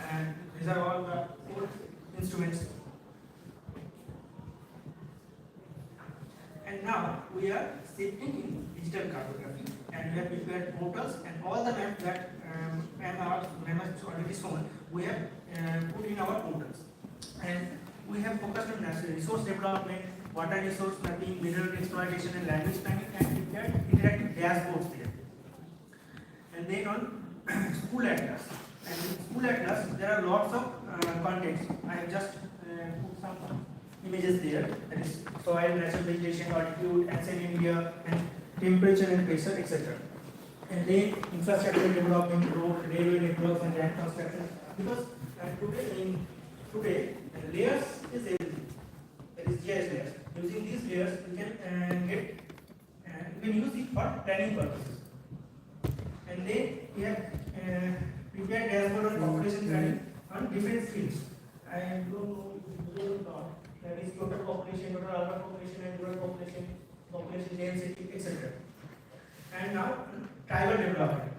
And these are all the old instruments. And now we are shifting in digital cartography, and we have prepared portals, and all the maps that map has already shown, we have put in our portals. And we have focused on natural resource development, water resource mapping, mineral exploitation, and language planning, and interactive dashboards there. And then on school atlas. And in school atlas, there are lots of contents. I have just put some images there. That is soil, natural vegetation, altitude, ancient India, and temperature and pressure, etc. And then infrastructure development, road, railway networks, and land construction. Because today layers is everything. That is GIS layers. Using these layers, we can use it for planning purposes. And then we have prepared dashboard on population planning on different fields. I don't know if you know that is total population, total urban population, and rural population, population density, etc. And now tribal development.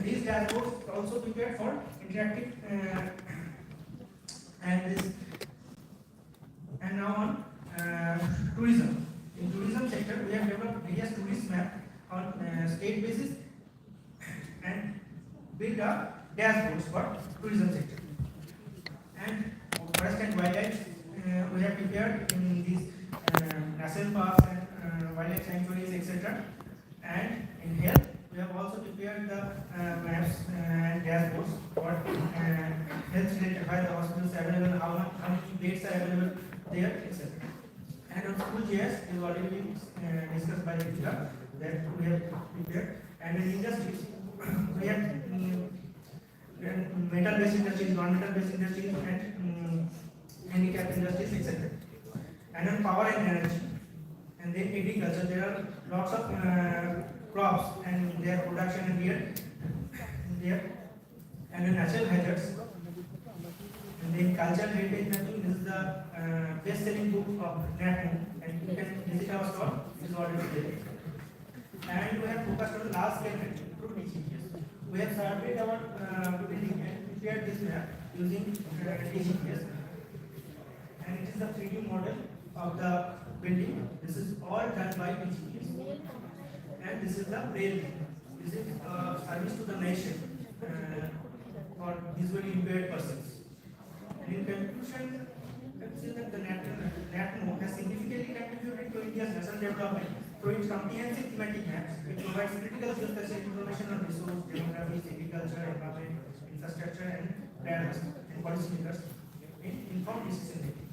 These dashboards are also prepared for interactive and now on tourism. In tourism sector, we have developed various tourist maps on state basis and build up dashboards for tourism sector. And forest and wildlife, we have prepared in these national parks and wildlife sanctuaries, etc. And in health, we have also prepared the maps and dashboards for health related, where the hospitals are available, how many beds are available there, etc. And on school GIS is already been discussed by Ritika that we have prepared. And in industries, we have metal-based industries, non-metal-based industries, and handicap industries, etc. And on power and energy, and then agriculture, there are lots of crops and their production and there, and then natural hazards. And then cultural heritage mapping, this is the best-selling book of NATMO, and you can visit our store, it is already there. And we have focused on large-scale mapping through DGPS. We have surveyed our building and prepared this map using DGPS. And it is the 3D model of the building. This is all done by DGPS. And this is the braille. This is service to the nation for visually impaired persons. And in conclusion, let's say that the NATMO has significantly contributed to India's national development through its comprehensive thematic maps, which provides critical geospatial information on resource, demographics, agriculture, environment, infrastructure, and planners and policymakers in informed decision making.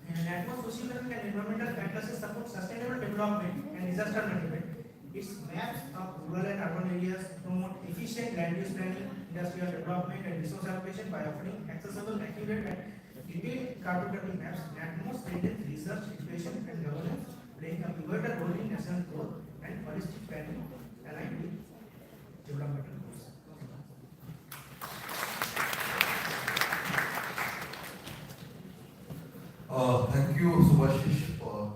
And NATMO social and environmental atlases support sustainable development and disaster management. Its maps of rural and urban areas promote efficient land use planning, industrial development, and resource allocation by offering accessible, accurate, and detailed cartographic maps. NATMO strengthens research, education, and governance, playing a pivotal role in national growth and holistic planning aligned with developmental goals. Thank you, Subhashish, for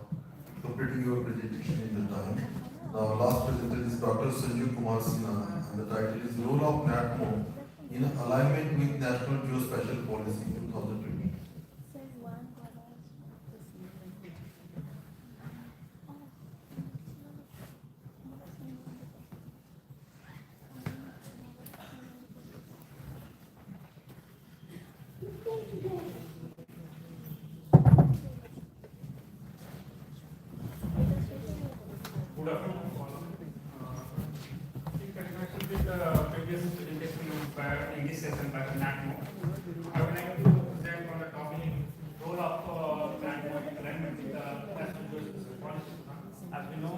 completing your presentation in the time. Now, last presenter is Dr. Sanjeev Kumar Sinha, and the title is Role of NATMO in Alignment with National Geospatial Policy 2020. Good afternoon. In connection with the previous presentation in this session by NATMO, I would like to present on the topic role of NATMO in alignment with the National Geospatial Policy. As we know,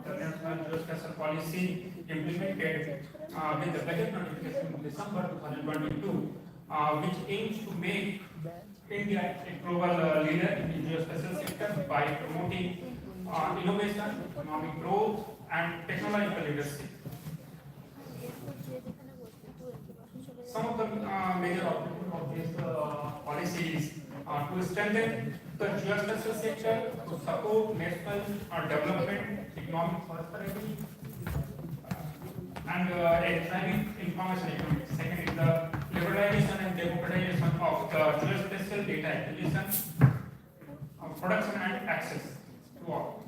the National Geospatial Policy implemented with the budget notification in December 2022, which aims to make India a global leader in the geospatial sector by promoting innovation, economic growth, and technological leadership. Some of the major objectives of these policies are to strengthen the geospatial sector, to support national development, economic prosperity, and a thriving information economy. Second is the liberalization and democratization of the geospatial data acquisition, production, and access to all.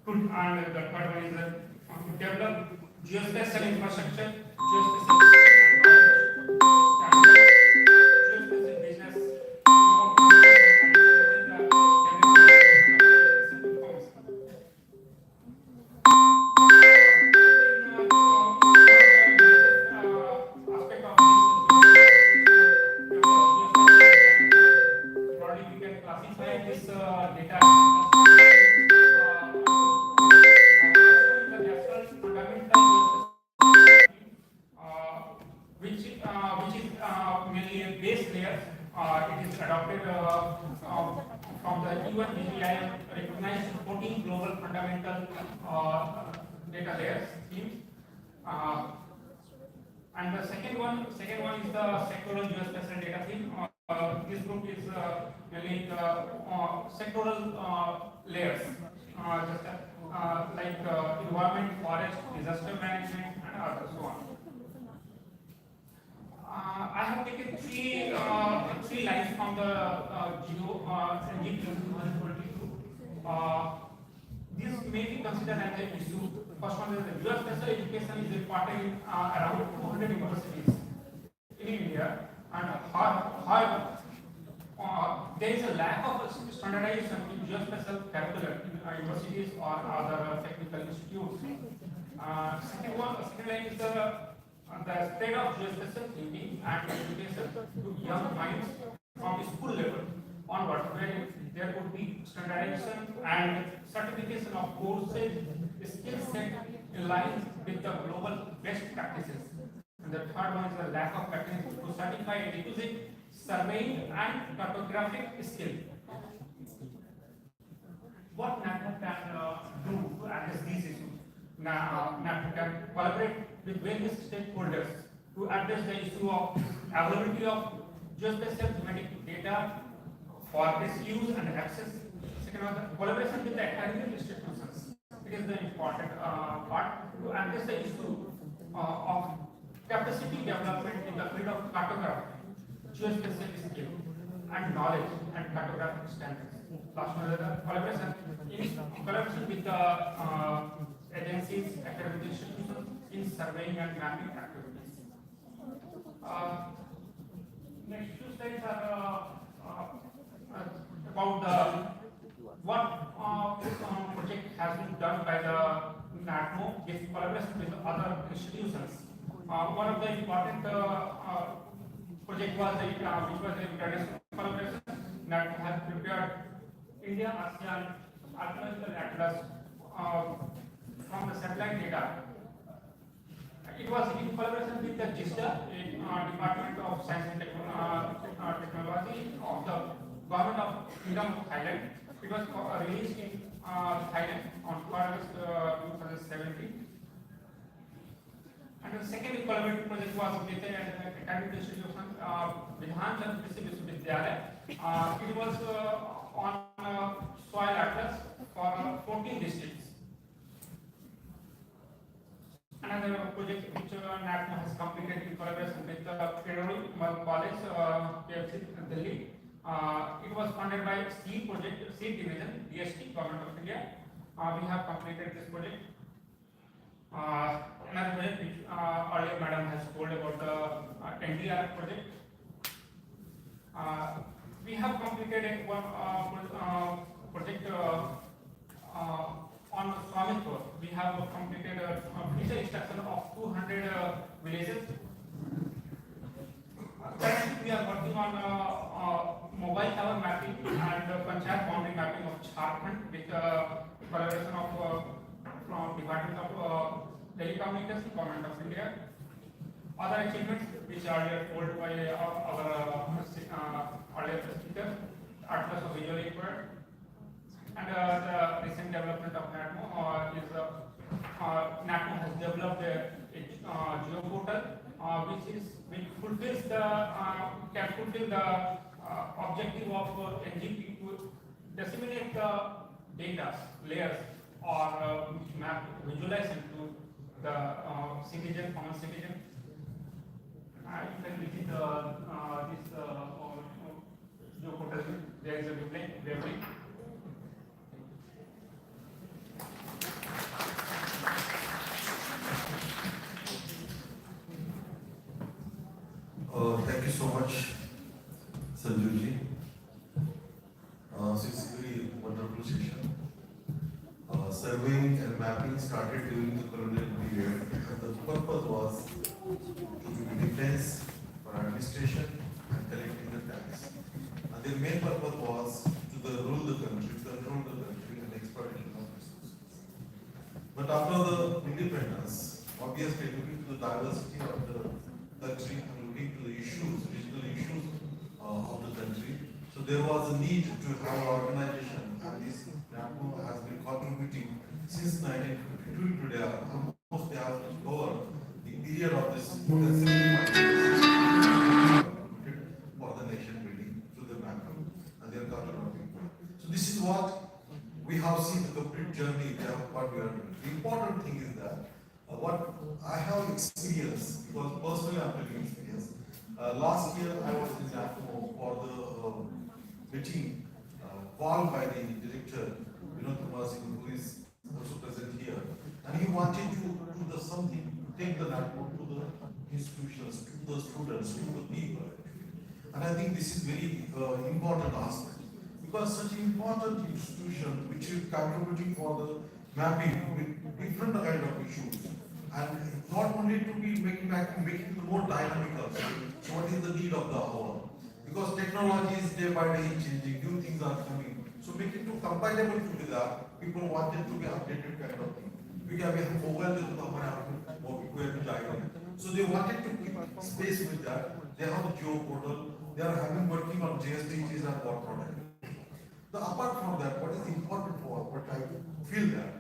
And the third one is to develop geospatial infrastructure, geospatial business, broadly we can classify this data which is mainly a base layer. It is adopted from the UN recognized 14 global fundamental data layers themes. And the second one is the sectoral geospatial data theme. This group is mainly sectoral layers, just like environment, forest, disaster management, and others, so on. I have taken three lines from the NGP 2022. This may be considered as an issue. First one is the geospatial education is important in around 200 universities in India, and however, there is a lack of standardization in geospatial curriculum in universities or other technical institutes. Second line is the state of geospatial thinking and education to young minds from school level onward, where there would be standardized standardization and certification of courses, skill set in line with the global best practices. And the third one is the lack of mechanism to certify requisite surveying and cartographic skill. What NATMO can do to address these issues? NATMO can collaborate with various stakeholders to address the issue of availability of geospatial thematic data for its use and access. Second one, the collaboration with the academic institutions. It is the important part to address the issue of capacity development in the field of cartography, geospatial skill, and knowledge and cartographic standards. Last one is the collaboration with the agencies, academic institutions in surveying and mapping activities. Next two slides are about what project has been done by the NATMO with collaboration with other institutions. One of the important project was which was the international collaboration. NATMO has prepared India ASEAN Archaeological Atlas from the satellite data. It was in collaboration with the GISTA, Department of Science and Technology of the Government of Kingdom of Thailand. It was released in Thailand on August 2017. And the second collaborative project was with the academic institution, Vidhan Vidyalaya. It was on soil atlas for 14 districts. Another project which NATMO has completed in collaboration with the Plenary College, KFC, Delhi. It was funded by SEED project, SEED division, DST, Government of India. We have completed this project. Another project which earlier Madam has told about the NDR project. We have completed one project on Swamitwa. We have completed a feature extraction of 200 villages. Currently, we are working on mobile tower mapping and panchayat boundary mapping of Jharkhand with collaboration of from Department of Telecommunications, Government of India. Other achievements which are earlier told by our earlier speaker, Atlas of Visual Inquiry. And the recent development of NATMO is NATMO has developed a geoportal which fulfills the can fulfill the objective of NGP to disseminate the data layers or map visualization to the citizen, common citizen. You can visit this geoportal. There is a website. Thank you so much, Sanjuji. It's a very wonderful session. Surveying and mapping started during the colonial period, and the purpose was to give defense for administration and collecting the tax. And the main purpose was to rule the country, control the country, and exploitation of resources. But after the independence, obviously looking to the diversity of the country and looking to the issues, regional issues of the country, so there was a need to have an organization, and this NATMO has been contributing since 1952 to today. Almost they have over the period of this 75 years for the nation building through the mapping and their cartography. So this is what we have seen the complete journey. What we are doing. The important thing is that what I have experienced, because personally I'm taking experience. Last year I was in NATMO for the meeting called by the director, who is also present here, and he wanted to do something, take the NATMO to the institutions, to the students, to the people. And I think this is very important aspect, because such important institution which is contributing for the mapping with different kind of issues, and not only to be making it more dynamical. So what is the need of the hour? Because technology is day by day changing, new things are coming. So making to compatible together, people wanted to be updated kind of thing. Because we have mobile, so they wanted to keep space with that. They have a geo portal. They are having working on JSDGs and what product. The apart from that, what is important for what I feel that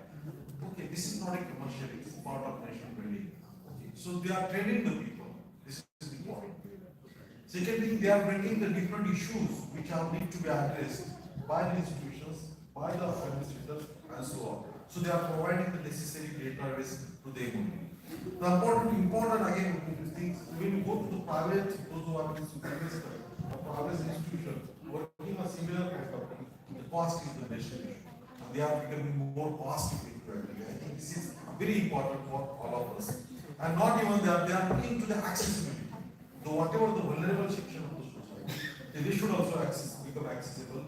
okay, this is not a commercial, it's part of nation building. Okay, so they are training the people. This is important. Second thing, they are bringing the different issues which are need to be addressed by the institutions, by the administrators, and so on. So they are providing the necessary database to them. The important again things when you go to the private, those who are in private institutions working on similar kind of thing, the cost is the best issue. And they are becoming more cost effective. I think this is very important for all of us. And not even that, they are looking to the accessibility. So whatever the vulnerable section of the society, they should also become accessible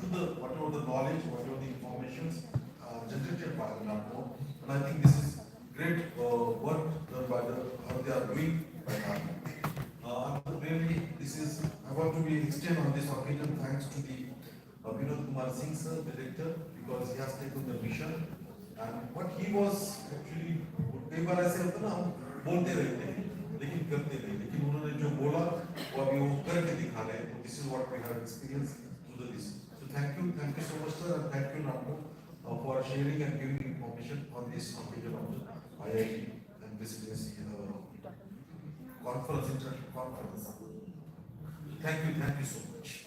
to the whatever the knowledge, whatever the information generated by the NAPO. And I think this is great work done by how they are doing by NAPO. Really, this is I want to be extend on this occasion thanks to the Vinod Kumar Singh sir, director, because he has taken the mission. And what he was actually, कई बार ऐसे होता ना हम बोलते रहते हैं लेकिन करते नहीं, लेकिन उन्होंने जो बोला वो अभी वो करके दिखा रहे हैं. This is what we have experienced through this. So thank you so much sir, and thank you NAPO for sharing and giving information on this occasion of the IIT and Presidency conference, international conference. Thank you so much.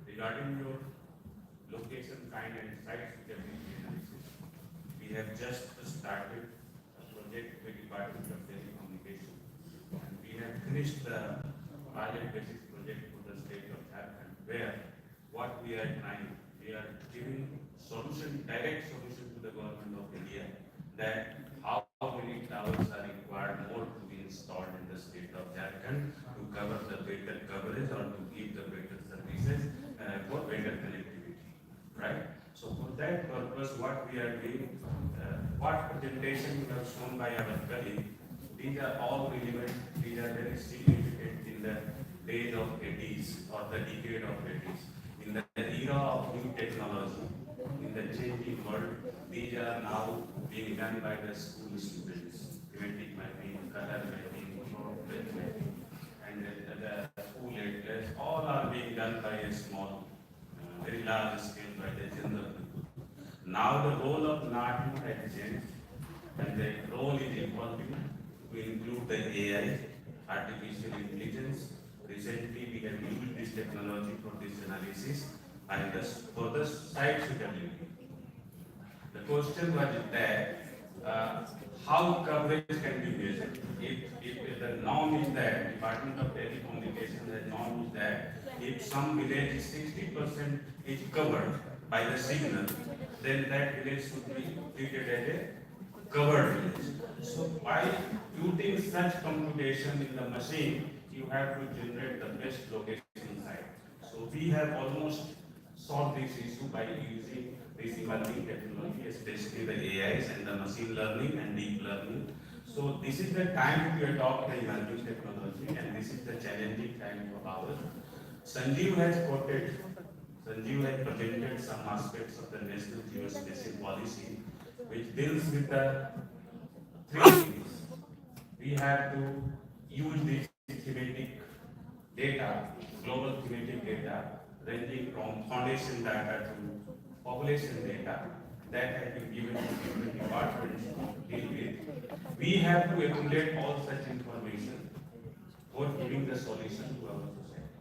Regarding your location, kind and sites which have been analysis, we have just started a project with Department of Telecommunication, and we have finished the pilot basic project for the state of Jharkhand, where what we are trying, we are giving solution, direct solution to the government of India, that how many towers are required more to be installed in the state of Jharkhand to cover the better coverage or to give the better services for better connectivity, right? So for that purpose, what we are doing, what presentation you have shown by our colleague, these are all relevant, these are very significant in the days of 80s or the decade of 80s. In the era of new technology, in the ever-changing world, these are now being done by the school students. Thematic mapping, color mapping, mapping, and the school letters, all are being done by a small, very large scale by the general people. Now the role of NATU has changed, and the role is evolving to include the AI, artificial intelligence. Recently, we have used this technology for this analysis and for the site suitability. The question was that how coverage can be measured. If the norm is that Department of Telecommunications has norm is that if some village is 60% is covered by the signal, then that village should be treated as a covered village. So by putting such computation in the machine, you have to generate the best location site. So we have almost solved this issue by using this emerging technology, especially the AIs and the machine learning and deep learning. So this is the time to adopt the emerging technology, and this is the challenging time for ours. Sanjeev has presented some aspects of the National Geospatial Policy, which deals with the three things. We have to use this thematic data, global thematic data, ranging from foundation data to population data that has been given to different departments to deal with. We have to accumulate all such information for giving the solution to our society,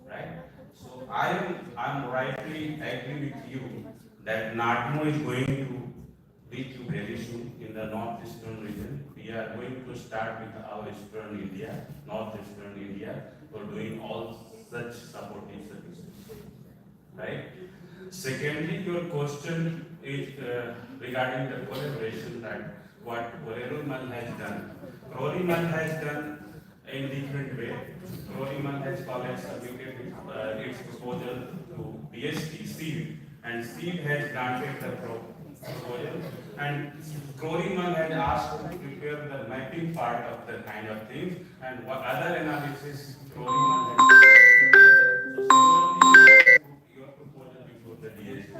right? So I'm rightly agree with you that NATMO is going to reach you very soon in the northeastern region. We are going to start with our eastern India, northeastern India, for doing all such supportive services, right? Secondly, your question is regarding the collaboration that what Korerulmal has done. Korerulmal has done in different way. Korerulmal has submitted its proposal to BST, SEED, and SEED has granted the proposal. And Korerulmal has asked to prepare the mapping part of the kind of things, and what other analysis Korerulmal has done. So your proposal before the DSP,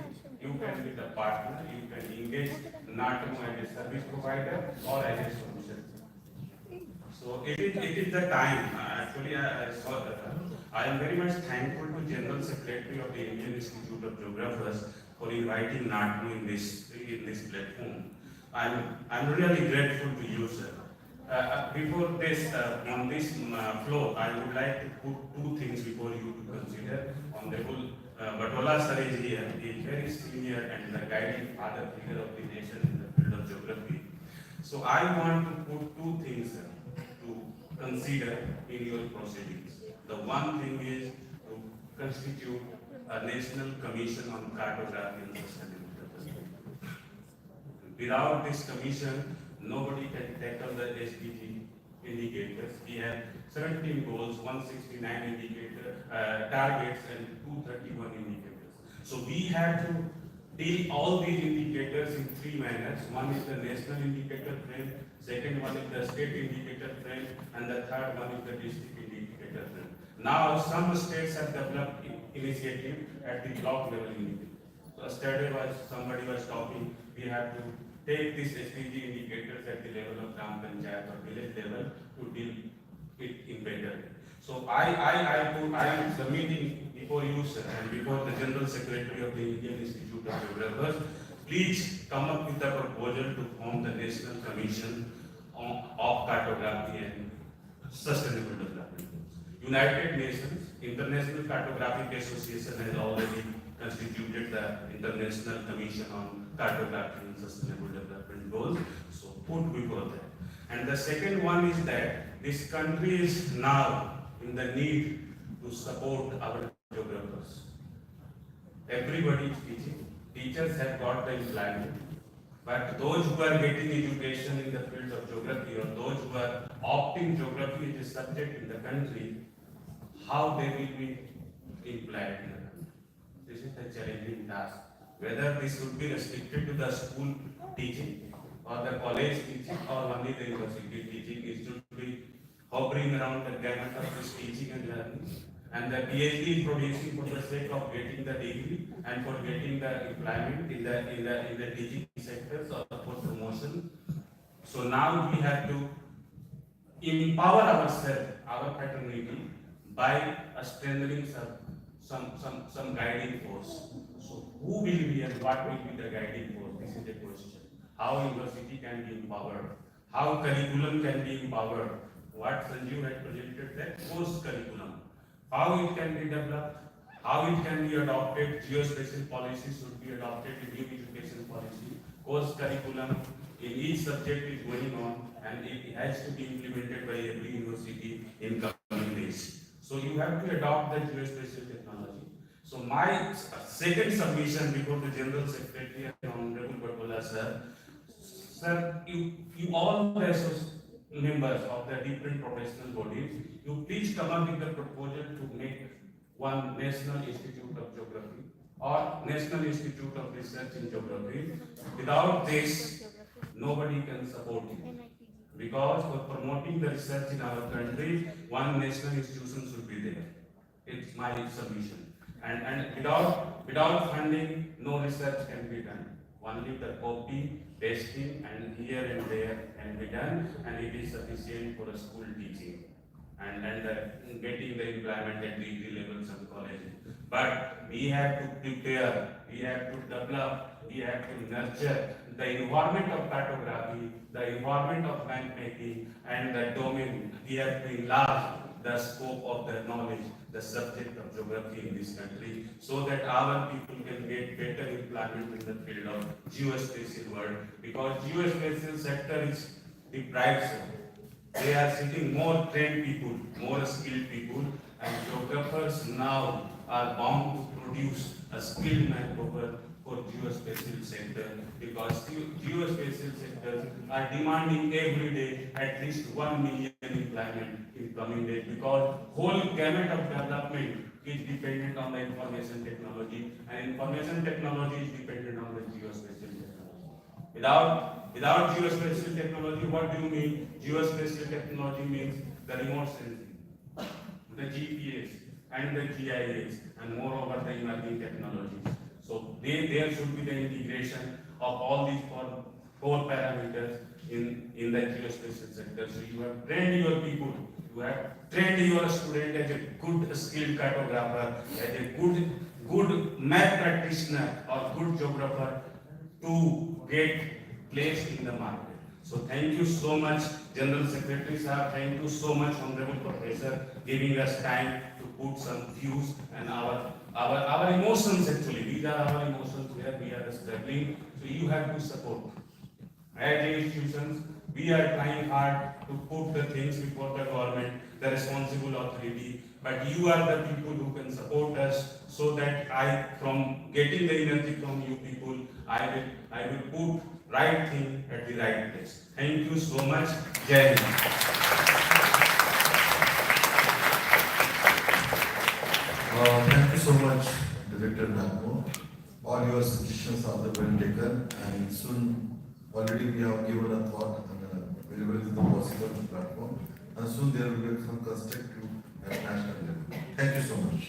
you can be the partner, you can engage NATMO as a service provider or as a solution. So it is the time. Actually, I saw that. I am very much thankful to General Secretary of the Indian Institute of Geographers for inviting NATMO in this platform. I'm really grateful to you, sir. Before this, on this floor, I would like to put two things before you to consider. Honorable Batola sir is here. He is very senior and the guiding father figure of the nation in the field of geography. So I want to put two things to consider in your proceedings. The one thing is to constitute a National Commission on Cartography and Sustainable Development. Without this commission, nobody can tackle the SDG indicators. We have 17 goals, 169 targets, and 231 indicators. So we have to deal all these indicators in three manners. One is the national indicator frame, second one is the state indicator frame, and the third one is the district indicator frame. Now some states have developed initiative at the block level indicator. So yesterday somebody was talking, we have to take these SDG indicators at the level of Gram Panchayat or village level to deal it in better. So I am submitting before you, sir, and before the General Secretary of the Indian Institute of Geographers, please come up with a proposal to form the National Commission of Cartography and Sustainable Development. United Nations International Cartographic Association has already constituted the International Commission on Cartography and Sustainable Development Goals. So put before that. And the second one is that this country is now in the need to support our geographers. Everybody is teaching. Teachers have got the employment. But those who are getting education in the field of geography or those who are opting geography as a subject in the country, how they will be employed in the country. This is the challenging task. Whether this would be restricted to the school teaching or the college teaching or only the university teaching, it should be hovering around the gamut of this teaching and learning. And the PhD is producing for the sake of getting the degree and for getting the employment in the teaching sectors or for promotion. So now we have to empower ourselves, our fraternity, by strengthening some guiding force. So who will be and what will be the guiding force? This is the question. How university can be empowered? How curriculum can be empowered? What Sanjeev had presented, that course curriculum. How it can be developed, how it can be adopted, geospatial policies should be adopted in new education policy, course curriculum in each subject is going on and it has to be implemented by every university in coming days. So you have to adopt the geospatial technology. So my second submission before the General Secretary and Honorable Batola sir, you all the members of the different professional bodies, you please come up with the proposal to make one National Institute of Geography or National Institute of Research in Geography. Without this, nobody can support it. Because for promoting the research in our country, one national institution should be there. It's my submission. And without funding, no research can be done. Only the copy, pasting, and here and there can be done, and it is sufficient for a school teaching and getting the employment at degree levels of college. But we have to prepare, we have to develop, we have to nurture the environment of cartography, the environment of map making, and the domain. We have to enlarge the scope of the knowledge, the subject of geography in this country, so that our people can get better employment in the field of geospatial world. Because geospatial sector is the bright side. They are sitting more trained people, more skilled people, and geographers now are bound to produce a skilled manpower for geospatial sector, because geospatial sectors are demanding every day at least 1 million employment in coming days, because whole gamut of development is dependent on the information technology, and information technology is dependent on the geospatial technology. Without geospatial technology, what do you mean? Geospatial technology means the remote sensing, the GPS and the GIS, and moreover the emerging technologies. So there should be the integration of all these four parameters in the geospatial sector. So you have trained your people, you have trained your student as a good skilled cartographer, as a good map practitioner or good geographer to get placed in the market. So thank you so much, General Secretary Sir. Thank you so much, Honorable Professor, giving us time to put some views and our emotions actually. These are our emotions where we are struggling. So you have to support. As institutions, we are trying hard to put the things before the government, the responsible authority, but you are the people who can support us, so that from getting the energy from you people, I will put right thing at the right place. Thank you so much. Jai Hind. Thank you so much, Director Nagmo. All your suggestions are well taken, and soon already we have given a thought and available in the possible platform, and soon there will be some constructive at national level. Thank you so much.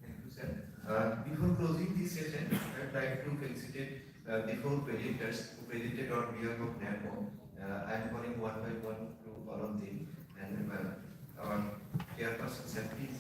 Thank you, sir. Before closing this session, I would like to felicitate the four presenters who presented on behalf of NAPO. I am calling one by one to all of them, and our chairperson, sir, please.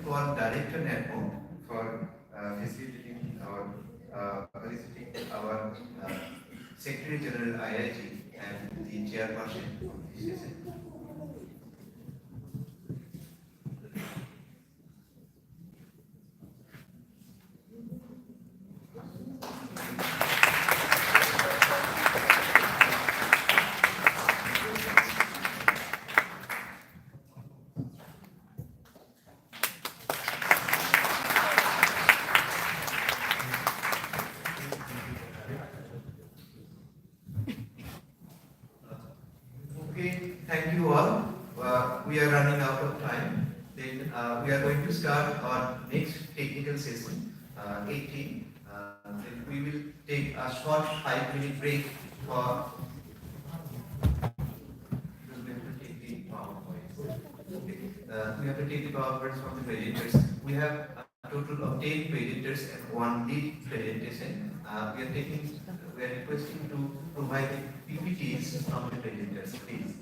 call Director NATMO for facilitating our Secretary General IIG and the Chairperson of this session. Okay, thank you all. We are running out of time. Then we are going to start our next technical session, 18. Then we will take a short 5-minute break for. We have to take the PowerPoints from the presenters. We have a total of 10 presenters and 1 lead presentation. We are requesting to provide the PPTs from the presenters, please.